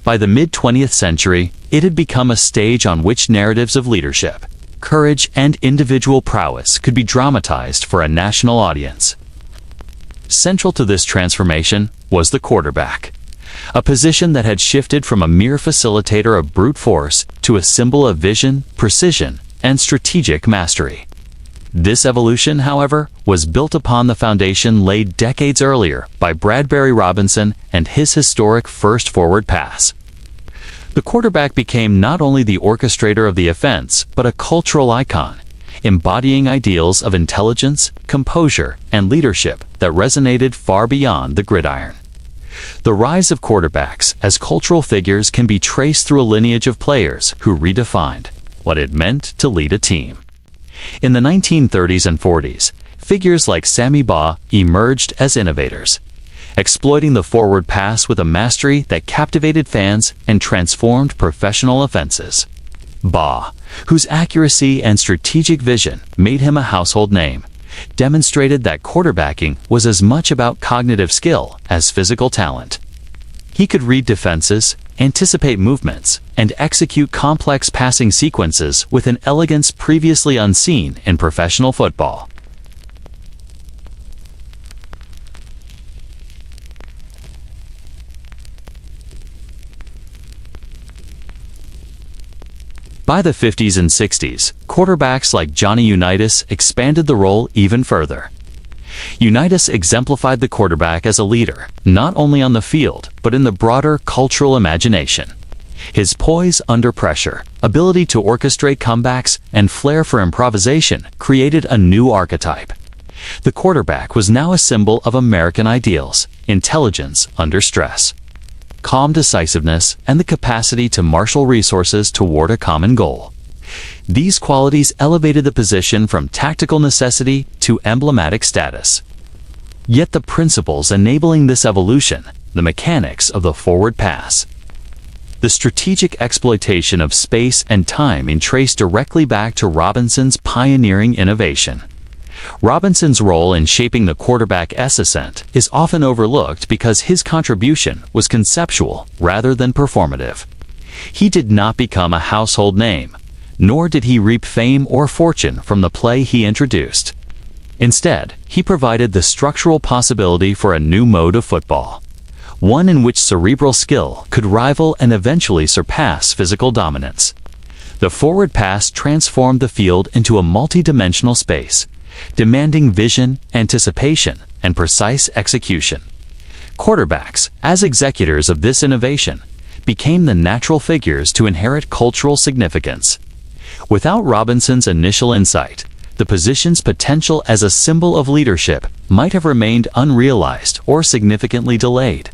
By the mid-20th century, it had become a stage on which narratives of leadership, courage, and individual prowess could be dramatized for a national audience. Central to this transformation was the quarterback, a position that had shifted from a mere facilitator of brute force to a symbol of vision, precision, and strategic mastery. This evolution, however, was built upon the foundation laid decades earlier by Bradbury Robinson and his historic first forward pass. The quarterback became not only the orchestrator of the offense, but a cultural icon, embodying ideals of intelligence, composure, and leadership that resonated far beyond the gridiron. The rise of quarterbacks as cultural figures can be traced through a lineage of players who redefined what it meant to lead a team. In the 1930s and 40s, figures like Sammy Baugh emerged as innovators, exploiting the forward pass with a mastery that captivated fans and transformed professional offenses. Baugh, whose accuracy and strategic vision made him a household name, demonstrated that quarterbacking was as much about cognitive skill as physical talent. He could read defenses, anticipate movements, and execute complex passing sequences with an elegance previously unseen in professional football. By the 50s and 60s, quarterbacks like Johnny Unitas expanded the role even further. Unitas exemplified the quarterback as a leader, not only on the field, but in the broader cultural imagination. His poise under pressure, ability to orchestrate comebacks, and flair for improvisation created a new archetype. The quarterback was now a symbol of American ideals: intelligence under stress, calm decisiveness, and the capacity to marshal resources toward a common goal. These qualities elevated the position from tactical necessity to emblematic status. Yet the principles enabling this evolution, the mechanics of the forward pass, the strategic exploitation of space and timing, trace directly back to Robinson's pioneering innovation. Robinson's role in shaping the quarterback's ascent is often overlooked because his contribution was conceptual rather than performative. He did not become a household name, nor did he reap fame or fortune from the play he introduced. Instead, he provided the structural possibility for a new mode of football, one in which cerebral skill could rival and eventually surpass physical dominance. The forward pass transformed the field into a multi-dimensional space, demanding vision, anticipation, and precise execution. Quarterbacks, as executors of this innovation, became the natural figures to inherit cultural significance. Without Robinson's initial insight, the position's potential as a symbol of leadership might have remained unrealized or significantly delayed.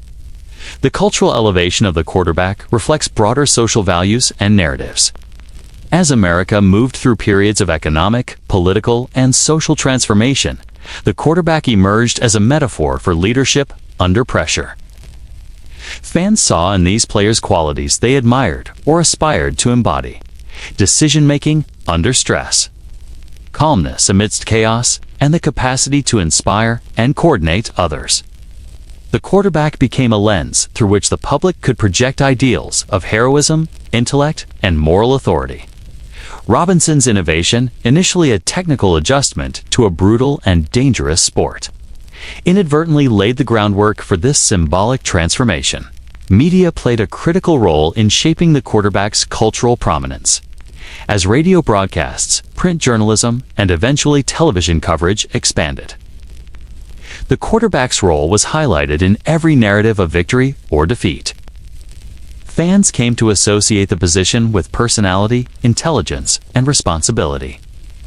The cultural elevation of the quarterback reflects broader social values and narratives. As America moved through periods of economic, political, and social transformation, the quarterback emerged as a metaphor for leadership under pressure. Fans saw in these players qualities they admired or aspired to embody: decision-making under stress, calmness amidst chaos, and the capacity to inspire and coordinate others. The quarterback became a lens through which the public could project ideals of heroism, intellect, and moral authority. Robinson's innovation, initially a technical adjustment to a brutal and dangerous sport, inadvertently laid the groundwork for this symbolic transformation. Media played a critical role in shaping the quarterback's cultural prominence. as radio broadcasts, print journalism, and eventually television coverage expanded. The quarterback's role was highlighted in every narrative of victory or defeat. Fans came to associate the position with personality, intelligence, and responsibility.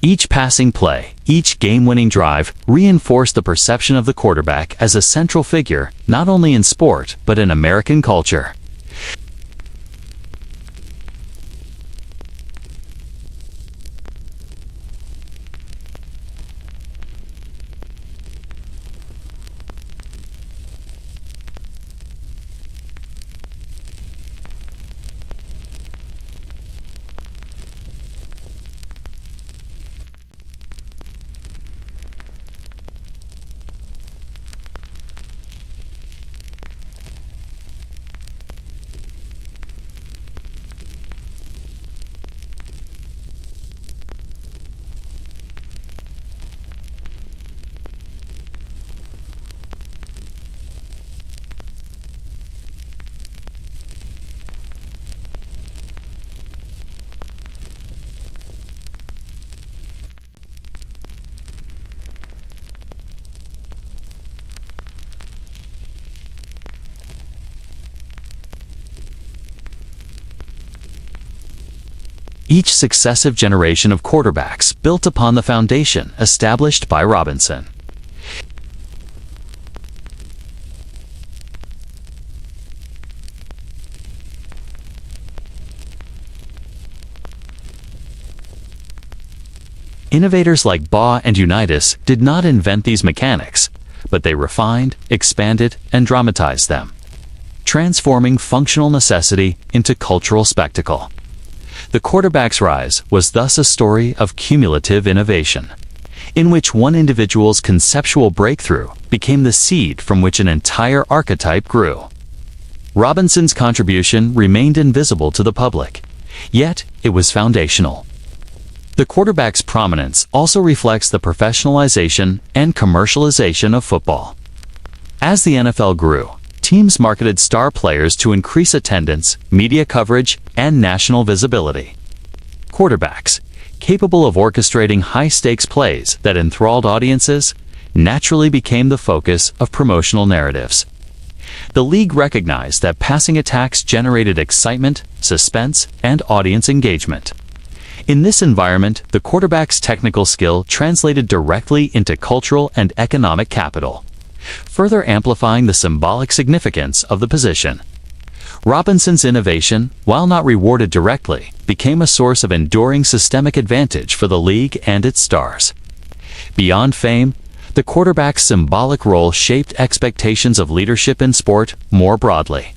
Each passing play, each game-winning drive reinforced the perception of the quarterback as a central figure not only in sport but in American culture. Each successive generation of quarterbacks built upon the foundation established by Robinson. Innovators like Baugh and Unitas did not invent these mechanics, but they refined, expanded, and dramatized them, transforming functional necessity into cultural spectacle. The quarterback's rise was thus a story of cumulative innovation, in which one individual's conceptual breakthrough became the seed from which an entire archetype grew. Robinson's contribution remained invisible to the public, yet it was foundational. The quarterback's prominence also reflects the professionalization and commercialization of football. As the NFL grew, teams marketed star players to increase attendance, media coverage, and national visibility. Quarterbacks, capable of orchestrating high-stakes plays that enthralled audiences, naturally became the focus of promotional narratives. The league recognized that passing attacks generated excitement, suspense, and audience engagement. In this environment, the quarterback's technical skill translated directly into cultural and economic capital, further amplifying the symbolic significance of the position. Robinson's innovation, while not rewarded directly, became a source of enduring systemic advantage for the league and its stars. Beyond fame, the quarterback's symbolic role shaped expectations of leadership in sport more broadly.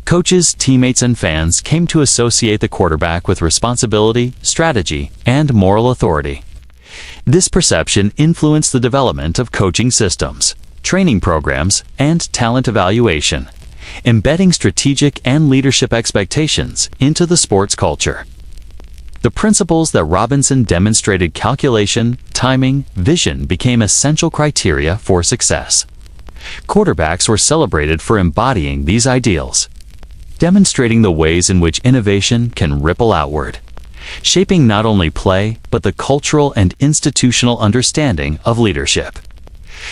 Coaches, teammates, and fans came to associate the quarterback with responsibility, strategy, and moral authority. This perception influenced the development of coaching systems, training programs, and talent evaluation, embedding strategic and leadership expectations into the sports culture. The principles that Robinson demonstrated, calculation, timing, vision, became essential criteria for success. Quarterbacks were celebrated for embodying these ideals, demonstrating the ways in which innovation can ripple outward, shaping not only play but the cultural and institutional understanding of leadership.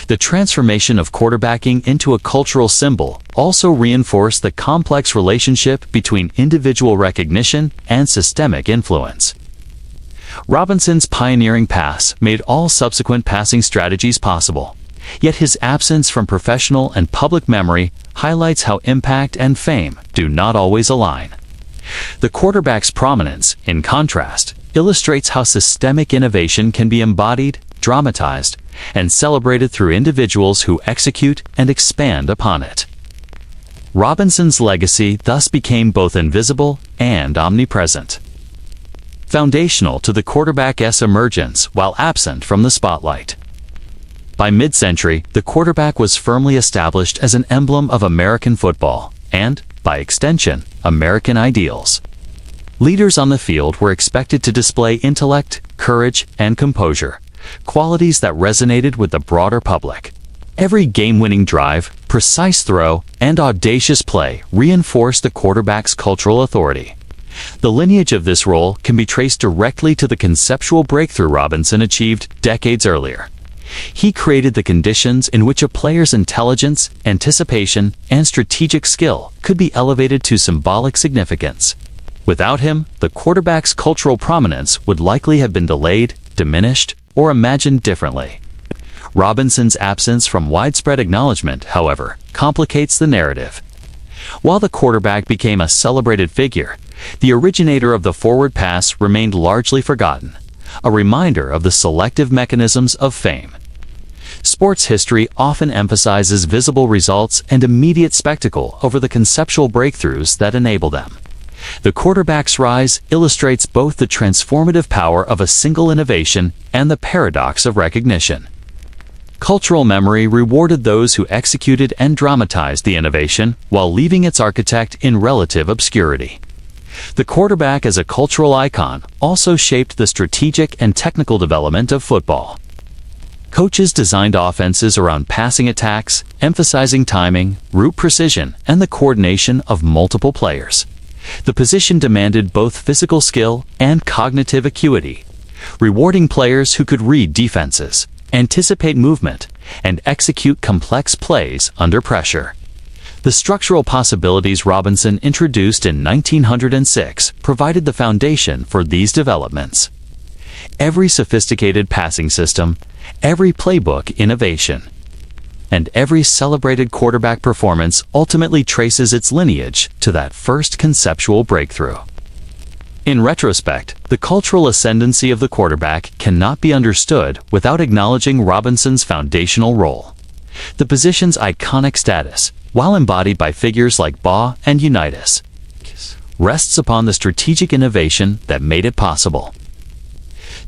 The transformation of quarterbacking into a cultural symbol also reinforced the complex relationship between individual recognition and systemic influence. Robinson's pioneering pass made all subsequent passing strategies possible, yet his absence from professional and public memory highlights how impact and fame do not always align. The quarterback's prominence, in contrast, illustrates how systemic innovation can be embodied, dramatized, and celebrated through individuals who execute and expand upon it. Robinson's legacy thus became both invisible and omnipresent, foundational to the quarterback's emergence while absent from the spotlight. By mid-century, the quarterback was firmly established as an emblem of American football and, by extension, American ideals. Leaders on the field were expected to display intellect, courage, and composure, qualities that resonated with the broader public. Every game-winning drive, precise throw, and audacious play reinforced the quarterback's cultural authority, The lineage of this role can be traced directly to the conceptual breakthrough Robinson achieved decades earlier. He created the conditions in which a player's intelligence, anticipation, and strategic skill could be elevated to symbolic significance. Without him, the quarterback's cultural prominence would likely have been delayed, diminished, or imagined differently. Robinson's absence from widespread acknowledgement, however, complicates the narrative. While the quarterback became a celebrated figure, the originator of the forward pass remained largely forgotten, a reminder of the selective mechanisms of fame. Sports history often emphasizes visible results and immediate spectacle over the conceptual breakthroughs that enable them. The quarterback's rise illustrates both the transformative power of a single innovation and the paradox of recognition. Cultural memory rewarded those who executed and dramatized the innovation while leaving its architect in relative obscurity. The quarterback as a cultural icon also shaped the strategic and technical development of football. Coaches designed offenses around passing attacks, emphasizing timing, route precision, and the coordination of multiple players. The position demanded both physical skill and cognitive acuity, rewarding players who could read defenses, anticipate movement, and execute complex plays under pressure. The structural possibilities Robinson introduced in 1906 provided the foundation for these developments. Every sophisticated passing system, every playbook innovation, and every celebrated quarterback performance ultimately traces its lineage to that first conceptual breakthrough. In retrospect, the cultural ascendancy of the quarterback cannot be understood without acknowledging Robinson's foundational role. The position's iconic status, while embodied by figures like Baugh and Unitas, rests upon the strategic innovation that made it possible.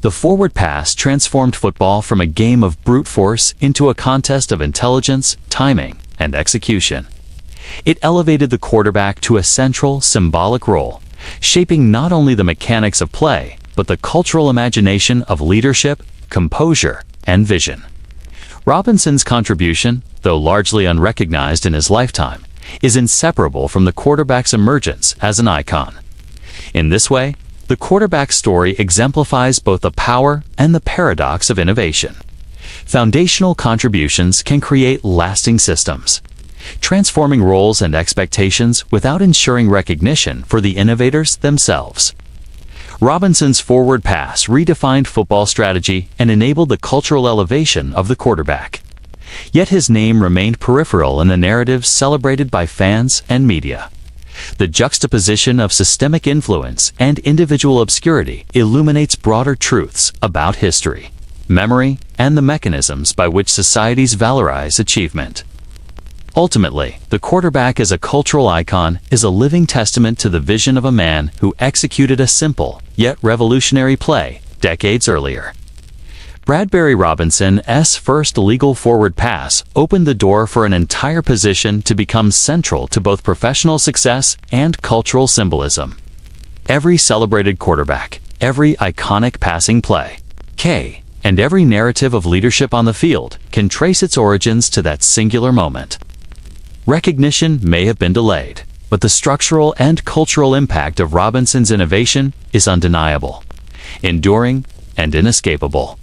The forward pass transformed football from a game of brute force into a contest of intelligence, timing, and execution. It elevated the quarterback to a central, symbolic role, shaping not only the mechanics of play, but the cultural imagination of leadership, composure, and vision. Robinson's contribution, though largely unrecognized in his lifetime, is inseparable from the quarterback's emergence as an icon. In this way, the quarterback's story exemplifies both the power and the paradox of innovation. Foundational contributions can create lasting systems, transforming roles and expectations without ensuring recognition for the innovators themselves. Robinson's forward pass redefined football strategy and enabled the cultural elevation of the quarterback. Yet his name remained peripheral in the narratives celebrated by fans and media. The juxtaposition of systemic influence and individual obscurity illuminates broader truths about history, memory, and the mechanisms by which societies valorize achievement. Ultimately, the quarterback as a cultural icon is a living testament to the vision of a man who executed a simple, yet revolutionary play decades earlier. Bradbury Robinson's first legal forward pass opened the door for an entire position to become central to both professional success and cultural symbolism. Every celebrated quarterback, every iconic passing play, and every narrative of leadership on the field can trace its origins to that singular moment. Recognition may have been delayed, but the structural and cultural impact of Robinson's innovation is undeniable, enduring, and inescapable.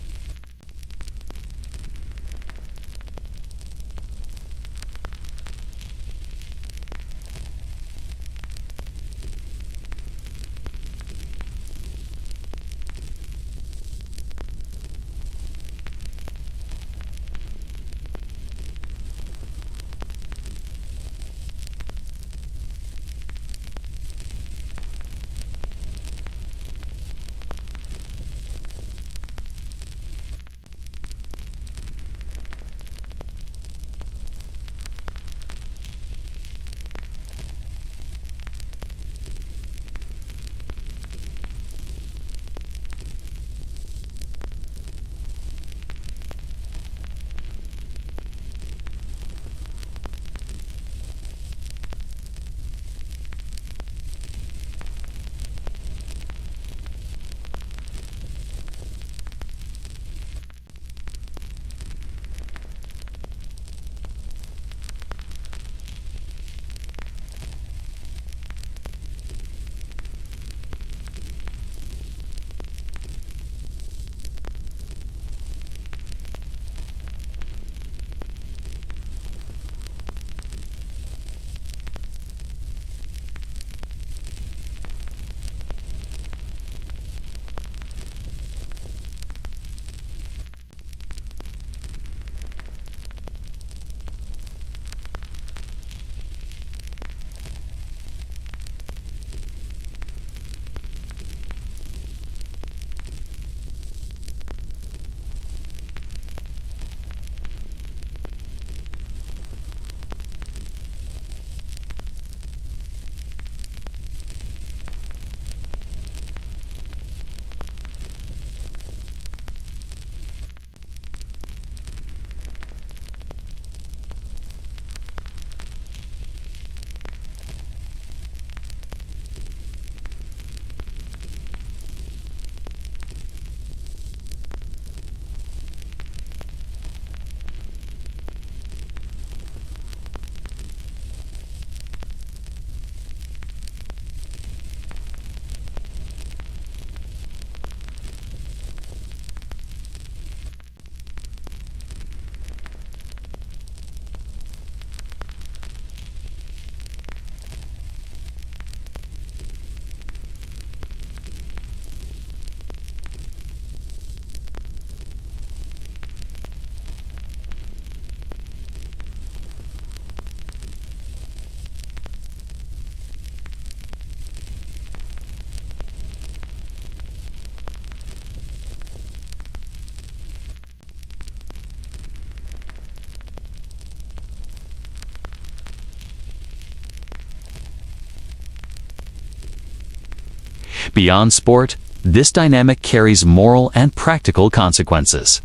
Beyond sport, this dynamic carries moral and practical consequences.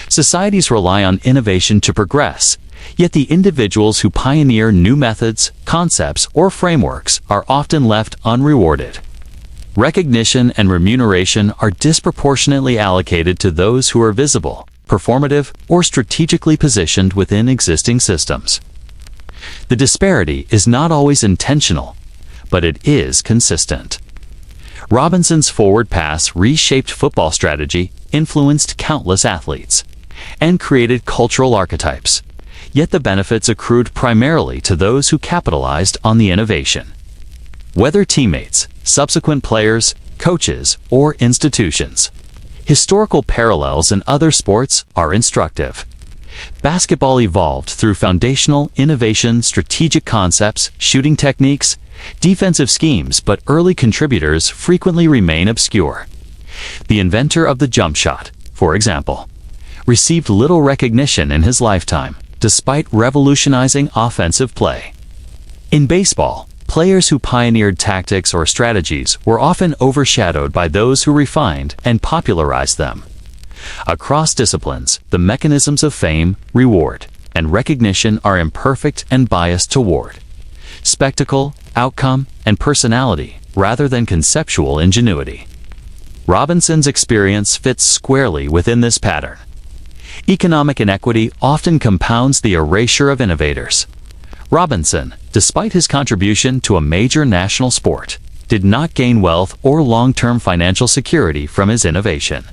Societies rely on innovation to progress, yet the individuals who pioneer new methods, concepts, or frameworks are often left unrewarded. Recognition and remuneration are disproportionately allocated to those who are visible, performative, or strategically positioned within existing systems. The disparity is not always intentional, but it is consistent. Robinson's forward pass reshaped football strategy, influenced countless athletes, and created cultural archetypes, yet the benefits accrued primarily to those who capitalized on the innovation. Whether teammates, subsequent players, coaches, or institutions, historical parallels in other sports are instructive. Basketball evolved through foundational innovation, strategic concepts, shooting techniques, defensive schemes, but early contributors frequently remain obscure. The inventor of the jump shot, for example, received little recognition in his lifetime, despite revolutionizing offensive play. In baseball, players who pioneered tactics or strategies were often overshadowed by those who refined and popularized them. Across disciplines, the mechanisms of fame, reward, and recognition are imperfect and biased toward spectacle, outcome, and personality, rather than conceptual ingenuity. Robinson's experience fits squarely within this pattern. Economic inequity often compounds the erasure of innovators. Robinson, despite his contribution to a major national sport, did not gain wealth or long-term financial security from his innovation.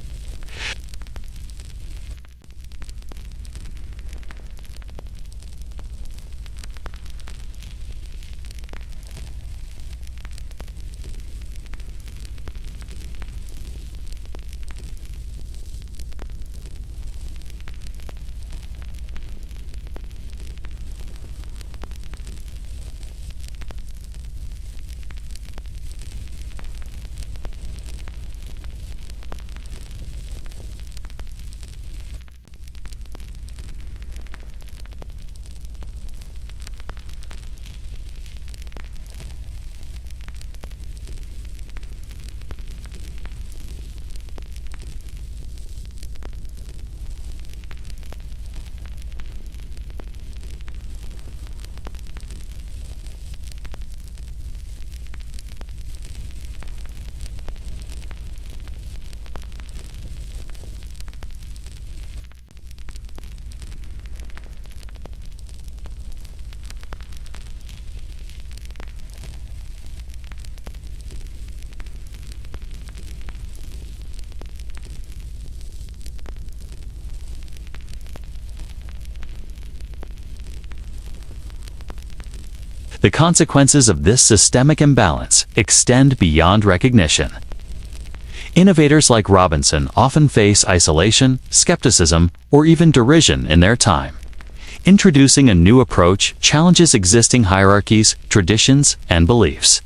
The consequences of this systemic imbalance extend beyond recognition. Innovators like Robinson often face isolation, skepticism, or even derision in their time. Introducing a new approach challenges existing hierarchies, traditions, and beliefs.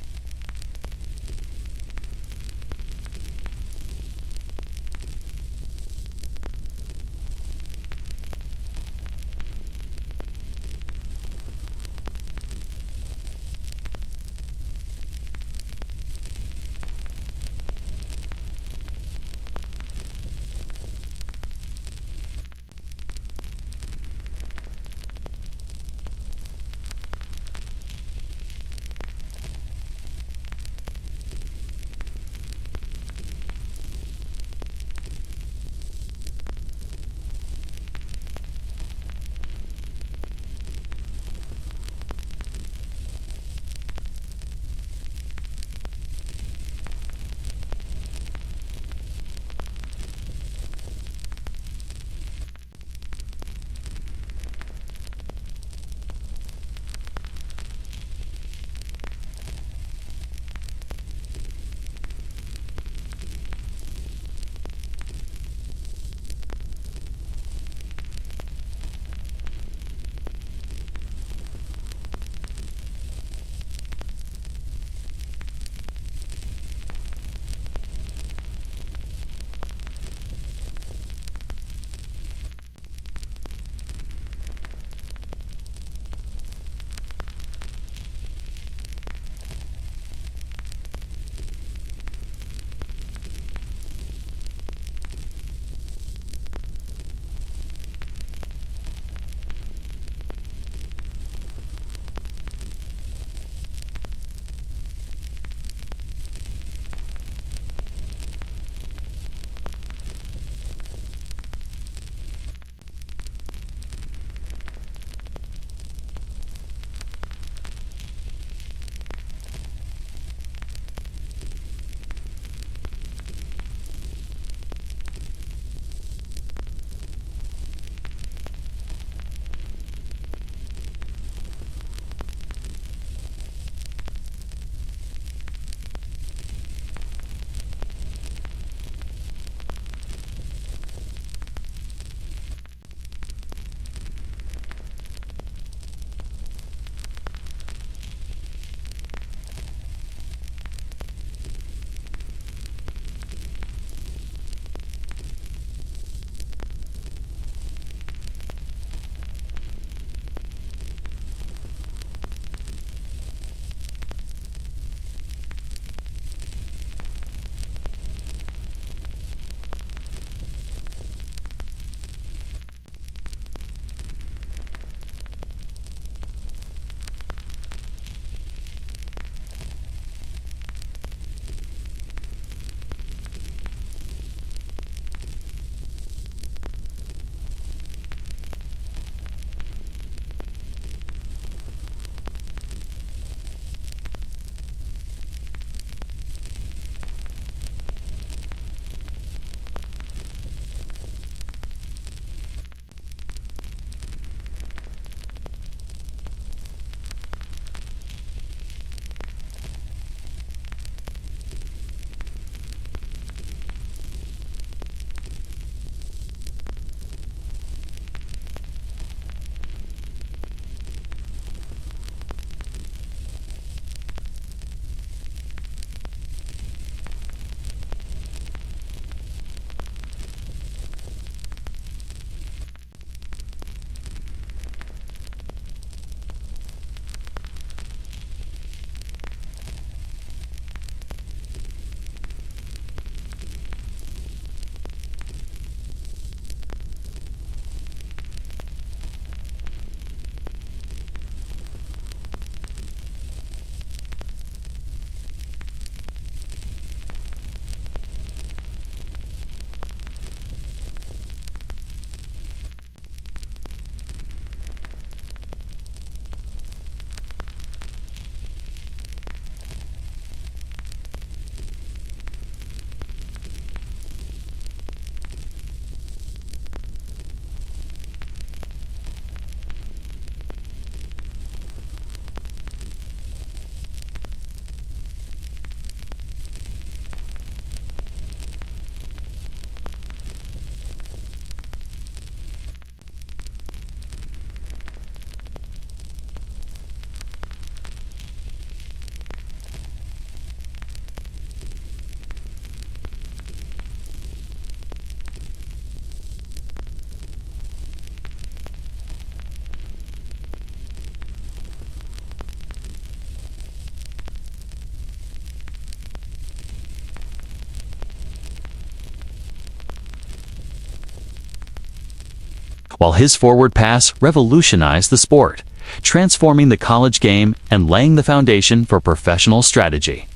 while his forward pass revolutionized the sport, transforming the college game and laying the foundation for professional strategy.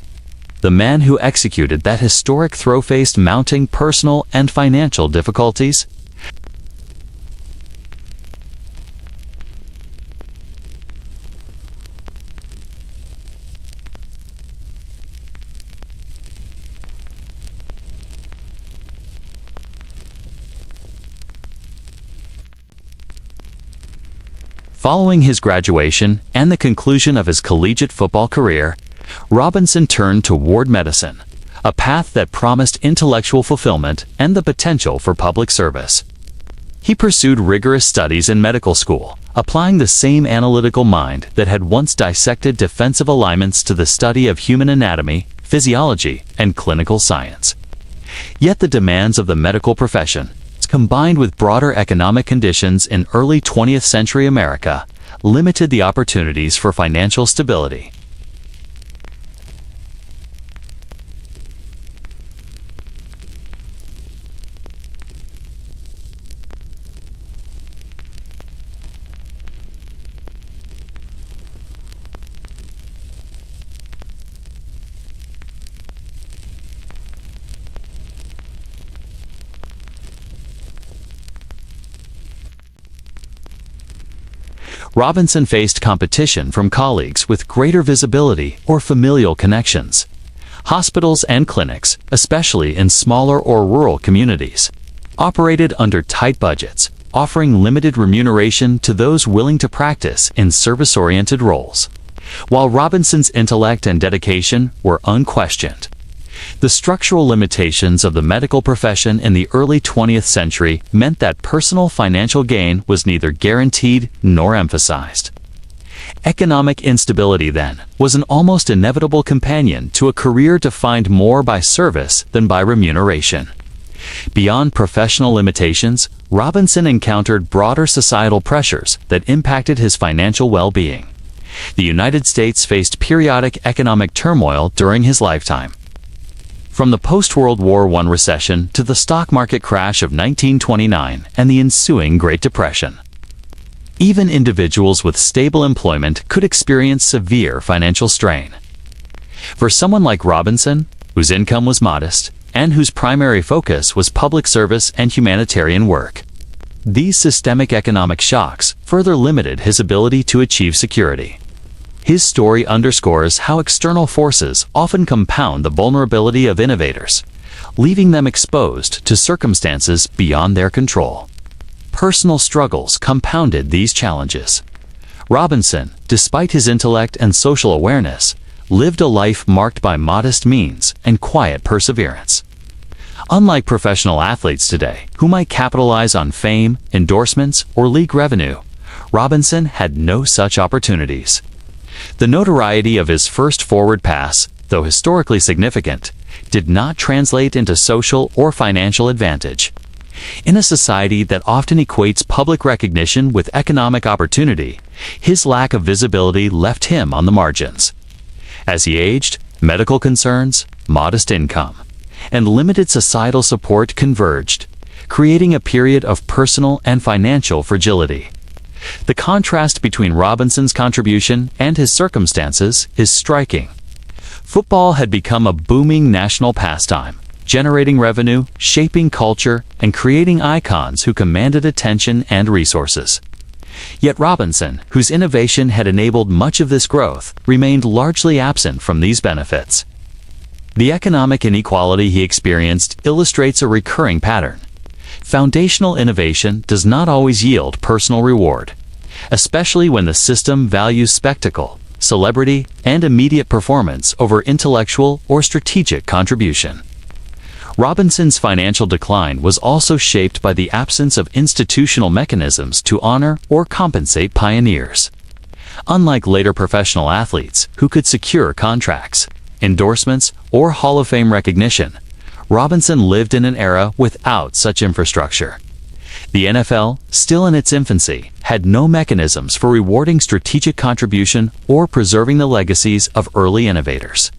The man who executed that historic throw faced mounting personal and financial difficulties. Following his graduation and the conclusion of his collegiate football career, Robinson turned toward medicine, a path that promised intellectual fulfillment and the potential for public service. He pursued rigorous studies in medical school, applying the same analytical mind that had once dissected defensive alignments to the study of human anatomy, physiology, and clinical science. Yet the demands of the medical profession, combined with broader economic conditions in early 20th century America, limited the opportunities for financial stability. Robinson faced competition from colleagues with greater visibility or familial connections. Hospitals and clinics, especially in smaller or rural communities, operated under tight budgets, offering limited remuneration to those willing to practice in service-oriented roles. While Robinson's intellect and dedication were unquestioned, the structural limitations of the medical profession in the early 20th century meant that personal financial gain was neither guaranteed nor emphasized. Economic instability, then, was an almost inevitable companion to a career defined more by service than by remuneration. Beyond professional limitations, Robinson encountered broader societal pressures that impacted his financial well-being. The United States faced periodic economic turmoil during his lifetime. From the post-World War I recession to the stock market crash of 1929 and the ensuing Great Depression. Even individuals with stable employment could experience severe financial strain. For someone like Robinson, whose income was modest and whose primary focus was public service and humanitarian work, these systemic economic shocks further limited his ability to achieve security. His story underscores how external forces often compound the vulnerability of innovators, leaving them exposed to circumstances beyond their control. Personal struggles compounded these challenges. Robinson, despite his intellect and social awareness, lived a life marked by modest means and quiet perseverance. Unlike professional athletes today, who might capitalize on fame, endorsements, or league revenue, Robinson had no such opportunities. The notoriety of his first forward pass, though historically significant, did not translate into social or financial advantage. In a society that often equates public recognition with economic opportunity, his lack of visibility left him on the margins. As he aged, medical concerns, modest income, and limited societal support converged, creating a period of personal and financial fragility. The contrast between Robinson's contribution and his circumstances is striking. Football had become a booming national pastime, generating revenue, shaping culture, and creating icons who commanded attention and resources. Yet Robinson, whose innovation had enabled much of this growth, remained largely absent from these benefits. The economic inequality he experienced illustrates a recurring pattern. Foundational innovation does not always yield personal reward, especially when the system values spectacle, celebrity, and immediate performance over intellectual or strategic contribution. Robinson's financial decline was also shaped by the absence of institutional mechanisms to honor or compensate pioneers. Unlike later professional athletes who could secure contracts, endorsements, or Hall of Fame recognition, Robinson lived in an era without such infrastructure. The NFL, still in its infancy, had no mechanisms for rewarding strategic contribution or preserving the legacies of early innovators.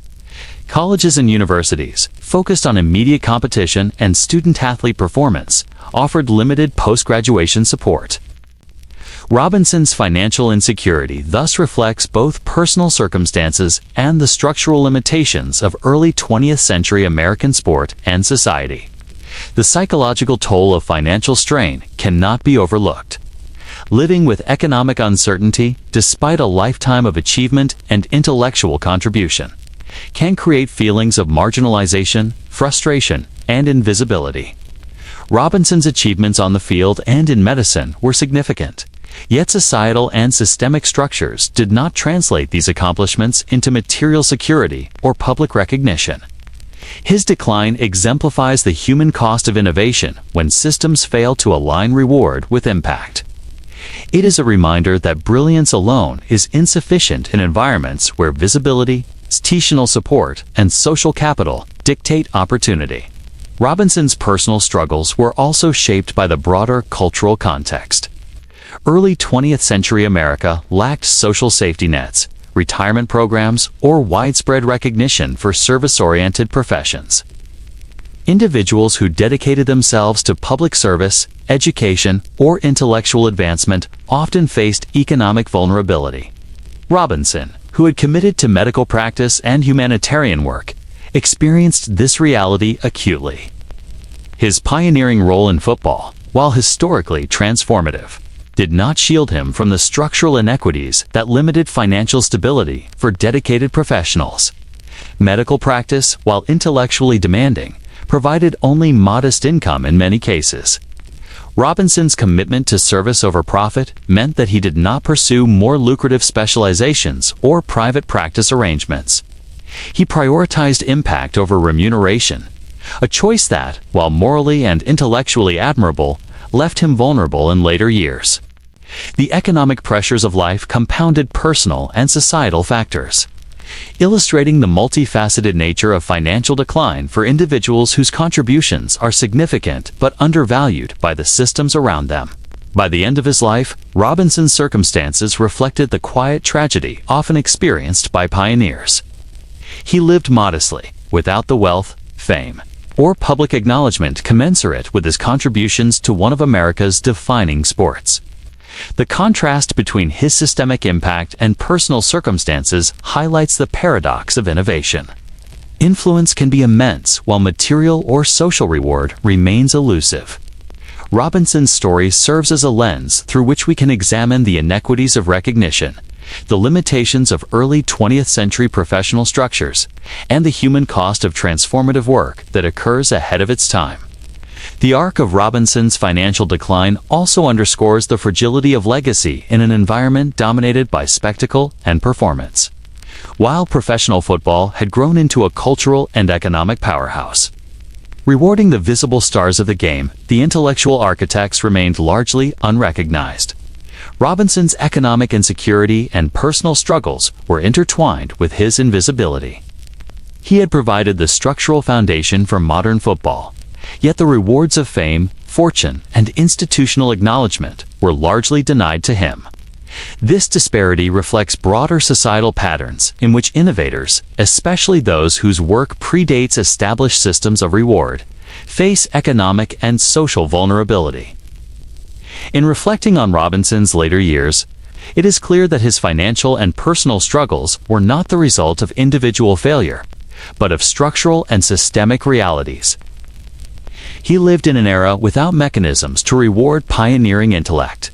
Colleges and universities, focused on immediate competition and student-athlete performance, offered limited post-graduation support. Robinson's financial insecurity thus reflects both personal circumstances and the structural limitations of early 20th century American sport and society. The psychological toll of financial strain cannot be overlooked. Living with economic uncertainty, despite a lifetime of achievement and intellectual contribution, can create feelings of marginalization, frustration, and invisibility. Robinson's achievements on the field and in medicine were significant, yet societal and systemic structures did not translate these accomplishments into material security or public recognition. His decline exemplifies the human cost of innovation when systems fail to align reward with impact. It is a reminder that brilliance alone is insufficient in environments where visibility, institutional support, and social capital dictate opportunity. Robinson's personal struggles were also shaped by the broader cultural context. Early 20th century America lacked social safety nets, retirement programs, or widespread recognition for service-oriented professions. Individuals who dedicated themselves to public service, education, or intellectual advancement often faced economic vulnerability. Robinson, who had committed to medical practice and humanitarian work, experienced this reality acutely. His pioneering role in football, while historically transformative, did not shield him from the structural inequities that limited financial stability for dedicated professionals. Medical practice, while intellectually demanding, provided only modest income in many cases. Robinson's commitment to service over profit meant that he did not pursue more lucrative specializations or private practice arrangements. He prioritized impact over remuneration, a choice that, while morally and intellectually admirable, left him vulnerable in later years. The economic pressures of life compounded personal and societal factors, illustrating the multifaceted nature of financial decline for individuals whose contributions are significant but undervalued by the systems around them. By the end of his life, Robinson's circumstances reflected the quiet tragedy often experienced by pioneers. He lived modestly, without the wealth, fame, or public acknowledgement commensurate with his contributions to one of America's defining sports. The contrast between his systemic impact and personal circumstances highlights the paradox of innovation. Influence can be immense while material or social reward remains elusive. Robinson's story serves as a lens through which we can examine the inequities of recognition, the limitations of early 20th century professional structures, and the human cost of transformative work that occurs ahead of its time. The arc of Robinson's financial decline also underscores the fragility of legacy in an environment dominated by spectacle and performance. While professional football had grown into a cultural and economic powerhouse, rewarding the visible stars of the game, the intellectual architects remained largely unrecognized. Robinson's economic insecurity and personal struggles were intertwined with his invisibility. He had provided the structural foundation for modern football, yet the rewards of fame, fortune, and institutional acknowledgement were largely denied to him. This disparity reflects broader societal patterns in which innovators, especially those whose work predates established systems of reward, face economic and social vulnerability. In reflecting on Robinson's later years, it is clear that his financial and personal struggles were not the result of individual failure, but of structural and systemic realities. He lived in an era without mechanisms to reward pioneering intellect,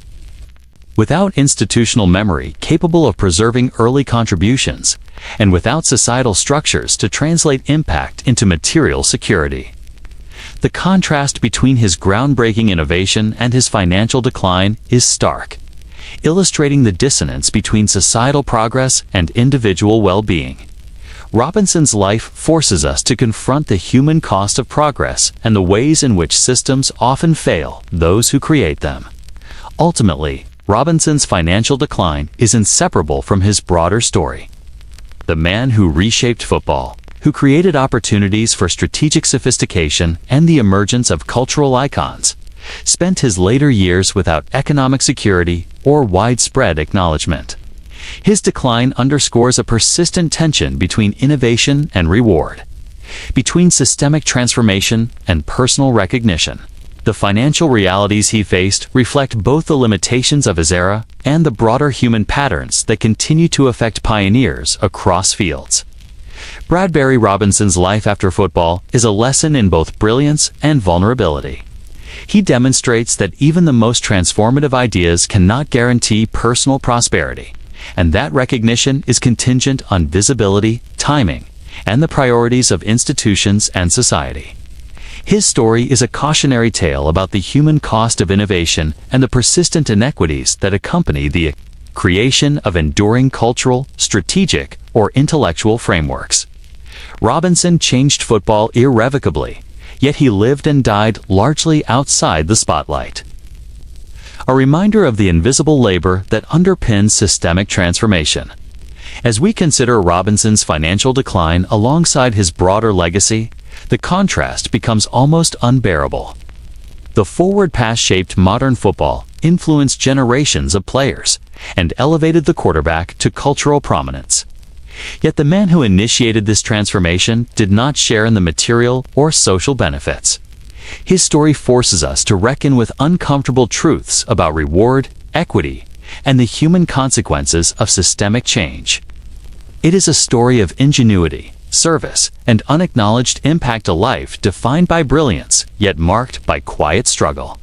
without institutional memory capable of preserving early contributions, and without societal structures to translate impact into material security. The contrast between his groundbreaking innovation and his financial decline is stark, illustrating the dissonance between societal progress and individual well-being. Robinson's life forces us to confront the human cost of progress and the ways in which systems often fail those who create them. Ultimately, Robinson's financial decline is inseparable from his broader story. The man who reshaped football, who created opportunities for strategic sophistication and the emergence of cultural icons, spent his later years without economic security or widespread acknowledgement. His decline underscores a persistent tension between innovation and reward, between systemic transformation and personal recognition. The financial realities he faced reflect both the limitations of his era and the broader human patterns that continue to affect pioneers across fields. Bradbury Robinson's life after football is a lesson in both brilliance and vulnerability. He demonstrates that even the most transformative ideas cannot guarantee personal prosperity, and that recognition is contingent on visibility, timing, and the priorities of institutions and society. His story is a cautionary tale about the human cost of innovation and the persistent inequities that accompany the creation of enduring cultural, strategic, or intellectual frameworks. Robinson changed football irrevocably, yet he lived and died largely outside the spotlight. A reminder of the invisible labor that underpins systemic transformation. As we consider Robinson's financial decline alongside his broader legacy, the contrast becomes almost unbearable. The forward pass shaped modern football, influenced generations of players, and elevated the quarterback to cultural prominence. Yet the man who initiated this transformation did not share in the material or social benefits. His story forces us to reckon with uncomfortable truths about reward, equity, and the human consequences of systemic change. It is a story of ingenuity, service, and unacknowledged impact, a life defined by brilliance, yet marked by quiet struggle.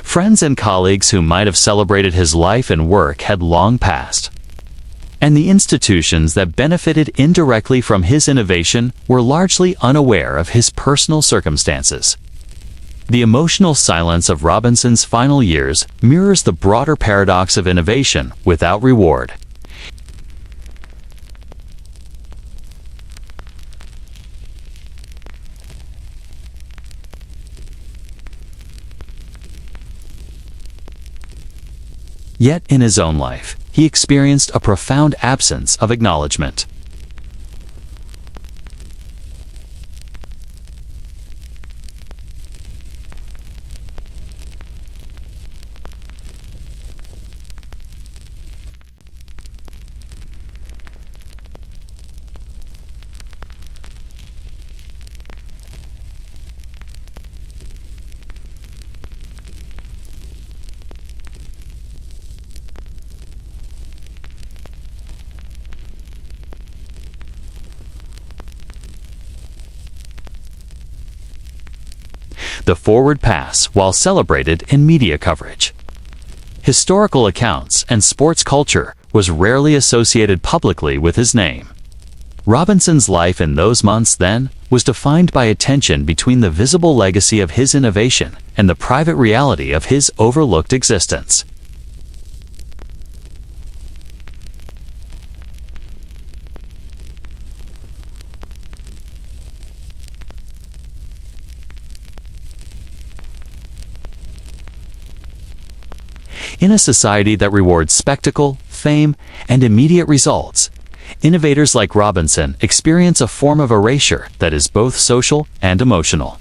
Friends and colleagues who might have celebrated his life and work had long passed, and the institutions that benefited indirectly from his innovation were largely unaware of his personal circumstances. The emotional silence of Robinson's final years mirrors the broader paradox of innovation without reward. Yet in his own life, he experienced a profound absence of acknowledgement. The forward pass, while celebrated in media coverage, historical accounts, and sports culture, was rarely associated publicly with his name. Robinson's life in those months, then, was defined by a tension between the visible legacy of his innovation and the private reality of his overlooked existence. In a society that rewards spectacle, fame, and immediate results, innovators like Robinson experience a form of erasure that is both social and emotional.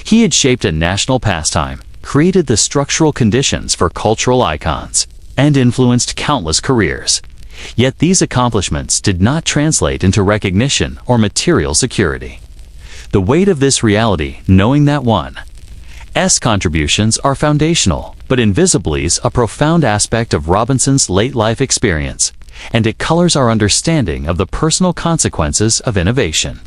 He had shaped a national pastime, created the structural conditions for cultural icons, and influenced countless careers. Yet these accomplishments did not translate into recognition or material security. The weight of this reality, knowing that one's contributions are foundational, but invisibly a profound aspect of Robinson's late life experience, and it colors our understanding of the personal consequences of innovation.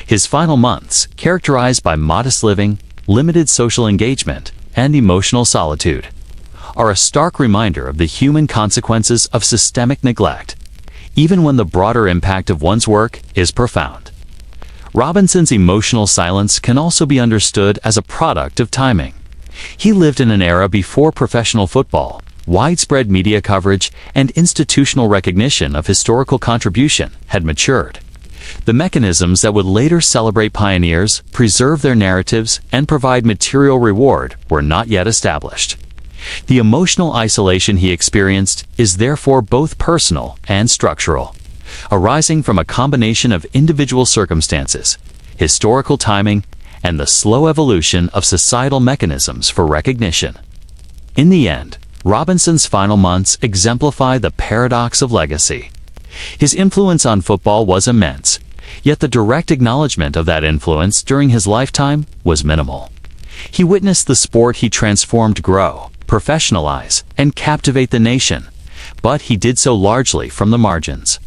His final months, characterized by modest living, limited social engagement, and emotional solitude, are a stark reminder of the human consequences of systemic neglect, even when the broader impact of one's work is profound. Robinson's emotional silence can also be understood as a product of timing. He lived in an era before professional football, widespread media coverage, and institutional recognition of historical contribution had matured. The mechanisms that would later celebrate pioneers, preserve their narratives, and provide material reward were not yet established. The emotional isolation he experienced is therefore both personal and structural, arising from a combination of individual circumstances, historical timing, and the slow evolution of societal mechanisms for recognition. In the end, Robinson's final months exemplify the paradox of legacy. His influence on football was immense, yet the direct acknowledgement of that influence during his lifetime was minimal. He witnessed the sport he transformed grow, professionalize, and captivate the nation, but he did so largely from the margins.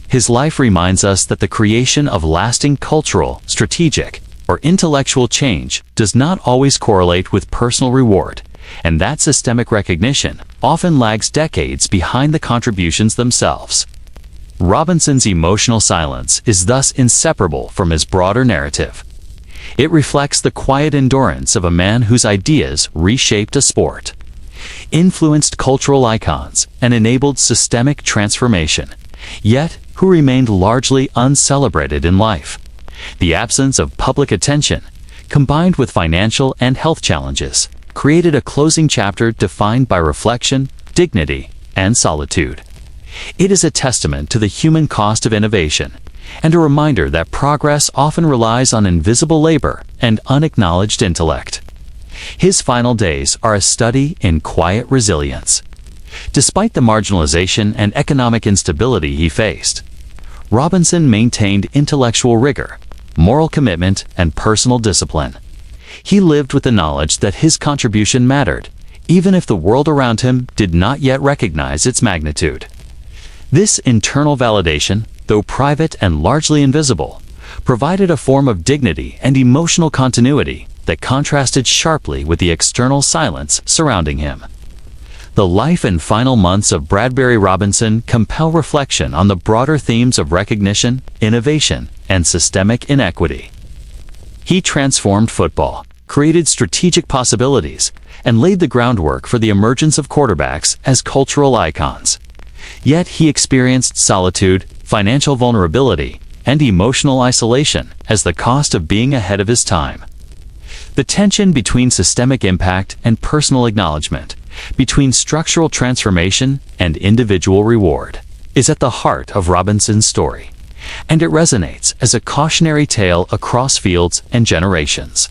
His life reminds us that the creation of lasting cultural, strategic, or intellectual change does not always correlate with personal reward, and that systemic recognition often lags decades behind the contributions themselves. Robinson's emotional silence is thus inseparable from his broader narrative. It reflects the quiet endurance of a man whose ideas reshaped a sport, influenced cultural icons, and enabled systemic transformation, yet who remained largely uncelebrated in life. The absence of public attention, combined with financial and health challenges, created a closing chapter defined by reflection, dignity, and solitude. It is a testament to the human cost of innovation, and a reminder that progress often relies on invisible labor and unacknowledged intellect. His final days are a study in quiet resilience. Despite the marginalization and economic instability he faced, Robinson maintained intellectual rigor, moral commitment, and personal discipline. He lived with the knowledge that his contribution mattered, even if the world around him did not yet recognize its magnitude. This internal validation, though private and largely invisible, provided a form of dignity and emotional continuity that contrasted sharply with the external silence surrounding him. The life and final months of Bradbury Robinson compel reflection on the broader themes of recognition, innovation, and systemic inequity. He transformed football, created strategic possibilities, and laid the groundwork for the emergence of quarterbacks as cultural icons. Yet he experienced solitude, financial vulnerability, and emotional isolation as the cost of being ahead of his time. The tension between systemic impact and personal acknowledgement, between structural transformation and individual reward, is at the heart of Robinson's story, and it resonates as a cautionary tale across fields and generations.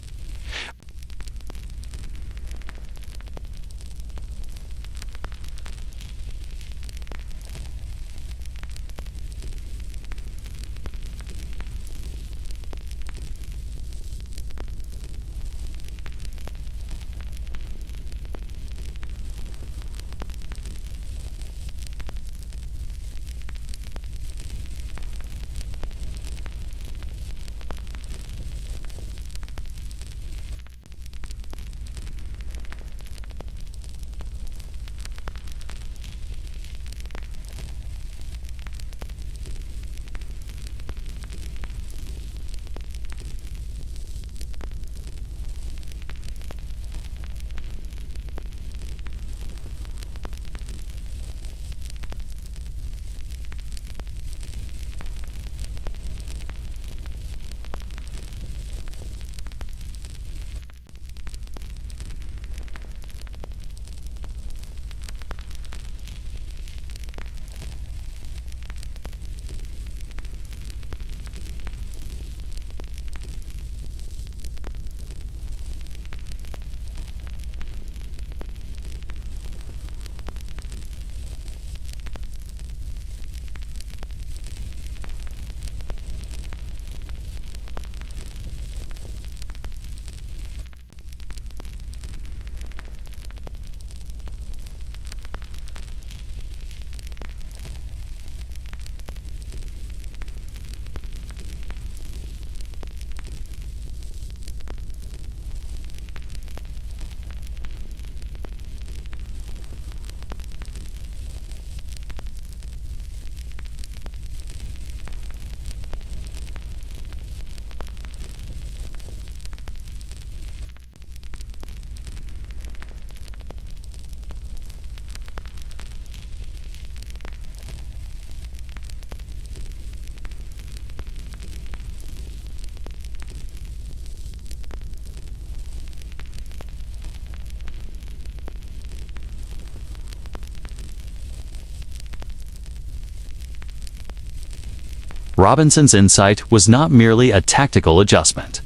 Robinson's insight was not merely a tactical adjustment.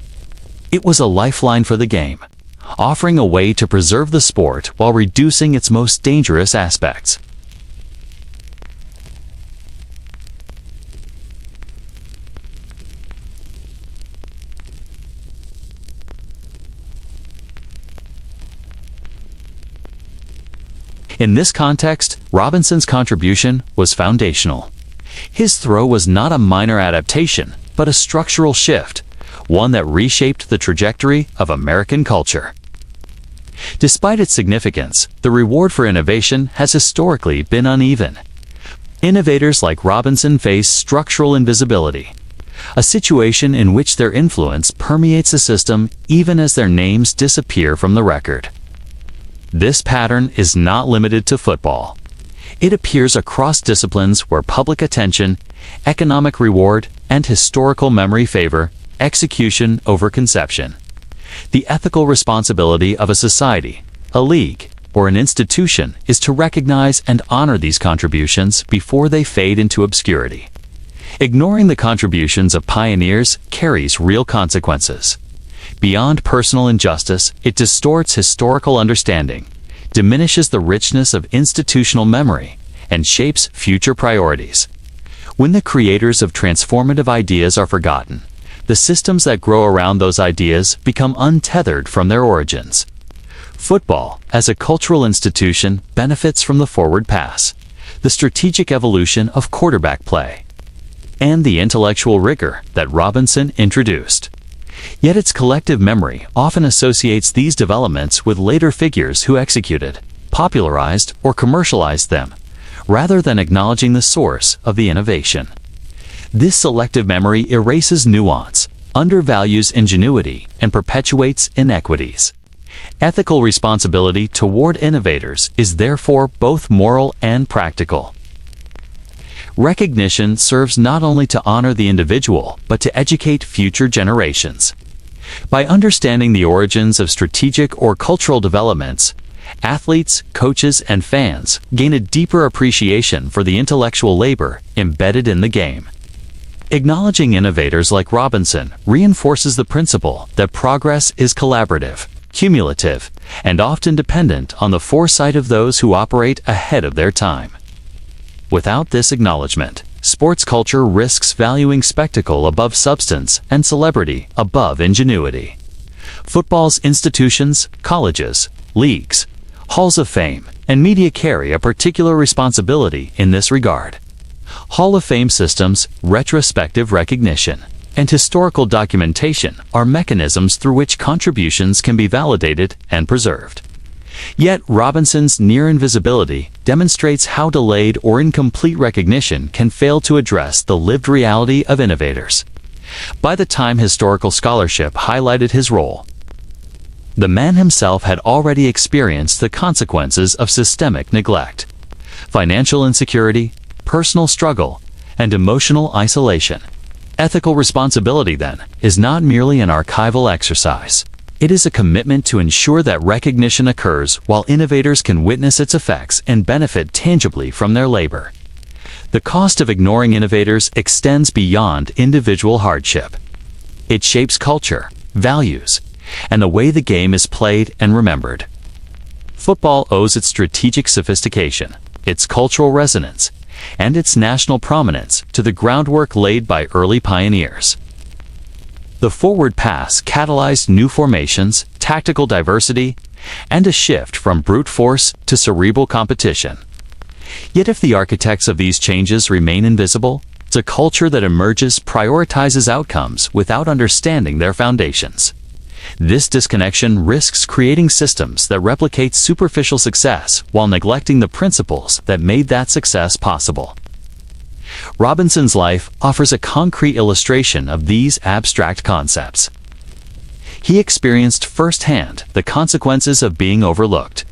It was a lifeline for the game, offering a way to preserve the sport while reducing its most dangerous aspects. In this context, Robinson's contribution was foundational. His throw was not a minor adaptation, but a structural shift, one that reshaped the trajectory of American culture. Despite its significance, the reward for innovation has historically been uneven. Innovators like Robinson face structural invisibility, a situation in which their influence permeates the system even as their names disappear from the record. This pattern is not limited to football. It appears across disciplines where public attention, economic reward, and historical memory favor execution over conception. The ethical responsibility of a society, a league, or an institution is to recognize and honor these contributions before they fade into obscurity. Ignoring the contributions of pioneers carries real consequences. Beyond personal injustice, it distorts historical understanding, diminishes the richness of institutional memory, and shapes future priorities. When the creators of transformative ideas are forgotten, the systems that grow around those ideas become untethered from their origins. Football, as a cultural institution, benefits from the forward pass, the strategic evolution of quarterback play, and the intellectual rigor that Robinson introduced. Yet its collective memory often associates these developments with later figures who executed, popularized, or commercialized them, rather than acknowledging the source of the innovation. This selective memory erases nuance, undervalues ingenuity, and perpetuates inequities. Ethical responsibility toward innovators is therefore both moral and practical. Recognition serves not only to honor the individual, but to educate future generations. By understanding the origins of strategic or cultural developments, athletes, coaches, and fans gain a deeper appreciation for the intellectual labor embedded in the game. Acknowledging innovators like Robinson reinforces the principle that progress is collaborative, cumulative, and often dependent on the foresight of those who operate ahead of their time. Without this acknowledgement, sports culture risks valuing spectacle above substance and celebrity above ingenuity. Football's institutions, colleges, leagues, halls of fame, and media carry a particular responsibility in this regard. Hall of Fame systems, retrospective recognition, and historical documentation are mechanisms through which contributions can be validated and preserved. Yet Robinson's near invisibility demonstrates how delayed or incomplete recognition can fail to address the lived reality of innovators. By the time historical scholarship highlighted his role, the man himself had already experienced the consequences of systemic neglect, financial insecurity, personal struggle, and emotional isolation. Ethical responsibility, then, is not merely an archival exercise. It is a commitment to ensure that recognition occurs while innovators can witness its effects and benefit tangibly from their labor. The cost of ignoring innovators extends beyond individual hardship. It shapes culture, values, and the way the game is played and remembered. Football owes its strategic sophistication, its cultural resonance, and its national prominence to the groundwork laid by early pioneers. The forward pass catalyzed new formations, tactical diversity, and a shift from brute force to cerebral competition. Yet if the architects of these changes remain invisible, the culture that emerges prioritizes outcomes without understanding their foundations. This disconnection risks creating systems that replicate superficial success while neglecting the principles that made that success possible. Robinson's life offers a concrete illustration of these abstract concepts. He experienced firsthand the consequences of being overlooked: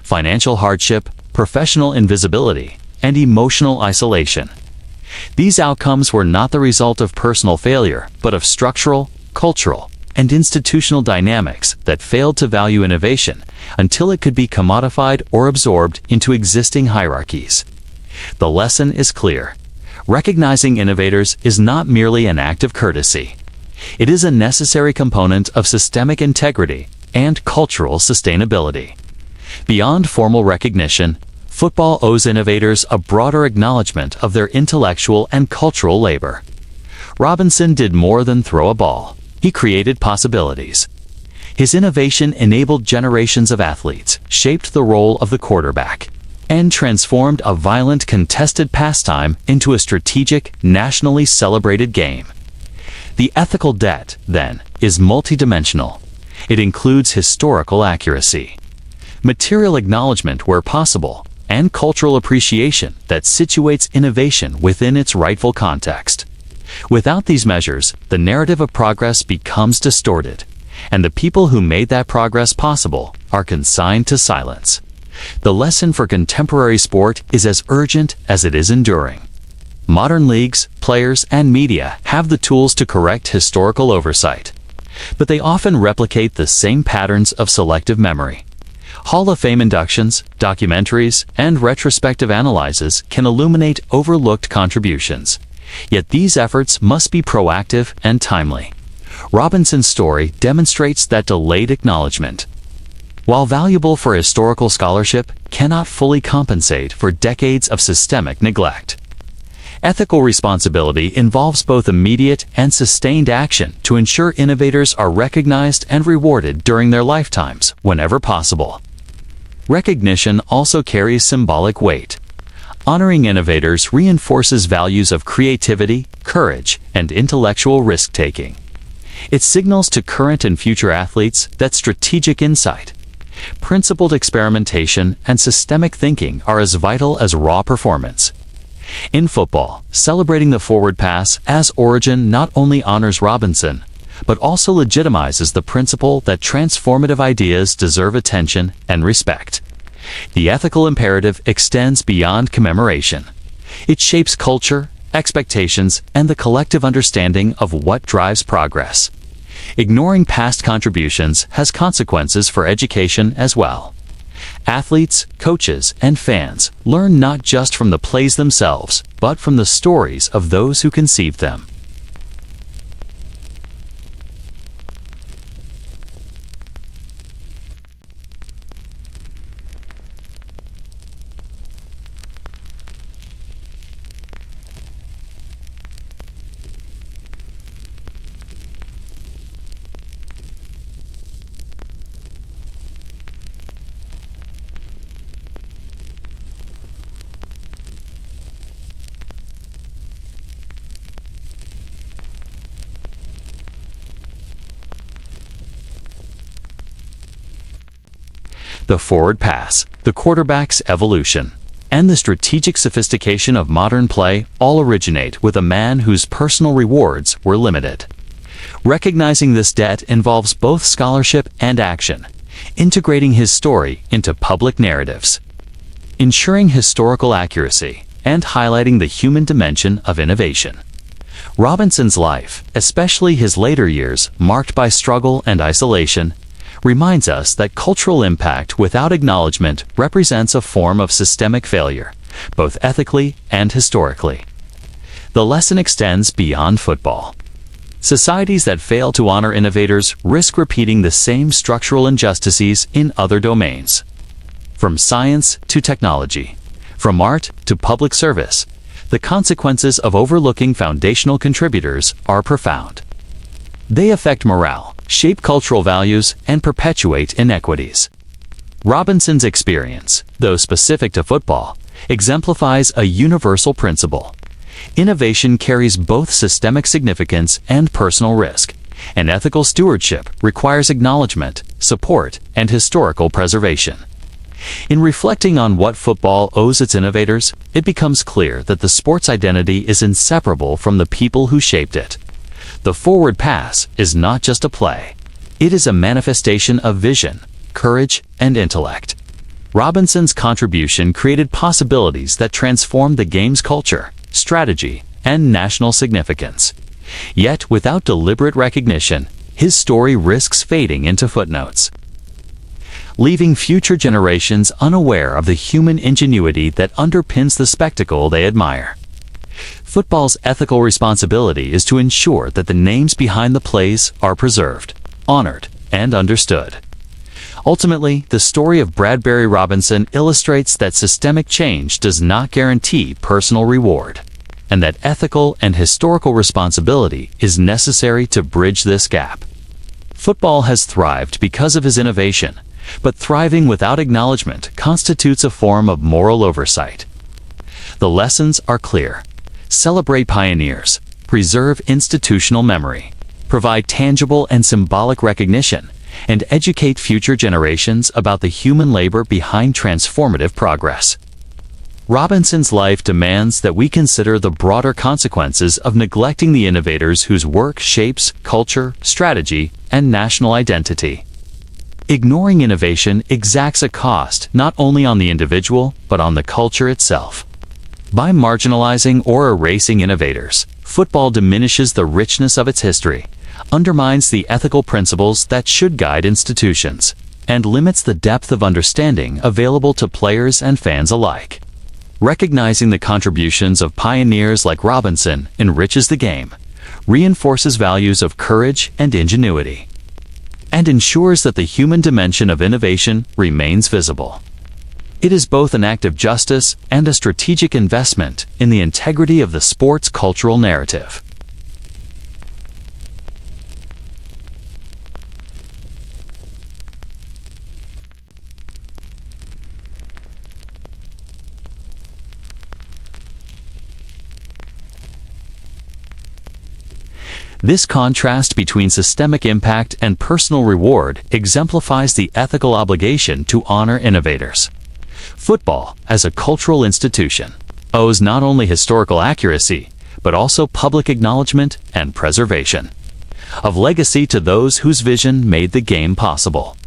financial hardship, professional invisibility, and emotional isolation. These outcomes were not the result of personal failure, but of structural, cultural, and institutional dynamics that failed to value innovation until it could be commodified or absorbed into existing hierarchies. The lesson is clear. Recognizing innovators is not merely an act of courtesy. It is a necessary component of systemic integrity and cultural sustainability. Beyond formal recognition, football owes innovators a broader acknowledgement of their intellectual and cultural labor. Robinson did more than throw a ball. He created possibilities. His innovation enabled generations of athletes, shaped the role of the quarterback, and transformed a violent, contested pastime into a strategic, nationally celebrated game. The ethical debt, then, is multidimensional. It includes historical accuracy, material acknowledgement where possible, and cultural appreciation that situates innovation within its rightful context. Without these measures, the narrative of progress becomes distorted, and the people who made that progress possible are consigned to silence. The lesson for contemporary sport is as urgent as it is enduring. Modern leagues, players, and media have the tools to correct historical oversight, but they often replicate the same patterns of selective memory. Hall of Fame inductions, documentaries, and retrospective analyses can illuminate overlooked contributions. Yet these efforts must be proactive and timely. Robinson's story demonstrates that delayed acknowledgement, while valuable for historical scholarship, cannot fully compensate for decades of systemic neglect. Ethical responsibility involves both immediate and sustained action to ensure innovators are recognized and rewarded during their lifetimes, whenever possible. Recognition also carries symbolic weight. Honoring innovators reinforces values of creativity, courage, and intellectual risk-taking. It signals to current and future athletes that strategic insight, principled experimentation, and systemic thinking are as vital as raw performance. In football, celebrating the forward pass as origin not only honors Robinson, but also legitimizes the principle that transformative ideas deserve attention and respect. The ethical imperative extends beyond commemoration. It shapes culture, expectations, and the collective understanding of what drives progress. Ignoring past contributions has consequences for education as well. Athletes, coaches, and fans learn not just from the plays themselves, but from the stories of those who conceived them. The forward pass, the quarterback's evolution, and the strategic sophistication of modern play all originate with a man whose personal rewards were limited. Recognizing this debt involves both scholarship and action, integrating his story into public narratives, ensuring historical accuracy, and highlighting the human dimension of innovation. Robinson's life, especially his later years, marked by struggle and isolation, reminds us that cultural impact without acknowledgement represents a form of systemic failure, both ethically and historically. The lesson extends beyond football. Societies that fail to honor innovators risk repeating the same structural injustices in other domains. From science to technology, from art to public service, the consequences of overlooking foundational contributors are profound. They affect morale, shape cultural values, and perpetuate inequities. Robinson's experience, though specific to football, exemplifies a universal principle. Innovation carries both systemic significance and personal risk, and ethical stewardship requires acknowledgement, support, and historical preservation. In reflecting on what football owes its innovators, it becomes clear that the sport's identity is inseparable from the people who shaped it. The forward pass is not just a play. It is a manifestation of vision, courage, and intellect. Robinson's contribution created possibilities that transformed the game's culture, strategy, and national significance. Yet, without deliberate recognition, his story risks fading into footnotes, leaving future generations unaware of the human ingenuity that underpins the spectacle they admire. Football's ethical responsibility is to ensure that the names behind the plays are preserved, honored, and understood. Ultimately, the story of Bradbury Robinson illustrates that systemic change does not guarantee personal reward, and that ethical and historical responsibility is necessary to bridge this gap. Football has thrived because of his innovation, but thriving without acknowledgement constitutes a form of moral oversight. The lessons are clear. Celebrate pioneers, preserve institutional memory, provide tangible and symbolic recognition, and educate future generations about the human labor behind transformative progress. Robinson's life demands that we consider the broader consequences of neglecting the innovators whose work shapes culture, strategy, and national identity. Ignoring innovation exacts a cost not only on the individual, but on the culture itself. By marginalizing or erasing innovators, football diminishes the richness of its history, undermines the ethical principles that should guide institutions, and limits the depth of understanding available to players and fans alike. Recognizing the contributions of pioneers like Robinson enriches the game, reinforces values of courage and ingenuity, and ensures that the human dimension of innovation remains visible. It is both an act of justice and a strategic investment in the integrity of the sport's cultural narrative. This contrast between systemic impact and personal reward exemplifies the ethical obligation to honor innovators. Football, as a cultural institution, owes not only historical accuracy, but also public acknowledgement and preservation of legacy to those whose vision made the game possible.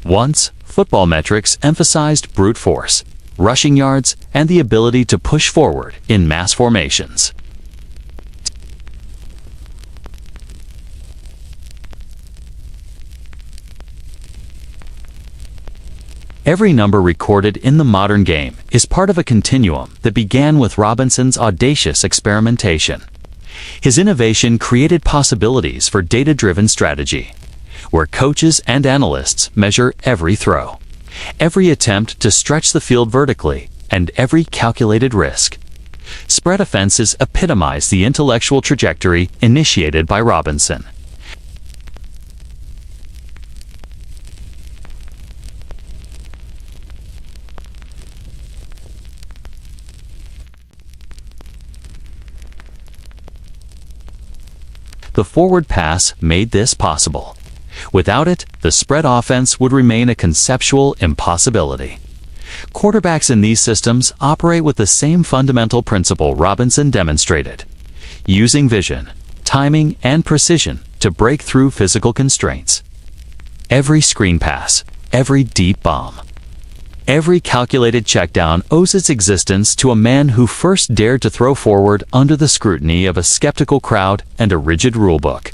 Once, football metrics emphasized brute force, rushing yards, and the ability to push forward in mass formations. Every number recorded in the modern game is part of a continuum that began with Robinson's audacious experimentation. His innovation created possibilities for data-driven strategy, where coaches and analysts measure every throw, every attempt to stretch the field vertically, and every calculated risk. Spread offenses epitomize the intellectual trajectory initiated by Robinson. The forward pass made this possible. Without it, the spread offense would remain a conceptual impossibility. Quarterbacks in these systems operate with the same fundamental principle Robinson demonstrated, using vision, timing, and precision to break through physical constraints. Every screen pass, every deep bomb, every calculated checkdown owes its existence to a man who first dared to throw forward under the scrutiny of a skeptical crowd and a rigid rulebook.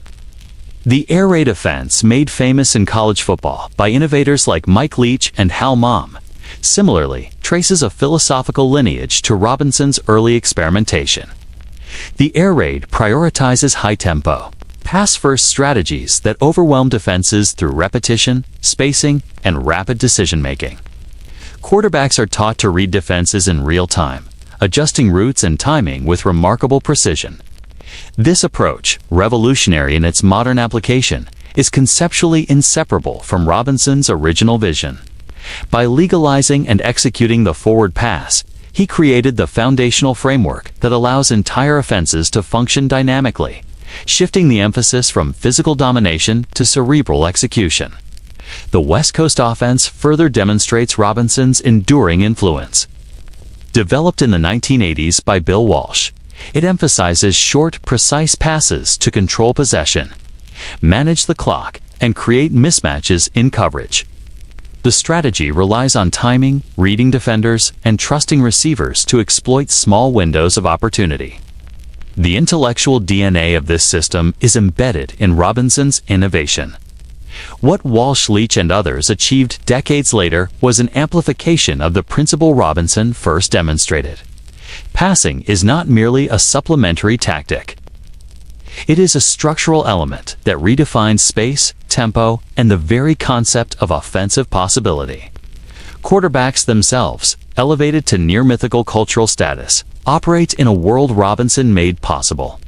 The air raid offense, made famous in college football by innovators like Mike Leach and Hal Mom, similarly traces a philosophical lineage to Robinson's early experimentation. The air raid prioritizes high tempo, pass-first strategies that overwhelm defenses through repetition, spacing, and rapid decision-making. Quarterbacks are taught to read defenses in real time, adjusting routes and timing with remarkable precision. This approach, revolutionary in its modern application, is conceptually inseparable from Robinson's original vision. By legalizing and executing the forward pass, he created the foundational framework that allows entire offenses to function dynamically, shifting the emphasis from physical domination to cerebral execution. The West Coast offense further demonstrates Robinson's enduring influence. Developed in the 1980s by Bill Walsh, it emphasizes short, precise passes to control possession, manage the clock, and create mismatches in coverage. The strategy relies on timing, reading defenders, and trusting receivers to exploit small windows of opportunity. The intellectual DNA of this system is embedded in Robinson's innovation. What Walsh, Leach, and others achieved decades later was an amplification of the principle Robinson first demonstrated. Passing is not merely a supplementary tactic. It is a structural element that redefines space, tempo, and the very concept of offensive possibility. Quarterbacks themselves, elevated to near-mythical cultural status, operate in a world Robinson made possible.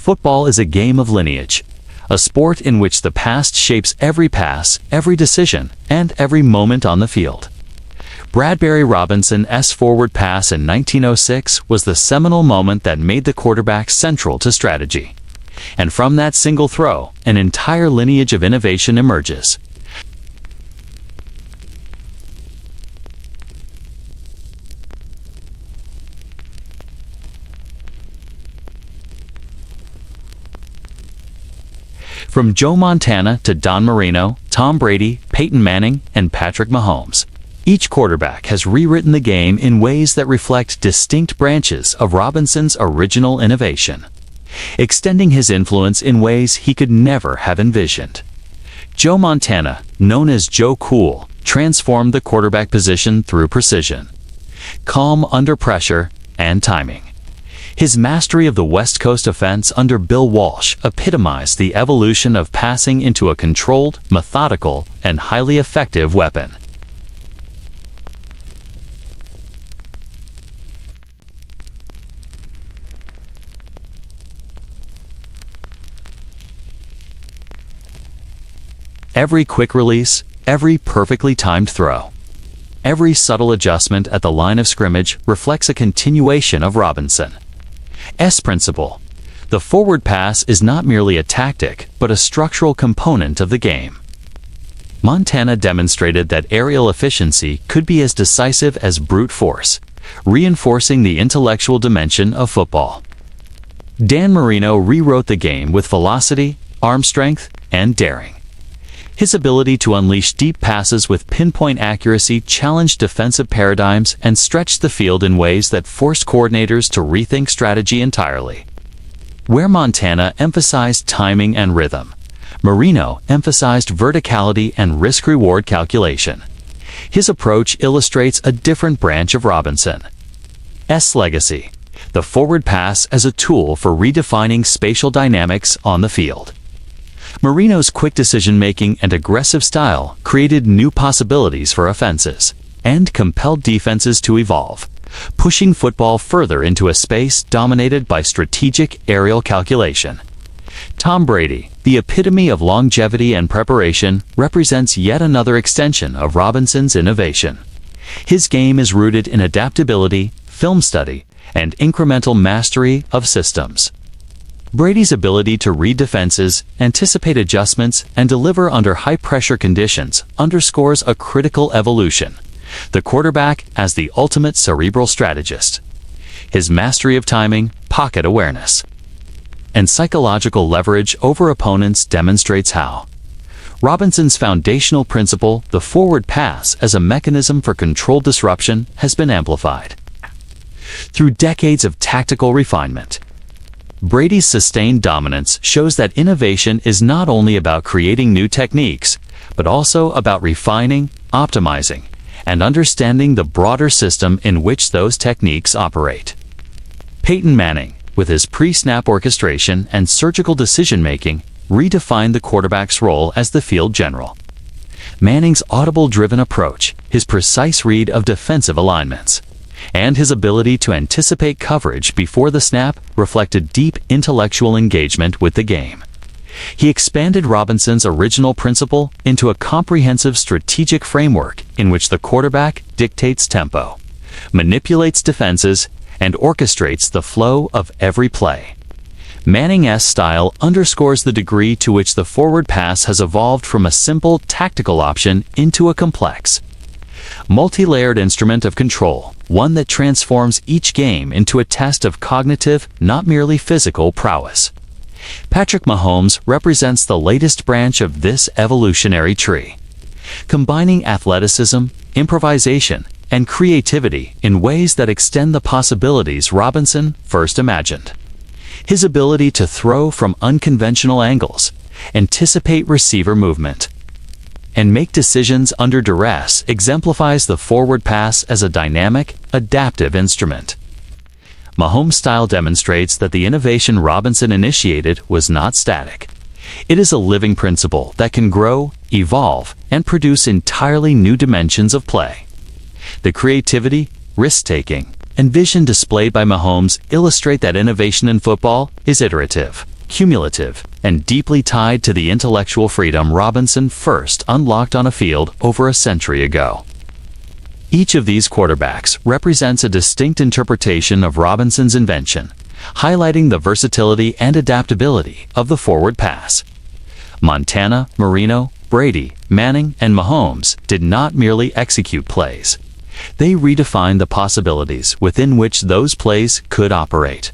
Football is a game of lineage, a sport in which the past shapes every pass, every decision, and every moment on the field. Bradbury Robinson's forward pass in 1906 was the seminal moment that made the quarterback central to strategy. And from that single throw, an entire lineage of innovation emerges. From Joe Montana to Don Marino, Tom Brady, Peyton Manning, and Patrick Mahomes, each quarterback has rewritten the game in ways that reflect distinct branches of Robinson's original innovation, extending his influence in ways he could never have envisioned. Joe Montana, known as Joe Cool, transformed the quarterback position through precision, calm under pressure, and timing. His mastery of the West Coast offense under Bill Walsh epitomized the evolution of passing into a controlled, methodical, and highly effective weapon. Every quick release, every perfectly timed throw, every subtle adjustment at the line of scrimmage reflects a continuation of Robinson's principle. The forward pass is not merely a tactic, but a structural component of the game. Montana demonstrated that aerial efficiency could be as decisive as brute force, reinforcing the intellectual dimension of football. Dan Marino rewrote the game with velocity, arm strength, and daring. His ability to unleash deep passes with pinpoint accuracy challenged defensive paradigms and stretched the field in ways that forced coordinators to rethink strategy entirely. Where Montana emphasized timing and rhythm, Marino emphasized verticality and risk-reward calculation. His approach illustrates a different branch of Robinson's legacy, the forward pass as a tool for redefining spatial dynamics on the field. Marino's quick decision-making and aggressive style created new possibilities for offenses and compelled defenses to evolve, pushing football further into a space dominated by strategic aerial calculation. Tom Brady, the epitome of longevity and preparation, represents yet another extension of Robinson's innovation. His game is rooted in adaptability, film study, and incremental mastery of systems. Brady's ability to read defenses, anticipate adjustments, and deliver under high-pressure conditions underscores a critical evolution: the quarterback as the ultimate cerebral strategist. His mastery of timing, pocket awareness, and psychological leverage over opponents demonstrates how. Robinson's foundational principle, the forward pass as a mechanism for controlled disruption, has been amplified through decades of tactical refinement. Brady's sustained dominance shows that innovation is not only about creating new techniques, but also about refining, optimizing, and understanding the broader system in which those techniques operate. Peyton Manning, with his pre-snap orchestration and surgical decision-making, redefined the quarterback's role as the field general. Manning's audible-driven approach, his precise read of defensive alignments, and his ability to anticipate coverage before the snap reflected deep intellectual engagement with the game. He expanded Robinson's original principle into a comprehensive strategic framework in which the quarterback dictates tempo, manipulates defenses, and orchestrates the flow of every play. Manning's style underscores the degree to which the forward pass has evolved from a simple tactical option into a complex, multi-layered instrument of control, one that transforms each game into a test of cognitive, not merely physical prowess. Patrick Mahomes represents the latest branch of this evolutionary tree, combining athleticism, improvisation, and creativity in ways that extend the possibilities Robinson first imagined. His ability to throw from unconventional angles, anticipate receiver movement, and make decisions under duress exemplifies the forward pass as a dynamic, adaptive instrument. Mahomes' style demonstrates that the innovation Robinson initiated was not static. It is a living principle that can grow, evolve, and produce entirely new dimensions of play. The creativity, risk-taking, and vision displayed by Mahomes illustrate that innovation in football is iterative. cumulative, and deeply tied to the intellectual freedom Robinson first unlocked on a field over a century ago. Each of these quarterbacks represents a distinct interpretation of Robinson's invention, highlighting the versatility and adaptability of the forward pass. Montana, Marino, Brady, Manning, and Mahomes did not merely execute plays. They redefined the possibilities within which those plays could operate.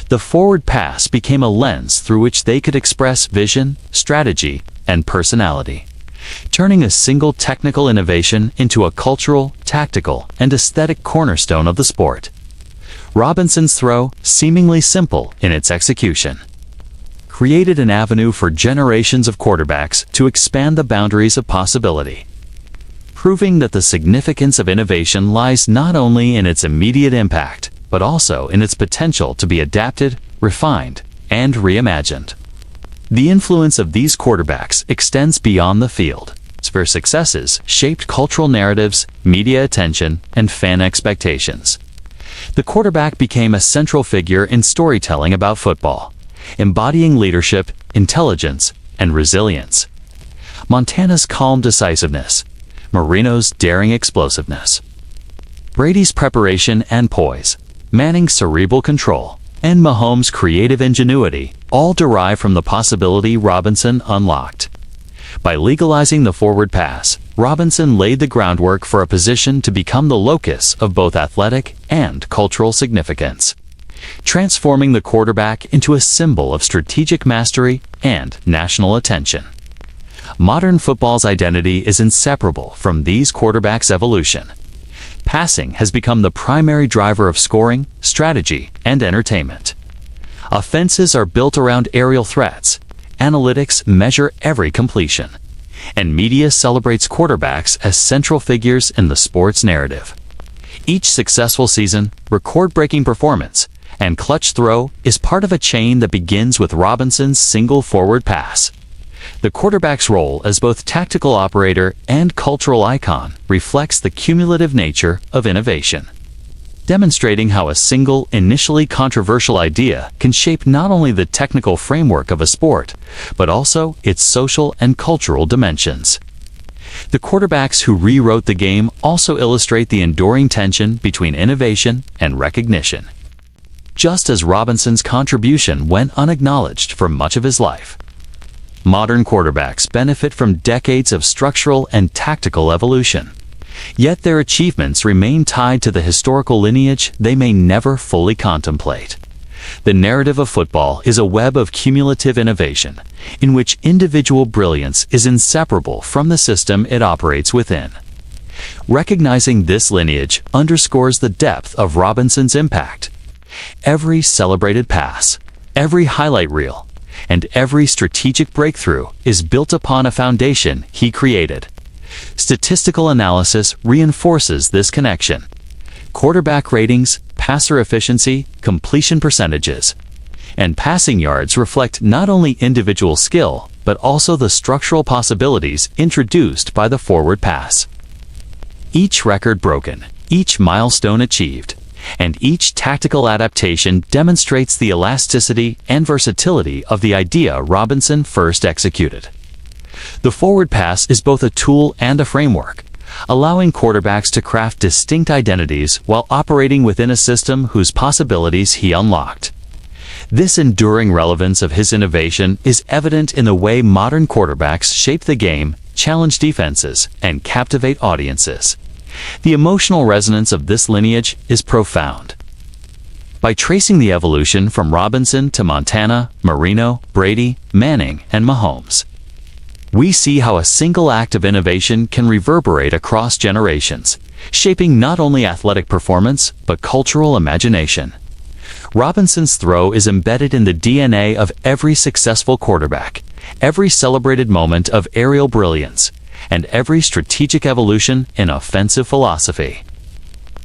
The forward pass became a lens through which they could express vision, strategy, and personality, turning a single technical innovation into a cultural, tactical, and aesthetic cornerstone of the sport. Robinson's throw, seemingly simple in its execution, created an avenue for generations of quarterbacks to expand the boundaries of possibility, proving that the significance of innovation lies not only in its immediate impact, but also in its potential to be adapted, refined, and reimagined. The influence of these quarterbacks extends beyond the field. Their successes shaped cultural narratives, media attention, and fan expectations. The quarterback became a central figure in storytelling about football, embodying leadership, intelligence, and resilience. Montana's calm decisiveness, Marino's daring explosiveness, Brady's preparation and poise, Manning's cerebral control, and Mahomes' creative ingenuity all derive from the possibility Robinson unlocked. By legalizing the forward pass, Robinson laid the groundwork for a position to become the locus of both athletic and cultural significance, transforming the quarterback into a symbol of strategic mastery and national attention. Modern football's identity is inseparable from these quarterbacks' evolution. Passing has become the primary driver of scoring, strategy, and entertainment. Offenses are built around aerial threats, analytics measure every completion, and media celebrates quarterbacks as central figures in the sport's narrative. Each successful season, record-breaking performance, and clutch throw is part of a chain that begins with Robinson's single forward pass. The quarterback's role as both tactical operator and cultural icon reflects the cumulative nature of innovation, demonstrating how a single, initially controversial idea can shape not only the technical framework of a sport, but also its social and cultural dimensions. The quarterbacks who rewrote the game also illustrate the enduring tension between innovation and recognition. Just as Robinson's contribution went unacknowledged for much of his life, modern quarterbacks benefit from decades of structural and tactical evolution. Yet their achievements remain tied to the historical lineage they may never fully contemplate. The narrative of football is a web of cumulative innovation, in which individual brilliance is inseparable from the system it operates within. Recognizing this lineage underscores the depth of Robinson's impact. Every celebrated pass, every highlight reel, and every strategic breakthrough is built upon a foundation he created. Statistical analysis reinforces this connection. Quarterback ratings, passer efficiency, completion percentages, and passing yards reflect not only individual skill, but also the structural possibilities introduced by the forward pass. Each record broken, each milestone achieved, and each tactical adaptation demonstrates the elasticity and versatility of the idea Robinson first executed. The forward pass is both a tool and a framework, allowing quarterbacks to craft distinct identities while operating within a system whose possibilities he unlocked. This enduring relevance of his innovation is evident in the way modern quarterbacks shape the game, challenge defenses, and captivate audiences. The emotional resonance of this lineage is profound. By tracing the evolution from Robinson to Montana, Marino, Brady, Manning, and Mahomes, we see how a single act of innovation can reverberate across generations, shaping not only athletic performance, but cultural imagination. Robinson's throw is embedded in the DNA of every successful quarterback, every celebrated moment of aerial brilliance, and every strategic evolution in offensive philosophy.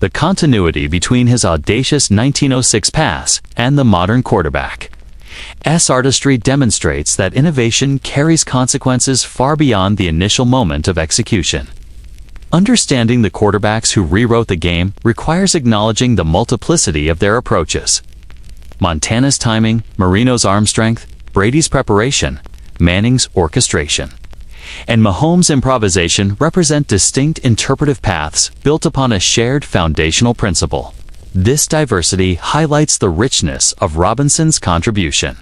The continuity between his audacious 1906 pass and the modern quarterback's artistry demonstrates that innovation carries consequences far beyond the initial moment of execution. Understanding the quarterbacks who rewrote the game requires acknowledging the multiplicity of their approaches. Montana's timing, Marino's arm strength, Brady's preparation, Manning's orchestration, and Mahomes' improvisation represent distinct interpretive paths built upon a shared foundational principle. This diversity highlights the richness of Robinson's contribution.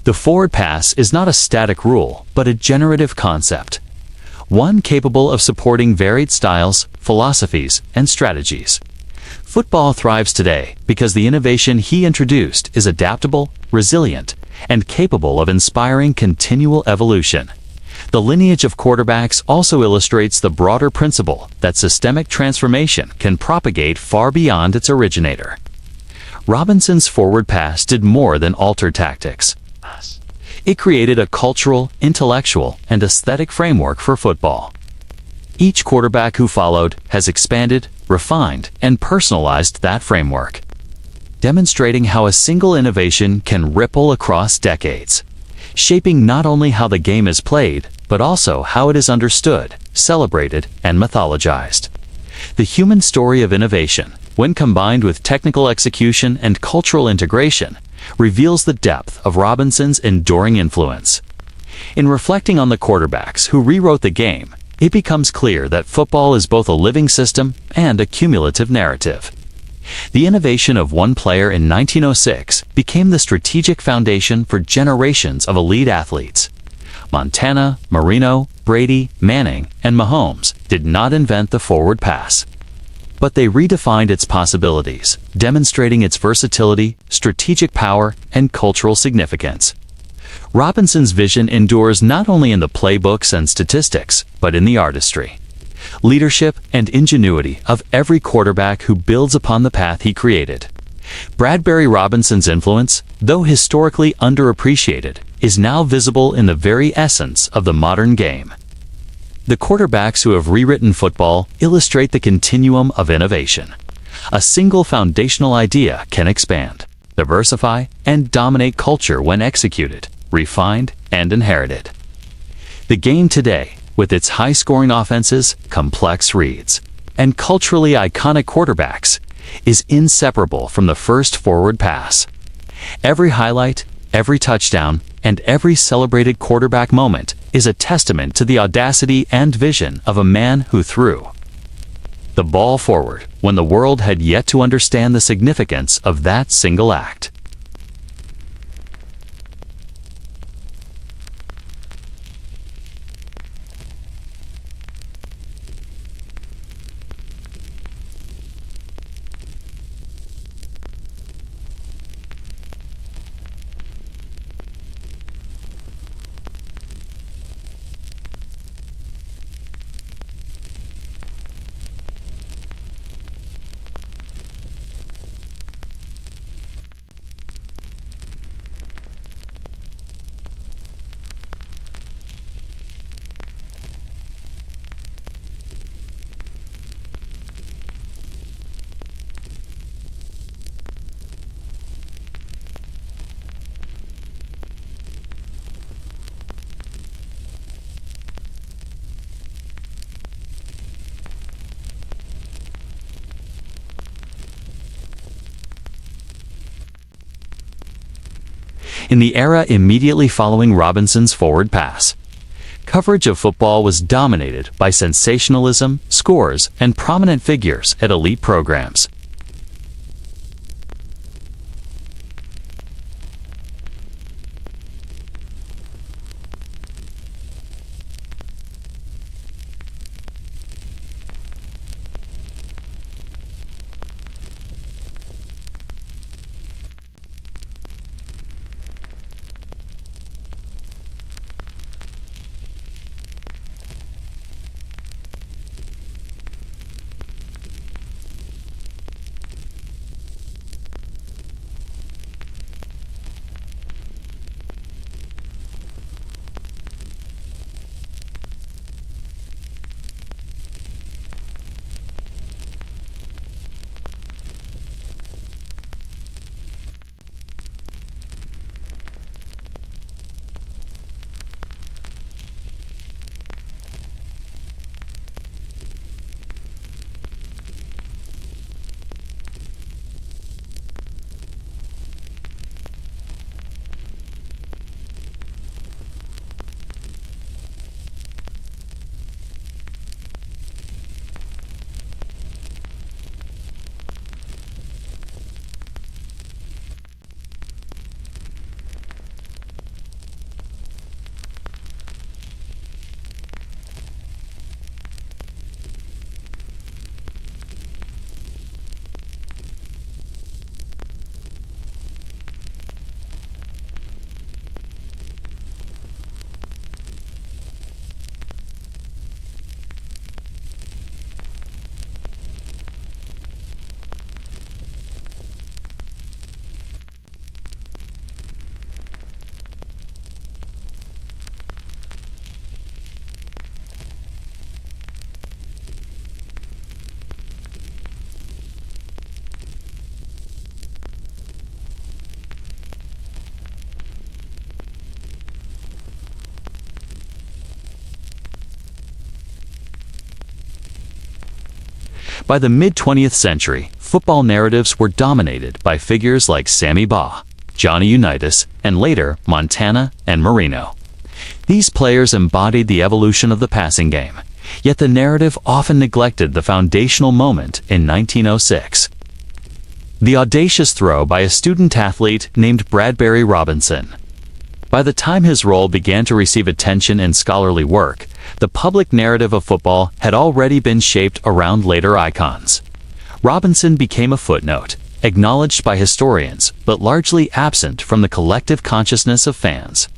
The forward pass is not a static rule, but a generative concept, one capable of supporting varied styles, philosophies, and strategies. Football thrives today because the innovation he introduced is adaptable, resilient, and capable of inspiring continual evolution. The lineage of quarterbacks also illustrates the broader principle that systemic transformation can propagate far beyond its originator. Robinson's forward pass did more than alter tactics. It created a cultural, intellectual, and aesthetic framework for football. Each quarterback who followed has expanded, refined, and personalized that framework, demonstrating how a single innovation can ripple across decades, shaping not only how the game is played, but also how it is understood, celebrated, and mythologized. The human story of innovation, when combined with technical execution and cultural integration, reveals the depth of Robinson's enduring influence. In reflecting on the quarterbacks who rewrote the game, it becomes clear that football is both a living system and a cumulative narrative. The innovation of one player in 1906 became the strategic foundation for generations of elite athletes. Montana, Marino, Brady, Manning, and Mahomes did not invent the forward pass, but they redefined its possibilities, demonstrating its versatility, strategic power, and cultural significance. Robinson's vision endures not only in the playbooks and statistics, but in the artistry, leadership, and ingenuity of every quarterback who builds upon the path he created. Bradbury Robinson's influence, though historically underappreciated, is now visible in the very essence of the modern game. The quarterbacks who have rewritten football illustrate the continuum of innovation. A single foundational idea can expand, diversify, and dominate culture when executed, refined, and inherited. The game today, with its high-scoring offenses, complex reads, and culturally iconic quarterbacks, is inseparable from the first forward pass. Every highlight, every touchdown, and every celebrated quarterback moment is a testament to the audacity and vision of a man who threw the ball forward when the world had yet to understand the significance of that single act. In the era immediately following Robinson's forward pass, coverage of football was dominated by sensationalism, scores, and prominent figures at elite programs. By the mid-20th century, football narratives were dominated by figures like Sammy Baugh, Johnny Unitas, and later Montana and Marino. These players embodied the evolution of the passing game, yet the narrative often neglected the foundational moment in 1906. The audacious throw by a student athlete named Bradbury Robinson. By the time his role began to receive attention in scholarly work, the public narrative of football had already been shaped around later icons. Robinson became a footnote, acknowledged by historians, but largely absent from the collective consciousness of fans.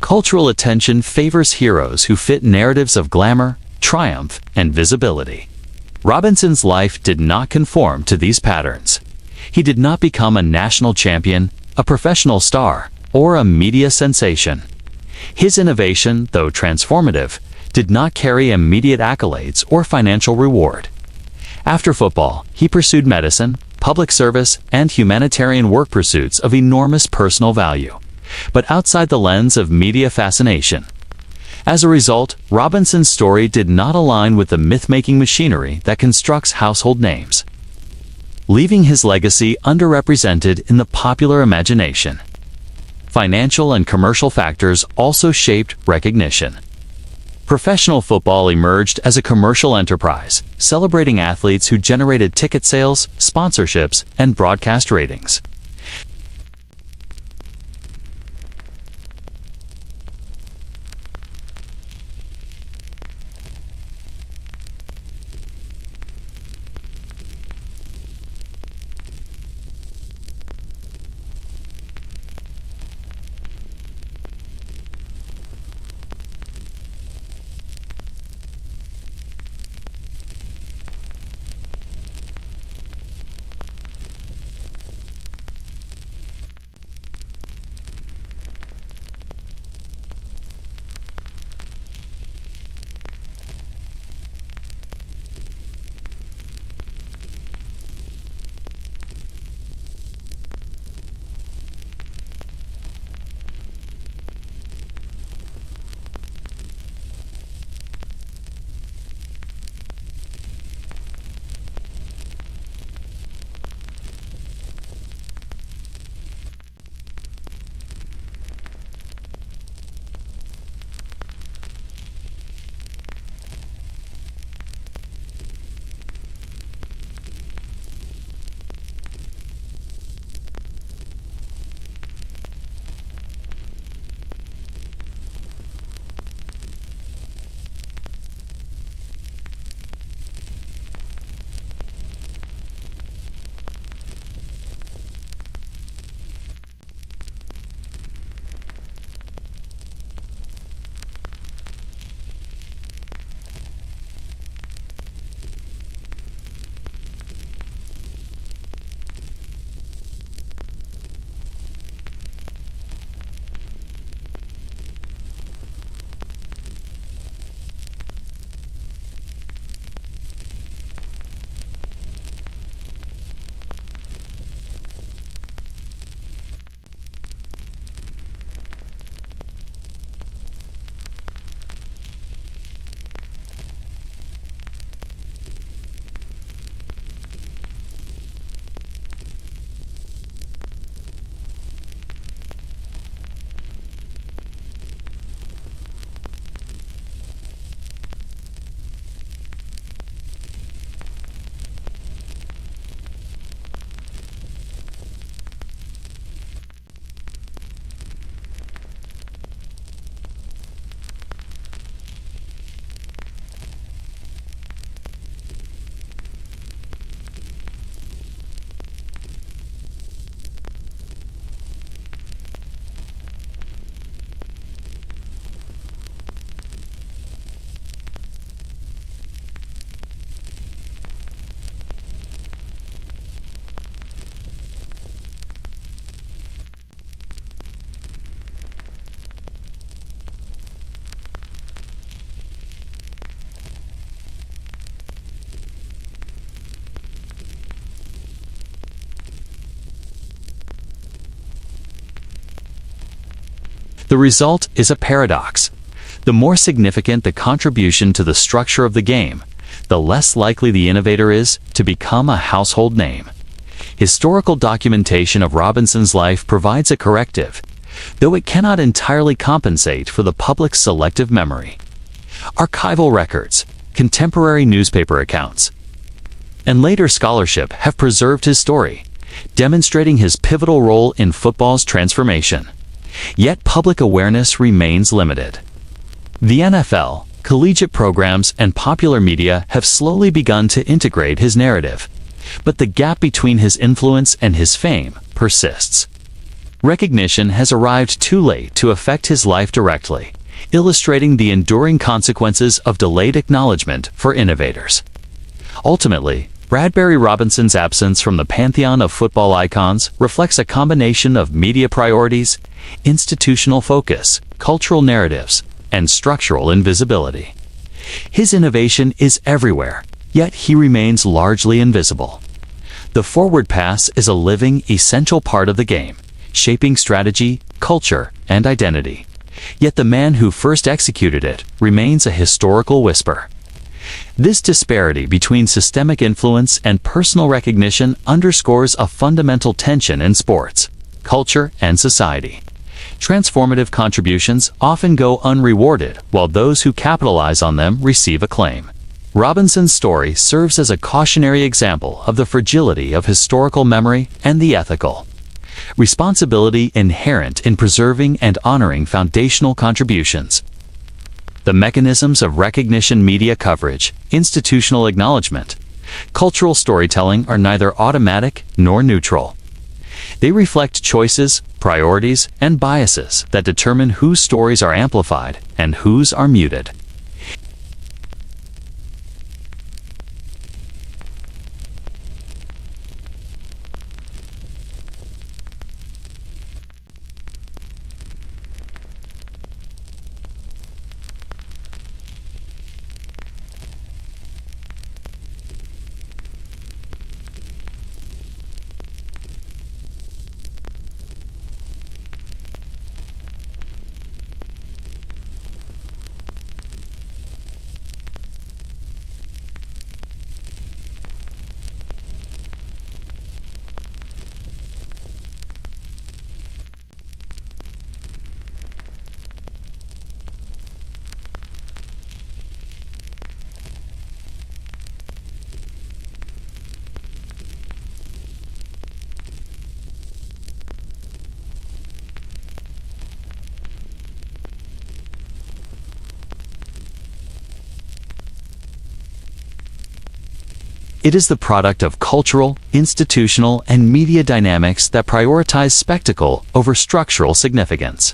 Cultural attention favors heroes who fit narratives of glamour, triumph, and visibility. Robinson's life did not conform to these patterns. He did not become a national champion, a professional star, or a media sensation. His innovation, though transformative, did not carry immediate accolades or financial reward. After football, he pursued medicine, public service, and humanitarian work pursuits of enormous personal value, but outside the lens of media fascination. As a result, Robinson's story did not align with the myth-making machinery that constructs household names, leaving his legacy underrepresented in the popular imagination. Financial and commercial factors also shaped recognition. Professional football emerged as a commercial enterprise, celebrating athletes who generated ticket sales, sponsorships, and broadcast ratings. The result is a paradox. The more significant the contribution to the structure of the game, the less likely the innovator is to become a household name. Historical documentation of Robinson's life provides a corrective, though it cannot entirely compensate for the public's selective memory. Archival records, contemporary newspaper accounts, and later scholarship have preserved his story, demonstrating his pivotal role in football's transformation. Yet public awareness remains limited. The NFL, collegiate programs, and popular media have slowly begun to integrate his narrative, but the gap between his influence and his fame persists. Recognition has arrived too late to affect his life directly, illustrating the enduring consequences of delayed acknowledgement for innovators. Ultimately, Bradbury Robinson's absence from the pantheon of football icons reflects a combination of media priorities, institutional focus, cultural narratives, and structural invisibility. His innovation is everywhere, yet he remains largely invisible. The forward pass is a living, essential part of the game, shaping strategy, culture, and identity. Yet the man who first executed it remains a historical whisper. This disparity between systemic influence and personal recognition underscores a fundamental tension in sports, culture, and society. Transformative contributions often go unrewarded, while those who capitalize on them receive acclaim. Robinson's story serves as a cautionary example of the fragility of historical memory and the ethical responsibility inherent in preserving and honoring foundational contributions. The mechanisms of recognition, media coverage, institutional acknowledgement, cultural storytelling are neither automatic nor neutral. They reflect choices, priorities, and biases that determine whose stories are amplified and whose are muted. It is the product of cultural, institutional, and media dynamics that prioritize spectacle over structural significance.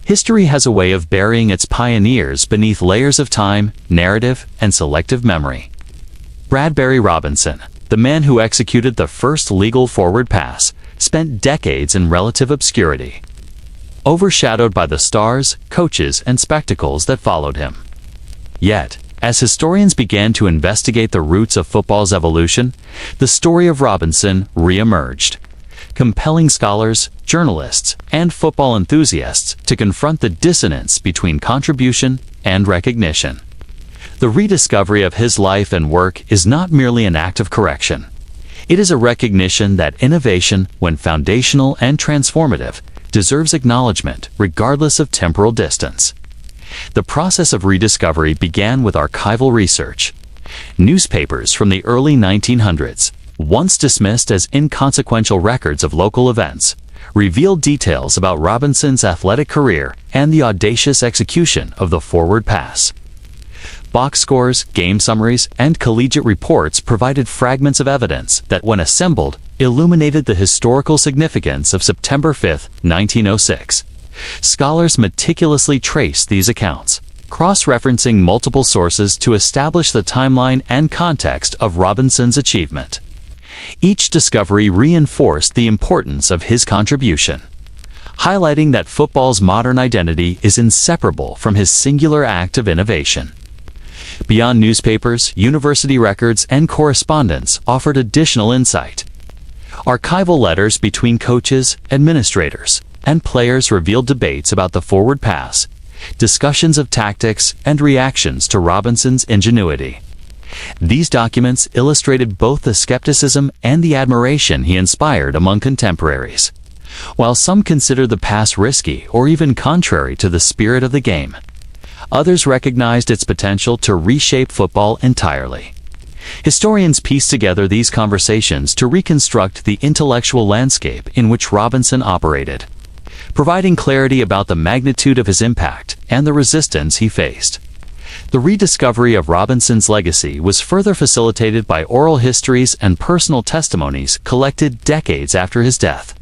History has a way of burying its pioneers beneath layers of time, narrative, and selective memory. Bradbury Robinson, the man who executed the first legal forward pass, spent decades in relative obscurity, overshadowed by the stars, coaches, and spectacles that followed him. Yet, as historians began to investigate the roots of football's evolution, the story of Robinson re-emerged, compelling scholars, journalists, and football enthusiasts to confront the dissonance between contribution and recognition. The rediscovery of his life and work is not merely an act of correction. It is a recognition that innovation, when foundational and transformative, deserves acknowledgement regardless of temporal distance. The process of rediscovery began with archival research. Newspapers from the early 1900s, once dismissed as inconsequential records of local events, revealed details about Robinson's athletic career and the audacious execution of the forward pass. Box scores, game summaries, and collegiate reports provided fragments of evidence that, when assembled, illuminated the historical significance of September 5, 1906. Scholars meticulously traced these accounts, cross-referencing multiple sources to establish the timeline and context of Robinson's achievement. Each discovery reinforced the importance of his contribution, highlighting that football's modern identity is inseparable from his singular act of innovation. Beyond newspapers, university records and correspondence offered additional insight. Archival letters between coaches, administrators, and players revealed debates about the forward pass, discussions of tactics, and reactions to Robinson's ingenuity. These documents illustrated both the skepticism and the admiration he inspired among contemporaries. While some considered the pass risky or even contrary to the spirit of the game, others recognized its potential to reshape football entirely. Historians piece together these conversations to reconstruct the intellectual landscape in which Robinson operated, providing clarity about the magnitude of his impact and the resistance he faced. The rediscovery of Robinson's legacy was further facilitated by oral histories and personal testimonies collected decades after his death.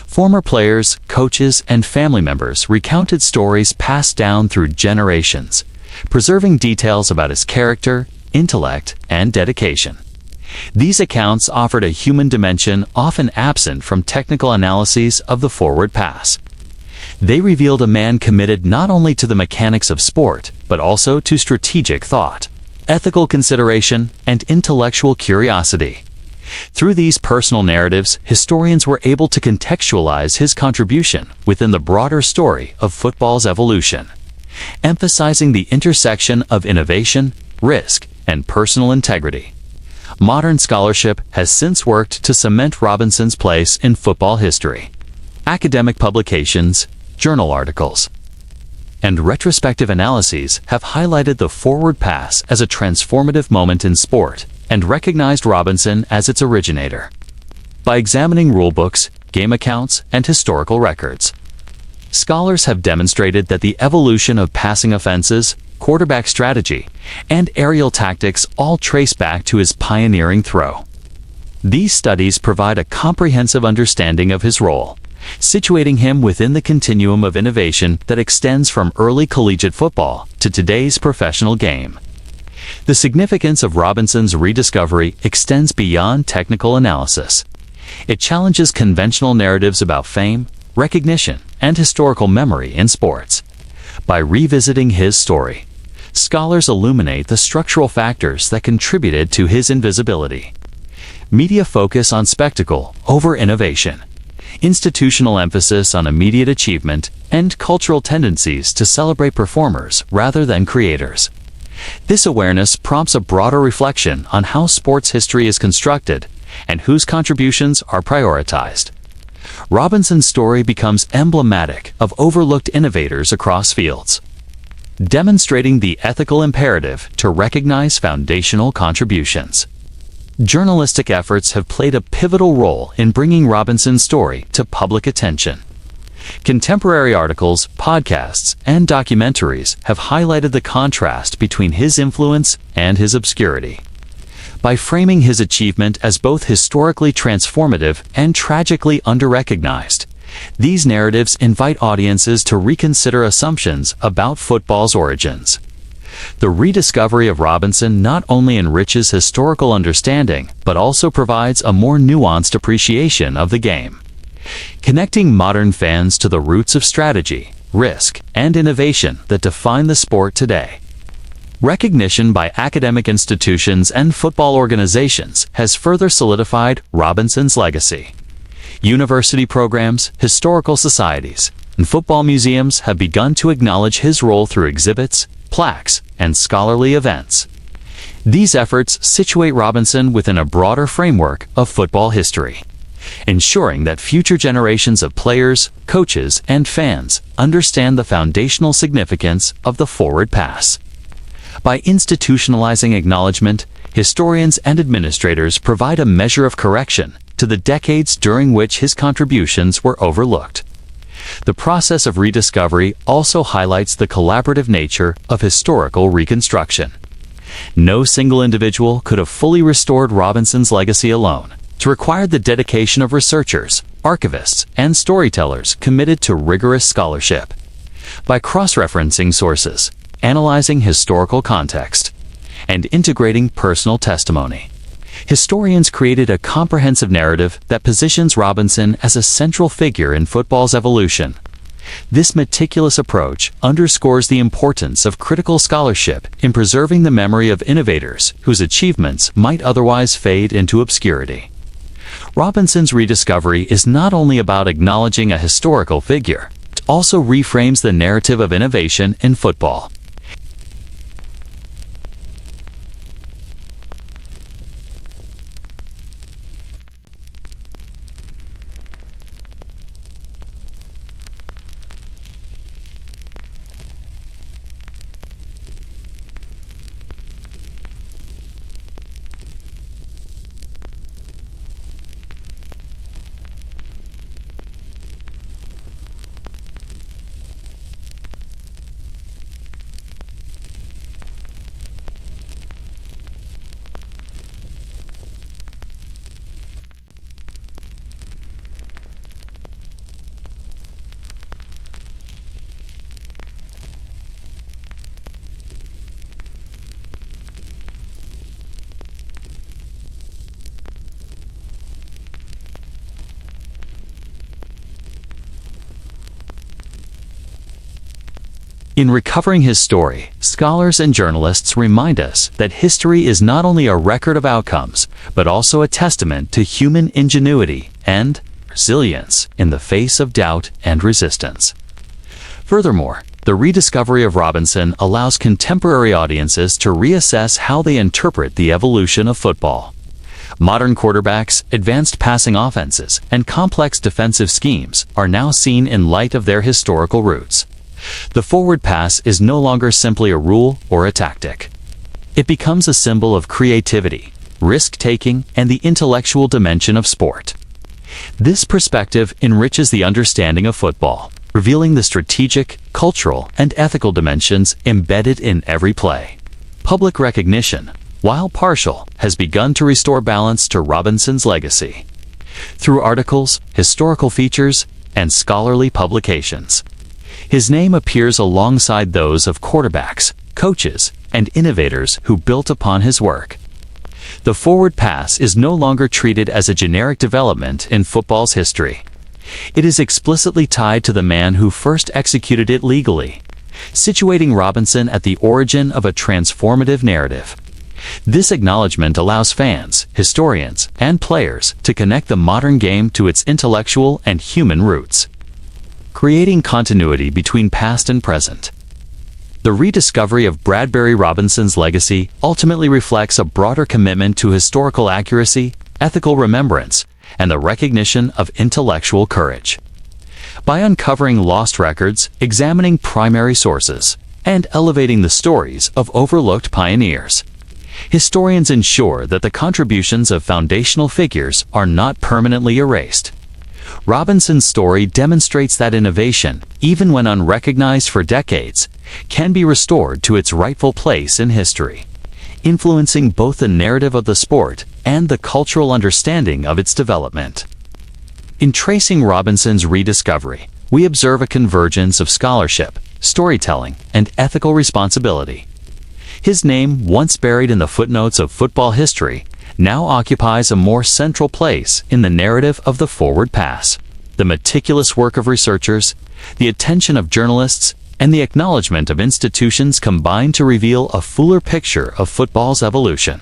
Former players, coaches, and family members recounted stories passed down through generations, preserving details about his character, intellect, and dedication. These accounts offered a human dimension often absent from technical analyses of the forward pass. They revealed a man committed not only to the mechanics of sport, but also to strategic thought, ethical consideration, and intellectual curiosity. Through these personal narratives, historians were able to contextualize his contribution within the broader story of football's evolution, emphasizing the intersection of innovation, risk, and personal integrity. Modern scholarship has since worked to cement Robinson's place in football history. Academic publications, journal articles, and retrospective analyses have highlighted the forward pass as a transformative moment in sport and recognized Robinson as its originator. By examining rulebooks, game accounts, and historical records, scholars have demonstrated that the evolution of passing offenses, quarterback strategy, and aerial tactics all trace back to his pioneering throw. These studies provide a comprehensive understanding of his role, situating him within the continuum of innovation that extends from early collegiate football to today's professional game. The significance of Robinson's rediscovery extends beyond technical analysis. It challenges conventional narratives about fame, recognition, and historical memory in sports. By revisiting his story, scholars illuminate the structural factors that contributed to his invisibility. Media focus on spectacle over innovation, institutional emphasis on immediate achievement, and cultural tendencies to celebrate performers rather than creators. This awareness prompts a broader reflection on how sports history is constructed and whose contributions are prioritized. Robinson's story becomes emblematic of overlooked innovators across fields, demonstrating the ethical imperative to recognize foundational contributions. Journalistic efforts have played a pivotal role in bringing Robinson's story to public attention. Contemporary articles, podcasts, and documentaries have highlighted the contrast between his influence and his obscurity. By framing his achievement as both historically transformative and tragically underrecognized, These narratives invite audiences to reconsider assumptions about football's origins. The rediscovery of Robinson not only enriches historical understanding, but also provides a more nuanced appreciation of the game, connecting modern fans to the roots of strategy, risk, and innovation that define the sport today. Recognition by academic institutions and football organizations has further solidified Robinson's legacy. University programs, historical societies, and football museums have begun to acknowledge his role through exhibits, plaques, and scholarly events. These efforts situate Robinson within a broader framework of football history, ensuring that future generations of players, coaches, and fans understand the foundational significance of the forward pass. By institutionalizing acknowledgement, historians and administrators provide a measure of correction to the decades during which his contributions were overlooked. The process of rediscovery also highlights the collaborative nature of historical reconstruction. No single individual could have fully restored Robinson's legacy alone. It required the dedication of researchers, archivists, and storytellers committed to rigorous scholarship. By cross-referencing sources, analyzing historical context, and integrating personal testimony, historians created a comprehensive narrative that positions Robinson as a central figure in football's evolution. This meticulous approach underscores the importance of critical scholarship in preserving the memory of innovators whose achievements might otherwise fade into obscurity. Robinson's rediscovery is not only about acknowledging a historical figure, it also reframes the narrative of innovation in football. In recovering his story, scholars and journalists remind us that history is not only a record of outcomes, but also a testament to human ingenuity and resilience in the face of doubt and resistance. Furthermore, the rediscovery of Robinson allows contemporary audiences to reassess how they interpret the evolution of football. Modern quarterbacks, advanced passing offenses, and complex defensive schemes are now seen in light of their historical roots. The forward pass is no longer simply a rule or a tactic. It becomes a symbol of creativity, risk-taking, and the intellectual dimension of sport. This perspective enriches the understanding of football, revealing the strategic, cultural, and ethical dimensions embedded in every play. Public recognition, while partial, has begun to restore balance to Robinson's legacy. Through articles, historical features, and scholarly publications, his name appears alongside those of quarterbacks, coaches, and innovators who built upon his work. The forward pass is no longer treated as a generic development in football's history. It is explicitly tied to the man who first executed it legally, situating Robinson at the origin of a transformative narrative. This acknowledgement allows fans, historians, and players to connect the modern game to its intellectual and human roots, creating continuity between past and present. The rediscovery of Bradbury Robinson's legacy ultimately reflects a broader commitment to historical accuracy, ethical remembrance, and the recognition of intellectual courage. By uncovering lost records, examining primary sources, and elevating the stories of overlooked pioneers, historians ensure that the contributions of foundational figures are not permanently erased. Robinson's story demonstrates that innovation, even when unrecognized for decades, can be restored to its rightful place in history, influencing both the narrative of the sport and the cultural understanding of its development. In tracing Robinson's rediscovery, we observe a convergence of scholarship, storytelling, and ethical responsibility. His name, once buried in the footnotes of football history, now occupies a more central place in the narrative of the forward pass. The meticulous work of researchers, the attention of journalists, and the acknowledgement of institutions combine to reveal a fuller picture of football's evolution.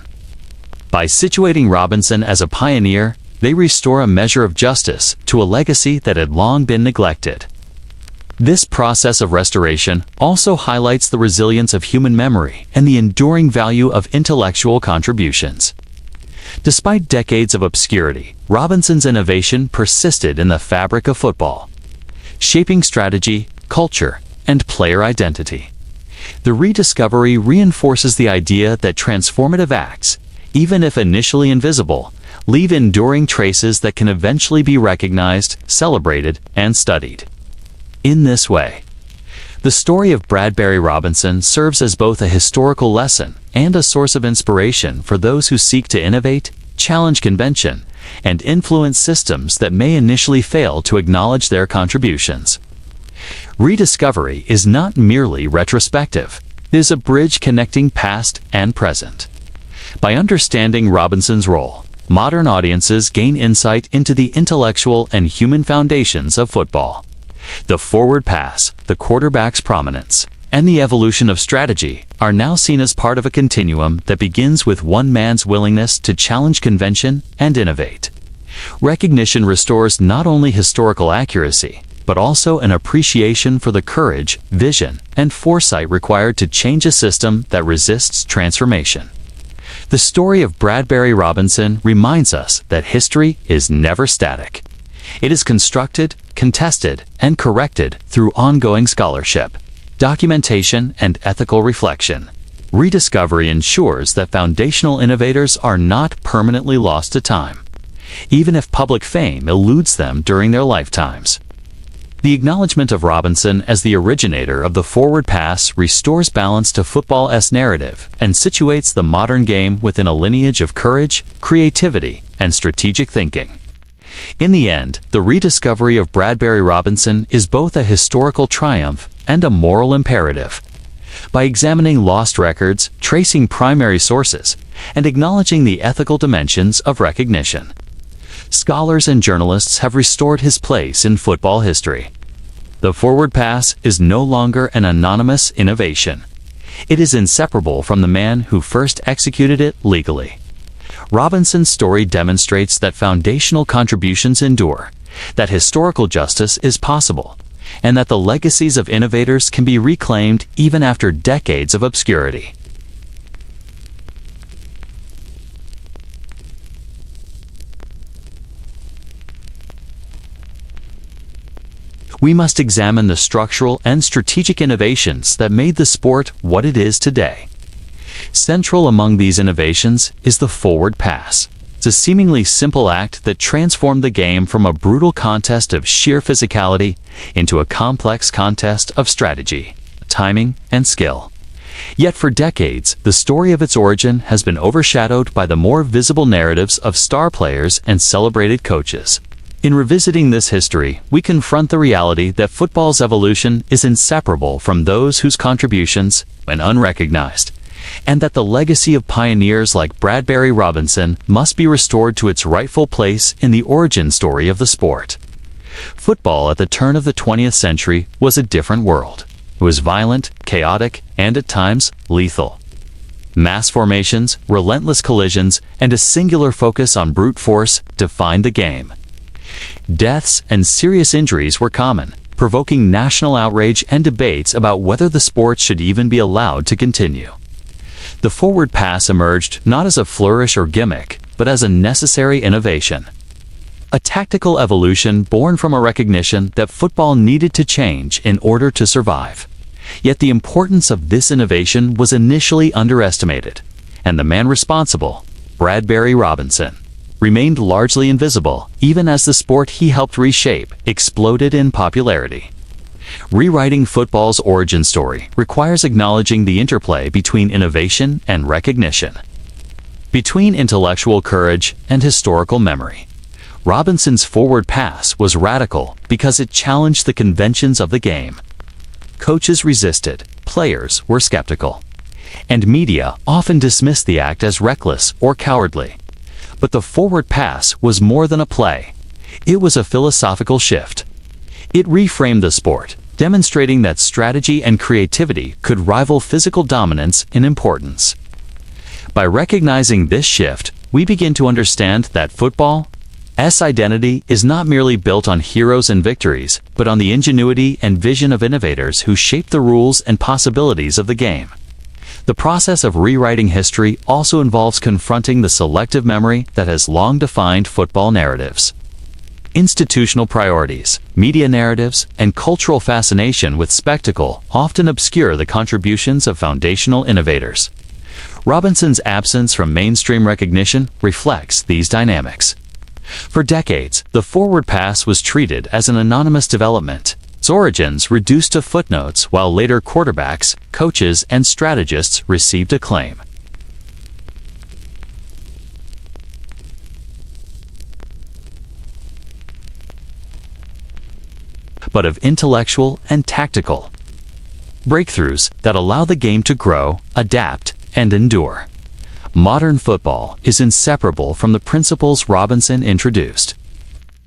By situating Robinson as a pioneer, they restore a measure of justice to a legacy that had long been neglected. This process of restoration also highlights the resilience of human memory and the enduring value of intellectual contributions. Despite decades of obscurity, Robinson's innovation persisted in the fabric of football, shaping strategy, culture, and player identity. The rediscovery reinforces the idea that transformative acts, even if initially invisible, leave enduring traces that can eventually be recognized, celebrated, and studied. In this way, the story of Bradbury Robinson serves as both a historical lesson and a source of inspiration for those who seek to innovate, challenge convention, and influence systems that may initially fail to acknowledge their contributions. Rediscovery is not merely retrospective. It is a bridge connecting past and present. By understanding Robinson's role, modern audiences gain insight into the intellectual and human foundations of football. The forward pass, the quarterback's prominence, and the evolution of strategy are now seen as part of a continuum that begins with one man's willingness to challenge convention and innovate. Recognition restores not only historical accuracy, but also an appreciation for the courage, vision, and foresight required to change a system that resists transformation. The story of Bradbury Robinson reminds us that history is never static. It is constructed, contested, and corrected through ongoing scholarship, documentation, and ethical reflection. Rediscovery ensures that foundational innovators are not permanently lost to time, even if public fame eludes them during their lifetimes. The acknowledgement of Robinson as the originator of the forward pass restores balance to football's narrative and situates the modern game within a lineage of courage, creativity, and strategic thinking. In the end, the rediscovery of Bradbury Robinson is both a historical triumph and a moral imperative. By examining lost records, tracing primary sources, and acknowledging the ethical dimensions of recognition, scholars and journalists have restored his place in football history. The forward pass is no longer an anonymous innovation. It is inseparable from the man who first executed it legally. Robinson's story demonstrates that foundational contributions endure, that historical justice is possible, and that the legacies of innovators can be reclaimed even after decades of obscurity. We must examine the structural and strategic innovations that made the sport what it is today. Central among these innovations is the forward pass. It's a seemingly simple act that transformed the game from a brutal contest of sheer physicality into a complex contest of strategy, timing, and skill. Yet for decades, the story of its origin has been overshadowed by the more visible narratives of star players and celebrated coaches. In revisiting this history, we confront the reality that football's evolution is inseparable from those whose contributions went unrecognized, and that the legacy of pioneers like Bradbury Robinson must be restored to its rightful place in the origin story of the sport. Football at the turn of the 20th century was a different world. It was violent, chaotic, and at times lethal. Mass formations, relentless collisions, and a singular focus on brute force defined the game. Deaths and serious injuries were common, provoking national outrage and debates about whether the sport should even be allowed to continue. The forward pass emerged not as a flourish or gimmick, but as a necessary innovation. A tactical evolution born from a recognition that football needed to change in order to survive. Yet the importance of this innovation was initially underestimated, and the man responsible, Bradbury Robinson, remained largely invisible even as the sport he helped reshape exploded in popularity. Rewriting football's origin story requires acknowledging the interplay between innovation and recognition, between intellectual courage and historical memory. Robinson's forward pass was radical because it challenged the conventions of the game. Coaches resisted, players were skeptical, and media often dismissed the act as reckless or cowardly. But the forward pass was more than a play. It was a philosophical shift. It reframed the sport, demonstrating that strategy and creativity could rival physical dominance in importance. By recognizing this shift, we begin to understand that football's identity is not merely built on heroes and victories, but on the ingenuity and vision of innovators who shaped the rules and possibilities of the game. The process of rewriting history also involves confronting the selective memory that has long defined football narratives. Institutional priorities, media narratives, and cultural fascination with spectacle often obscure the contributions of foundational innovators. Robinson's absence from mainstream recognition reflects these dynamics. For decades, the forward pass was treated as an anonymous development, its origins reduced to footnotes, while later quarterbacks, coaches, and strategists received acclaim. But of intellectual and tactical breakthroughs that allow the game to grow, adapt, and endure. Modern football is inseparable from the principles Robinson introduced.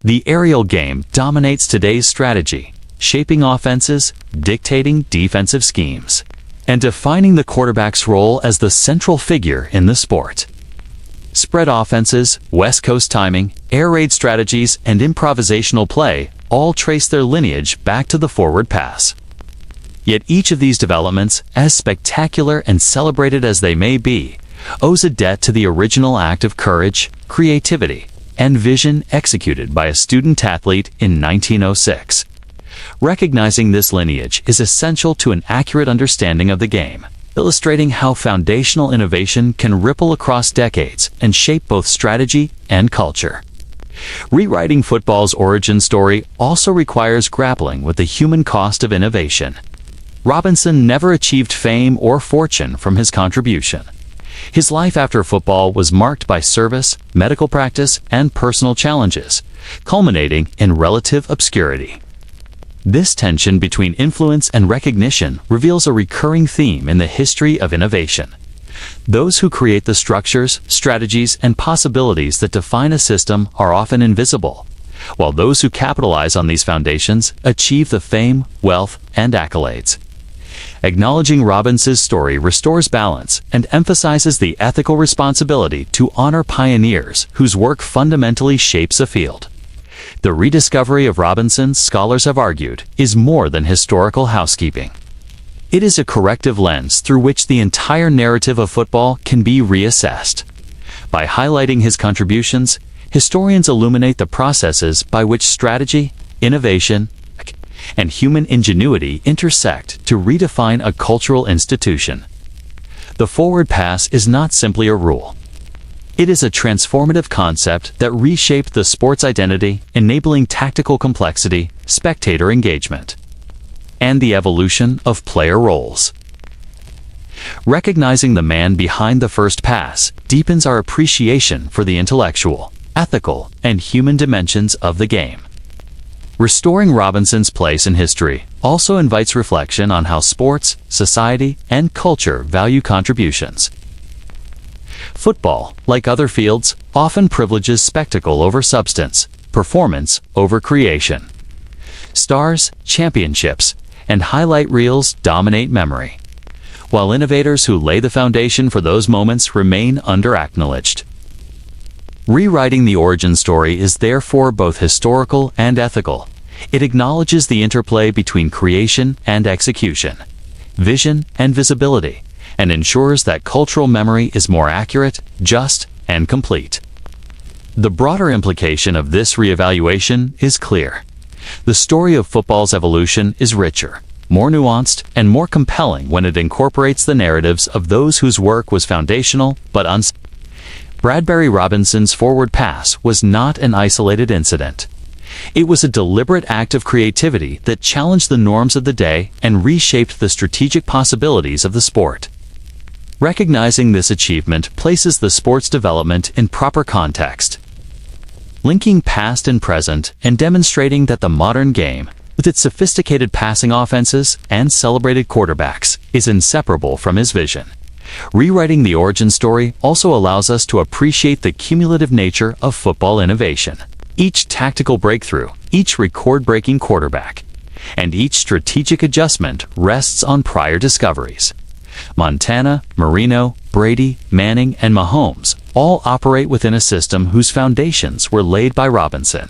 The aerial game dominates today's strategy, shaping offenses, dictating defensive schemes, and defining the quarterback's role as the central figure in the sport. Spread offenses, West Coast timing, air raid strategies, and improvisational play all trace their lineage back to the forward pass. Yet each of these developments, as spectacular and celebrated as they may be, owes a debt to the original act of courage, creativity, and vision executed by a student athlete in 1906. Recognizing this lineage is essential to an accurate understanding of the game, illustrating how foundational innovation can ripple across decades and shape both strategy and culture. Rewriting football's origin story also requires grappling with the human cost of innovation. Robinson never achieved fame or fortune from his contribution. His life after football was marked by service, medical practice, and personal challenges, culminating in relative obscurity. This tension between influence and recognition reveals a recurring theme in the history of innovation. Those who create the structures, strategies, and possibilities that define a system are often invisible, while those who capitalize on these foundations achieve the fame, wealth, and accolades. Acknowledging Robinson's story restores balance and emphasizes the ethical responsibility to honor pioneers whose work fundamentally shapes a field. The rediscovery of Robinson, scholars have argued, is more than historical housekeeping. It is a corrective lens through which the entire narrative of football can be reassessed. By highlighting his contributions, historians illuminate the processes by which strategy, innovation, and human ingenuity intersect to redefine a cultural institution. The forward pass is not simply a rule. It is a transformative concept that reshaped the sport's identity, enabling tactical complexity, spectator engagement, and the evolution of player roles. Recognizing the man behind the first pass deepens our appreciation for the intellectual, ethical, and human dimensions of the game. Restoring Robinson's place in history also invites reflection on how sports, society, and culture value contributions. Football, like other fields, often privileges spectacle over substance, performance over creation. Stars, championships, and highlight reels dominate memory, while innovators who lay the foundation for those moments remain under-acknowledged. Rewriting the origin story is therefore both historical and ethical. It acknowledges the interplay between creation and execution, vision and visibility, and ensures that cultural memory is more accurate, just, and complete. The broader implication of this reevaluation is clear. The story of football's evolution is richer, more nuanced, and more compelling when it incorporates the narratives of those whose work was foundational but Bradbury Robinson's forward pass was not an isolated incident. It was a deliberate act of creativity that challenged the norms of the day and reshaped the strategic possibilities of the sport. Recognizing this achievement places the sport's development in proper context. linking past and present and demonstrating that the modern game, with its sophisticated passing offenses and celebrated quarterbacks, is inseparable from his vision. Rewriting the origin story also allows us to appreciate the cumulative nature of football innovation. Each tactical breakthrough, each record-breaking quarterback, and each strategic adjustment rests on prior discoveries. Montana, Marino, Brady, Manning, and Mahomes all operate within a system whose foundations were laid by Robinson.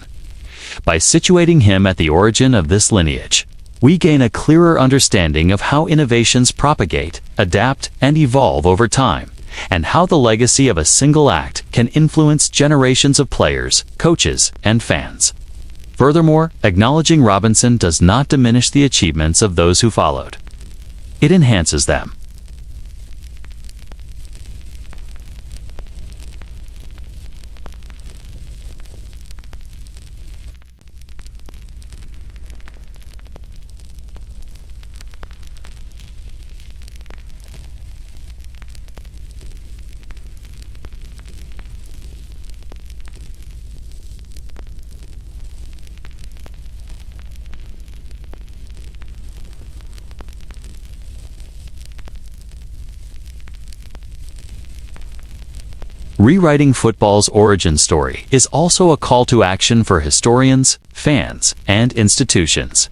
By situating him at the origin of this lineage, we gain a clearer understanding of how innovations propagate, adapt, and evolve over time, and how the legacy of a single act can influence generations of players, coaches, and fans. Furthermore, acknowledging Robinson does not diminish the achievements of those who followed. It enhances them. Rewriting football's origin story is also a call to action for historians, fans, and institutions.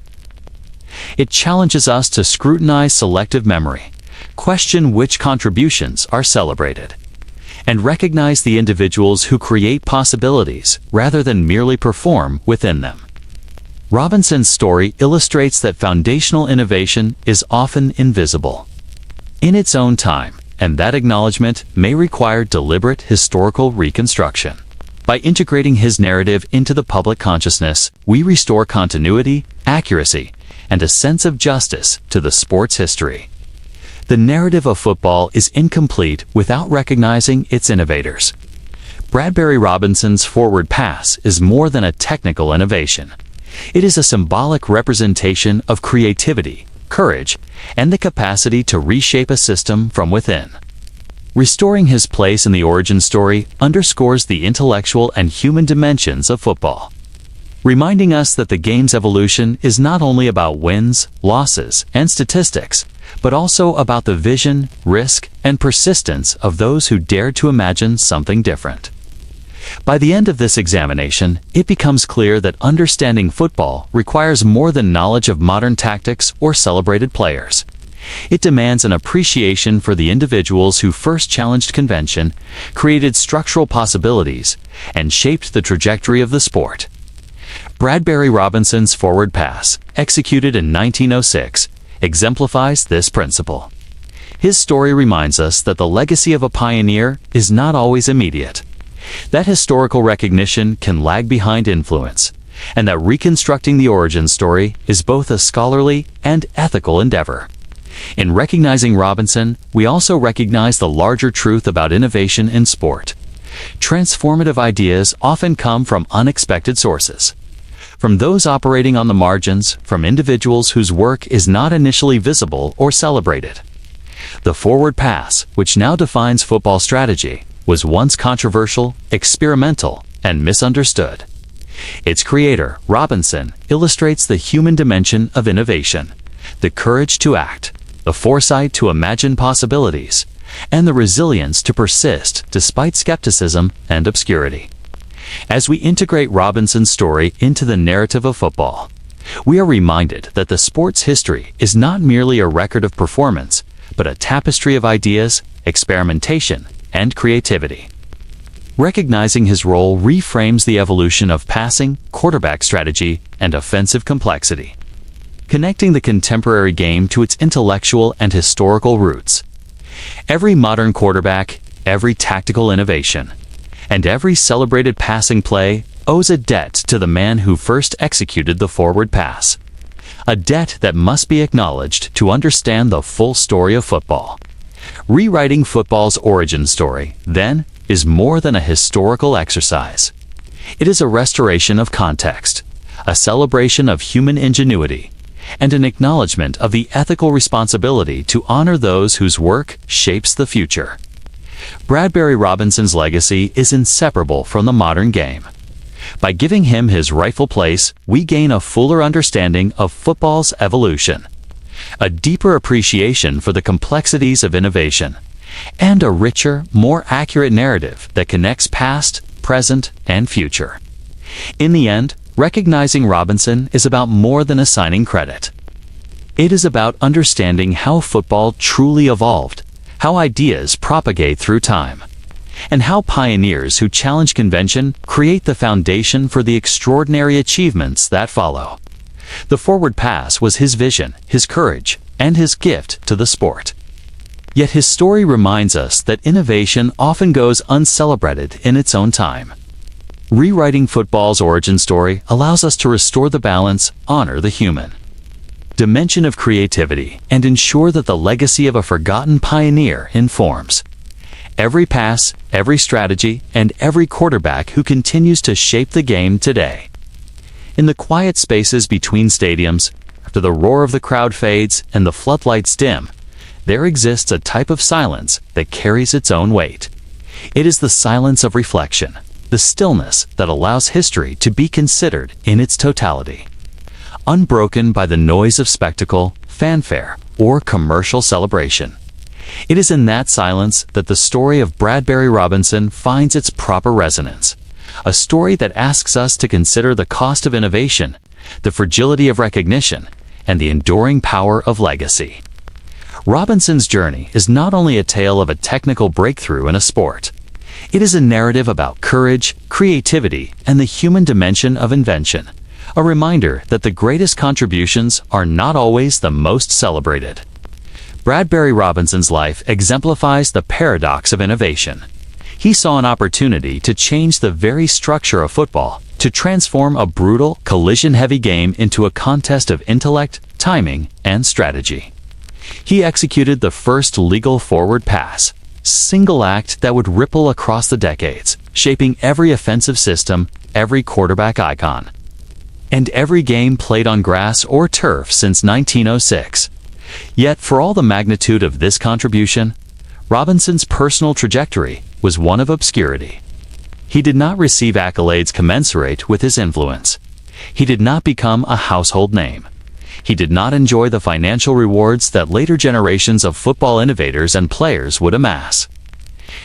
It challenges us to scrutinize selective memory, question which contributions are celebrated, and recognize the individuals who create possibilities rather than merely perform within them. Robinson's story illustrates that foundational innovation is often invisible in its own time, and that acknowledgement may require deliberate historical reconstruction. By integrating his narrative into the public consciousness, we restore continuity, accuracy, and a sense of justice to the sport's history. The narrative of football is incomplete without recognizing its innovators. Bradbury Robinson's forward pass is more than a technical innovation. It is a symbolic representation of creativity, courage, and the capacity to reshape a system from within. Restoring his place in the origin story underscores the intellectual and human dimensions of football, reminding us that the game's evolution is not only about wins, losses, and statistics, but also about the vision, risk, and persistence of those who dared to imagine something different. By the end of this examination, it becomes clear that understanding football requires more than knowledge of modern tactics or celebrated players. It demands an appreciation for the individuals who first challenged convention, created structural possibilities, and shaped the trajectory of the sport. Bradbury Robinson's forward pass, executed in 1906, exemplifies this principle. His story reminds us that the legacy of a pioneer is not always immediate, that historical recognition can lag behind influence, and that reconstructing the origin story is both a scholarly and ethical endeavor. In recognizing Robinson, we also recognize the larger truth about innovation in sport. Transformative ideas often come from unexpected sources. From those operating on the margins, from individuals whose work is not initially visible or celebrated. The forward pass, which now defines football strategy, was once controversial, experimental, and misunderstood. Its creator, Robinson, illustrates the human dimension of innovation, the courage to act, the foresight to imagine possibilities, and the resilience to persist despite skepticism and obscurity. As we integrate Robinson's story into the narrative of football, we are reminded that the sport's history is not merely a record of performance, but a tapestry of ideas, experimentation, and creativity. Recognizing his role reframes the evolution of passing, quarterback strategy, and offensive complexity, connecting the contemporary game to its intellectual and historical roots. Every modern quarterback, every tactical innovation, and every celebrated passing play owes a debt to the man who first executed the forward pass. A debt that must be acknowledged to understand the full story of football. Rewriting football's origin story, then, is more than a historical exercise. It is a restoration of context, a celebration of human ingenuity, and an acknowledgement of the ethical responsibility to honor those whose work shapes the future. Bradbury Robinson's legacy is inseparable from the modern game. By giving him his rightful place, we gain a fuller understanding of football's evolution, a deeper appreciation for the complexities of innovation, and a richer, more accurate narrative that connects past, present, and future. In the end, recognizing Robinson is about more than assigning credit. It is about understanding how football truly evolved, how ideas propagate through time, and how pioneers who challenge convention create the foundation for the extraordinary achievements that follow. The forward pass was his vision, his courage, and his gift to the sport. Yet his story reminds us that innovation often goes uncelebrated in its own time. Rewriting football's origin story allows us to restore the balance, honor the human dimension of creativity, and ensure that the legacy of a forgotten pioneer informs every pass, every strategy, and every quarterback who continues to shape the game today. In the quiet spaces between stadiums, after the roar of the crowd fades and the floodlights dim, there exists a type of silence that carries its own weight. It is the silence of reflection, the stillness that allows history to be considered in its totality, unbroken by the noise of spectacle, fanfare, or commercial celebration. It is in that silence that the story of Bradbury Robinson finds its proper resonance, a story that asks us to consider the cost of innovation, the fragility of recognition, and the enduring power of legacy. Robinson's journey is not only a tale of a technical breakthrough in a sport. It is a narrative about courage, creativity, and the human dimension of invention, a reminder that the greatest contributions are not always the most celebrated. Bradbury Robinson's life exemplifies the paradox of innovation. He saw an opportunity to change the very structure of football, to transform a brutal, collision-heavy game into a contest of intellect, timing, and strategy. He executed the first legal forward pass, single act that would ripple across the decades, shaping every offensive system, every quarterback icon, and every game played on grass or turf since 1906. Yet, for all the magnitude of this contribution, Robinson's personal trajectory was one of obscurity. He did not receive accolades commensurate with his influence. He did not become a household name. He did not enjoy the financial rewards that later generations of football innovators and players would amass.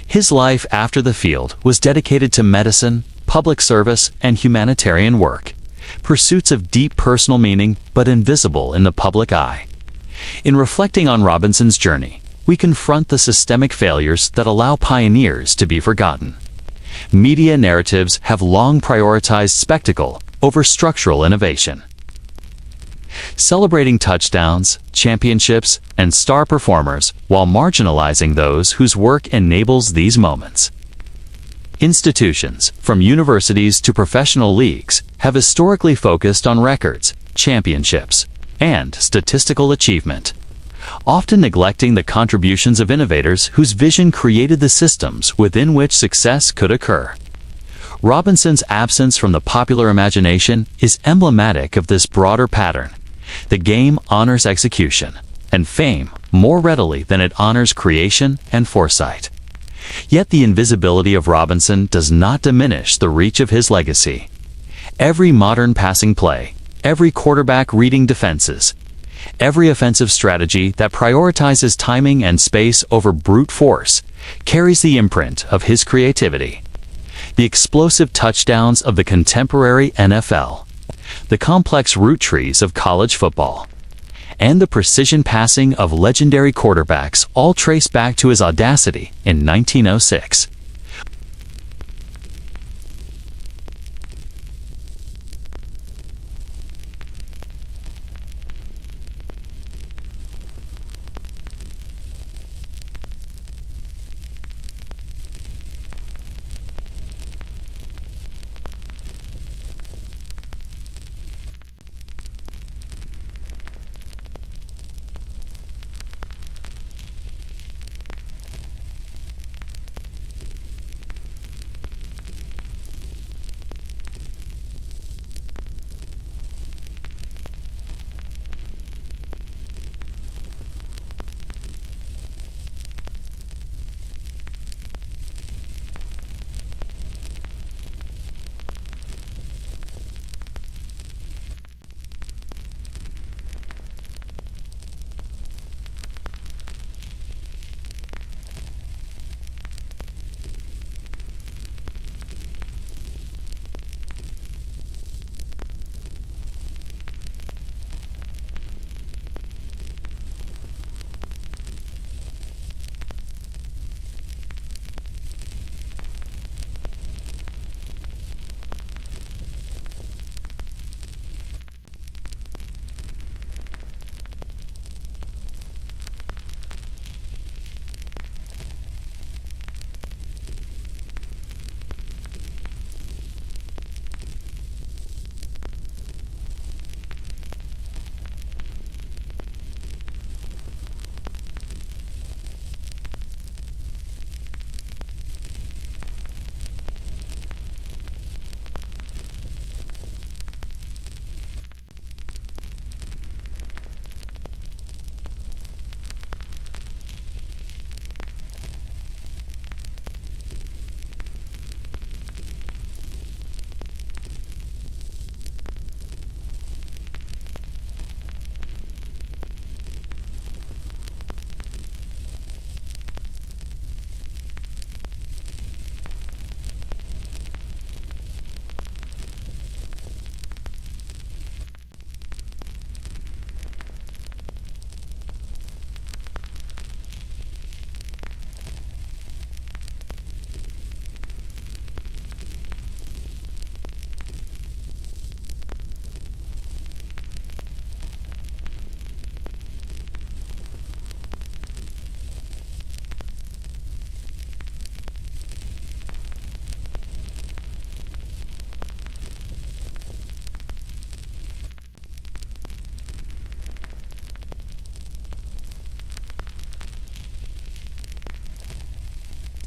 His life after the field was dedicated to medicine, public service, and humanitarian work, pursuits of deep personal meaning but invisible in the public eye. In reflecting on Robinson's journey, we confront the systemic failures that allow pioneers to be forgotten. Media narratives have long prioritized spectacle over structural innovation, celebrating touchdowns, championships, and star performers while marginalizing those whose work enables these moments. Institutions, from universities to professional leagues, have historically focused on records, championships, and statistical achievement, often neglecting the contributions of innovators whose vision created the systems within which success could occur. Robinson's absence from the popular imagination is emblematic of this broader pattern. The game honors execution and fame more readily than it honors creation and foresight. Yet the invisibility of Robinson does not diminish the reach of his legacy. Every modern passing play, every quarterback reading defenses, every offensive strategy that prioritizes timing and space over brute force carries the imprint of his creativity. The explosive touchdowns of the contemporary NFL, the complex route trees of college football, and the precision passing of legendary quarterbacks all trace back to his audacity in 1906.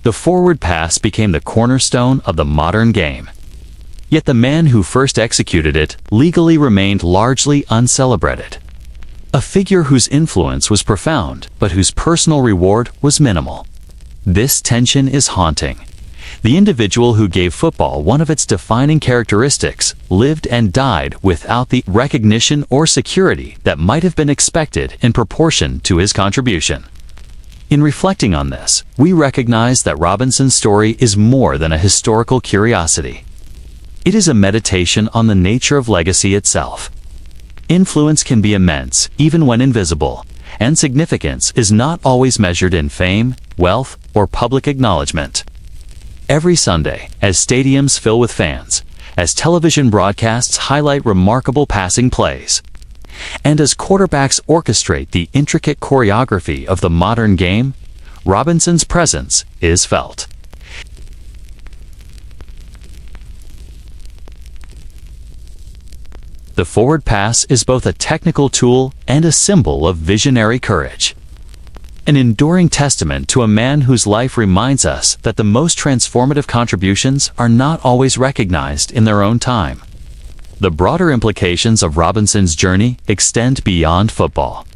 the forward pass became the cornerstone of the modern game. Yet the man who first executed it legally remained largely uncelebrated. A figure whose influence was profound, but whose personal reward was minimal. This tension is haunting. The individual who gave football one of its defining characteristics lived and died without the recognition or security that might have been expected in proportion to his contribution. In reflecting on this, we recognize that Robinson's story is more than a historical curiosity. It is a meditation on the nature of legacy itself. Influence can be immense, even when invisible, and significance is not always measured in fame, wealth, or public acknowledgement. Every Sunday, as stadiums fill with fans, as television broadcasts highlight remarkable passing plays, and as quarterbacks orchestrate the intricate choreography of the modern game, Robinson's presence is felt. The forward pass is both a technical tool and a symbol of visionary courage. An enduring testament to a man whose life reminds us that the most transformative contributions are not always recognized in their own time. The broader implications of Robinson's journey extend beyond football.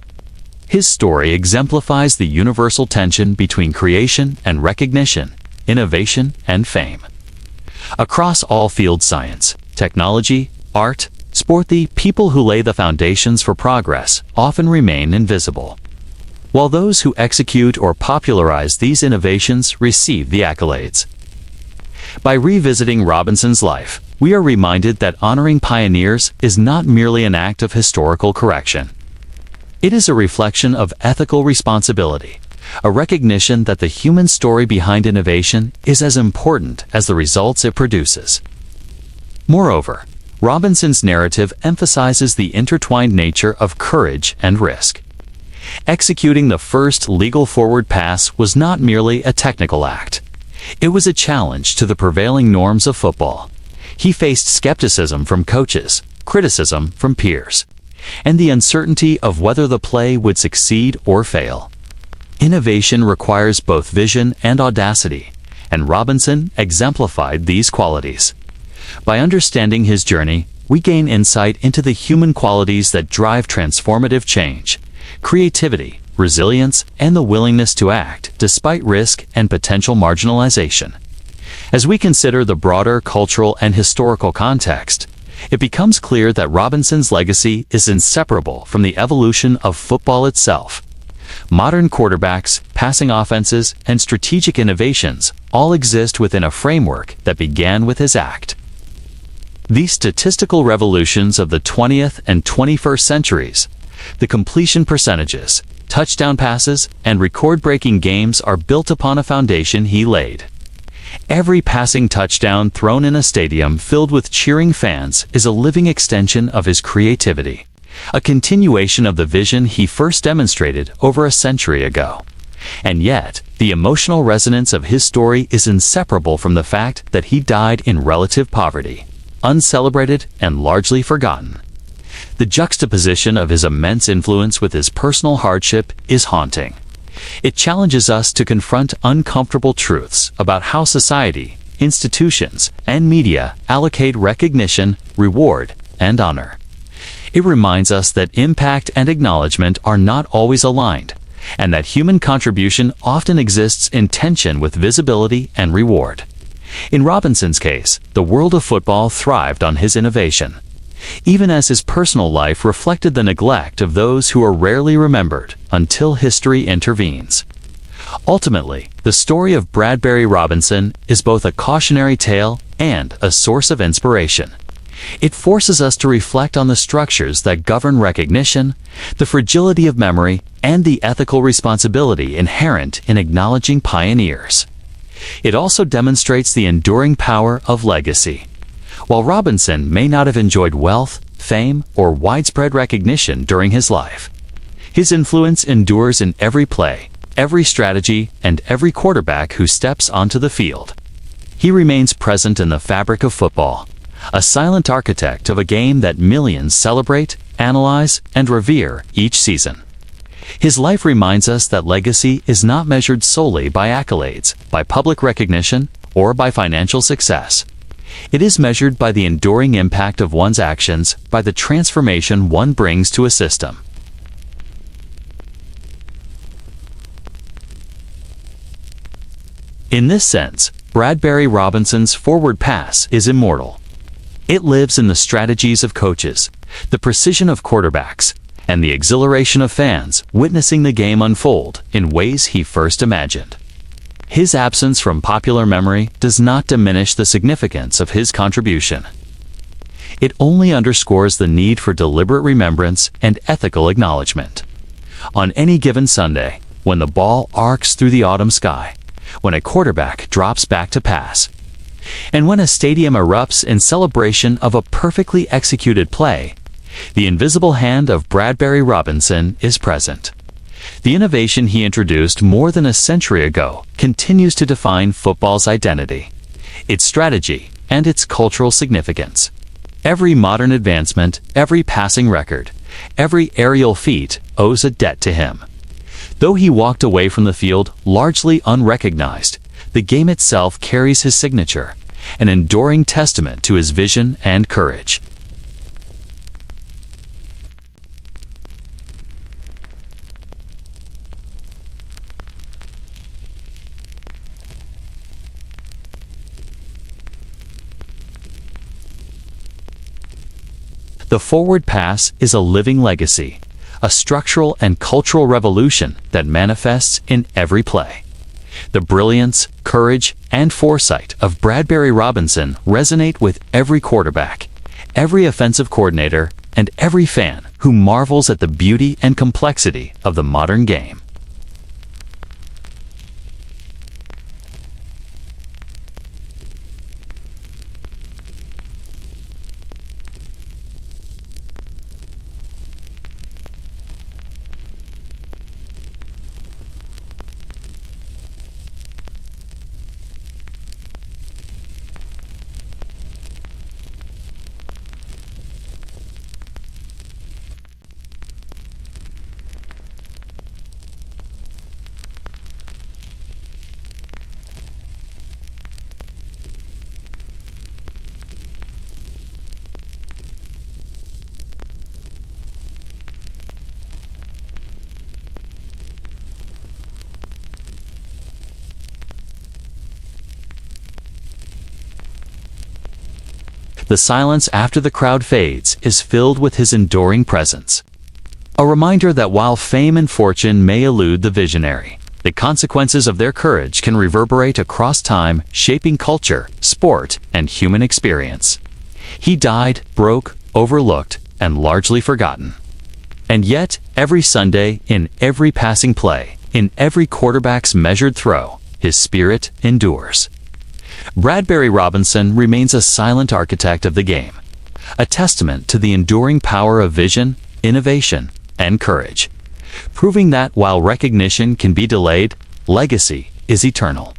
His story exemplifies the universal tension between creation and recognition, innovation and fame. Across all fields, science, technology, art, sport, the people who lay the foundations for progress often remain invisible, while those who execute or popularize these innovations receive the accolades. By revisiting Robinson's life, we are reminded that honoring pioneers is not merely an act of historical correction. It is a reflection of ethical responsibility, a recognition that the human story behind innovation is as important as the results it produces. Moreover, Robinson's narrative emphasizes the intertwined nature of courage and risk. Executing the first legal forward pass was not merely a technical act. It was a challenge to the prevailing norms of football. He faced skepticism from coaches, criticism from peers, and the uncertainty of whether the play would succeed or fail. Innovation requires both vision and audacity, and Robinson exemplified these qualities. By understanding his journey, we gain insight into the human qualities that drive transformative change: creativity, resilience, and the willingness to act despite risk and potential marginalization. As we consider the broader cultural and historical context, it becomes clear that Robinson's legacy is inseparable from the evolution of football itself. Modern quarterbacks, passing offenses, and strategic innovations all exist within a framework that began with his act. These statistical revolutions of the 20th and 21st centuries, the completion percentages, touchdown passes, and record-breaking games are built upon a foundation he laid. Every passing touchdown thrown in a stadium filled with cheering fans is a living extension of his creativity, a continuation of the vision he first demonstrated over a century ago. And yet, the emotional resonance of his story is inseparable from the fact that he died in relative poverty, uncelebrated and largely forgotten. The juxtaposition of his immense influence with his personal hardship is haunting. It challenges us to confront uncomfortable truths about how society, institutions, and media allocate recognition, reward, and honor. It reminds us that impact and acknowledgement are not always aligned, and that human contribution often exists in tension with visibility and reward. In Robinson's case, the world of football thrived on his innovation, even as his personal life reflected the neglect of those who are rarely remembered until history intervenes. Ultimately, the story of Bradbury Robinson is both a cautionary tale and a source of inspiration. It forces us to reflect on the structures that govern recognition, the fragility of memory, and the ethical responsibility inherent in acknowledging pioneers. It also demonstrates the enduring power of legacy. While Robinson may not have enjoyed wealth, fame, or widespread recognition during his life, his influence endures in every play, every strategy, and every quarterback who steps onto the field. He remains present in the fabric of football, a silent architect of a game that millions celebrate, analyze, and revere each season. His life reminds us that legacy is not measured solely by accolades, by public recognition, or by financial success. It is measured by the enduring impact of one's actions, by the transformation one brings to a system. In this sense, Bradbury Robinson's forward pass is immortal. It lives in the strategies of coaches, the precision of quarterbacks, and the exhilaration of fans witnessing the game unfold in ways he first imagined. His absence from popular memory does not diminish the significance of his contribution. It only underscores the need for deliberate remembrance and ethical acknowledgement. On any given Sunday, when the ball arcs through the autumn sky, when a quarterback drops back to pass, and when a stadium erupts in celebration of a perfectly executed play, the invisible hand of Bradbury Robinson is present. The innovation he introduced more than a century ago continues to define football's identity, its strategy, and its cultural significance. Every modern advancement, every passing record, every aerial feat owes a debt to him. Though he walked away from the field largely unrecognized, the game itself carries his signature, an enduring testament to his vision and courage. The forward pass is a living legacy, a structural and cultural revolution that manifests in every play. The brilliance, courage, and foresight of Bradbury Robinson resonate with every quarterback, every offensive coordinator, and every fan who marvels at the beauty and complexity of the modern game. The silence after the crowd fades is filled with his enduring presence. A reminder that while fame and fortune may elude the visionary, the consequences of their courage can reverberate across time, shaping culture, sport, and human experience. He died, broke, overlooked, and largely forgotten. And yet, every Sunday, in every passing play, in every quarterback's measured throw, his spirit endures. Bradbury Robinson remains a silent architect of the game, a testament to the enduring power of vision, innovation, and courage, proving that while recognition can be delayed, legacy is eternal.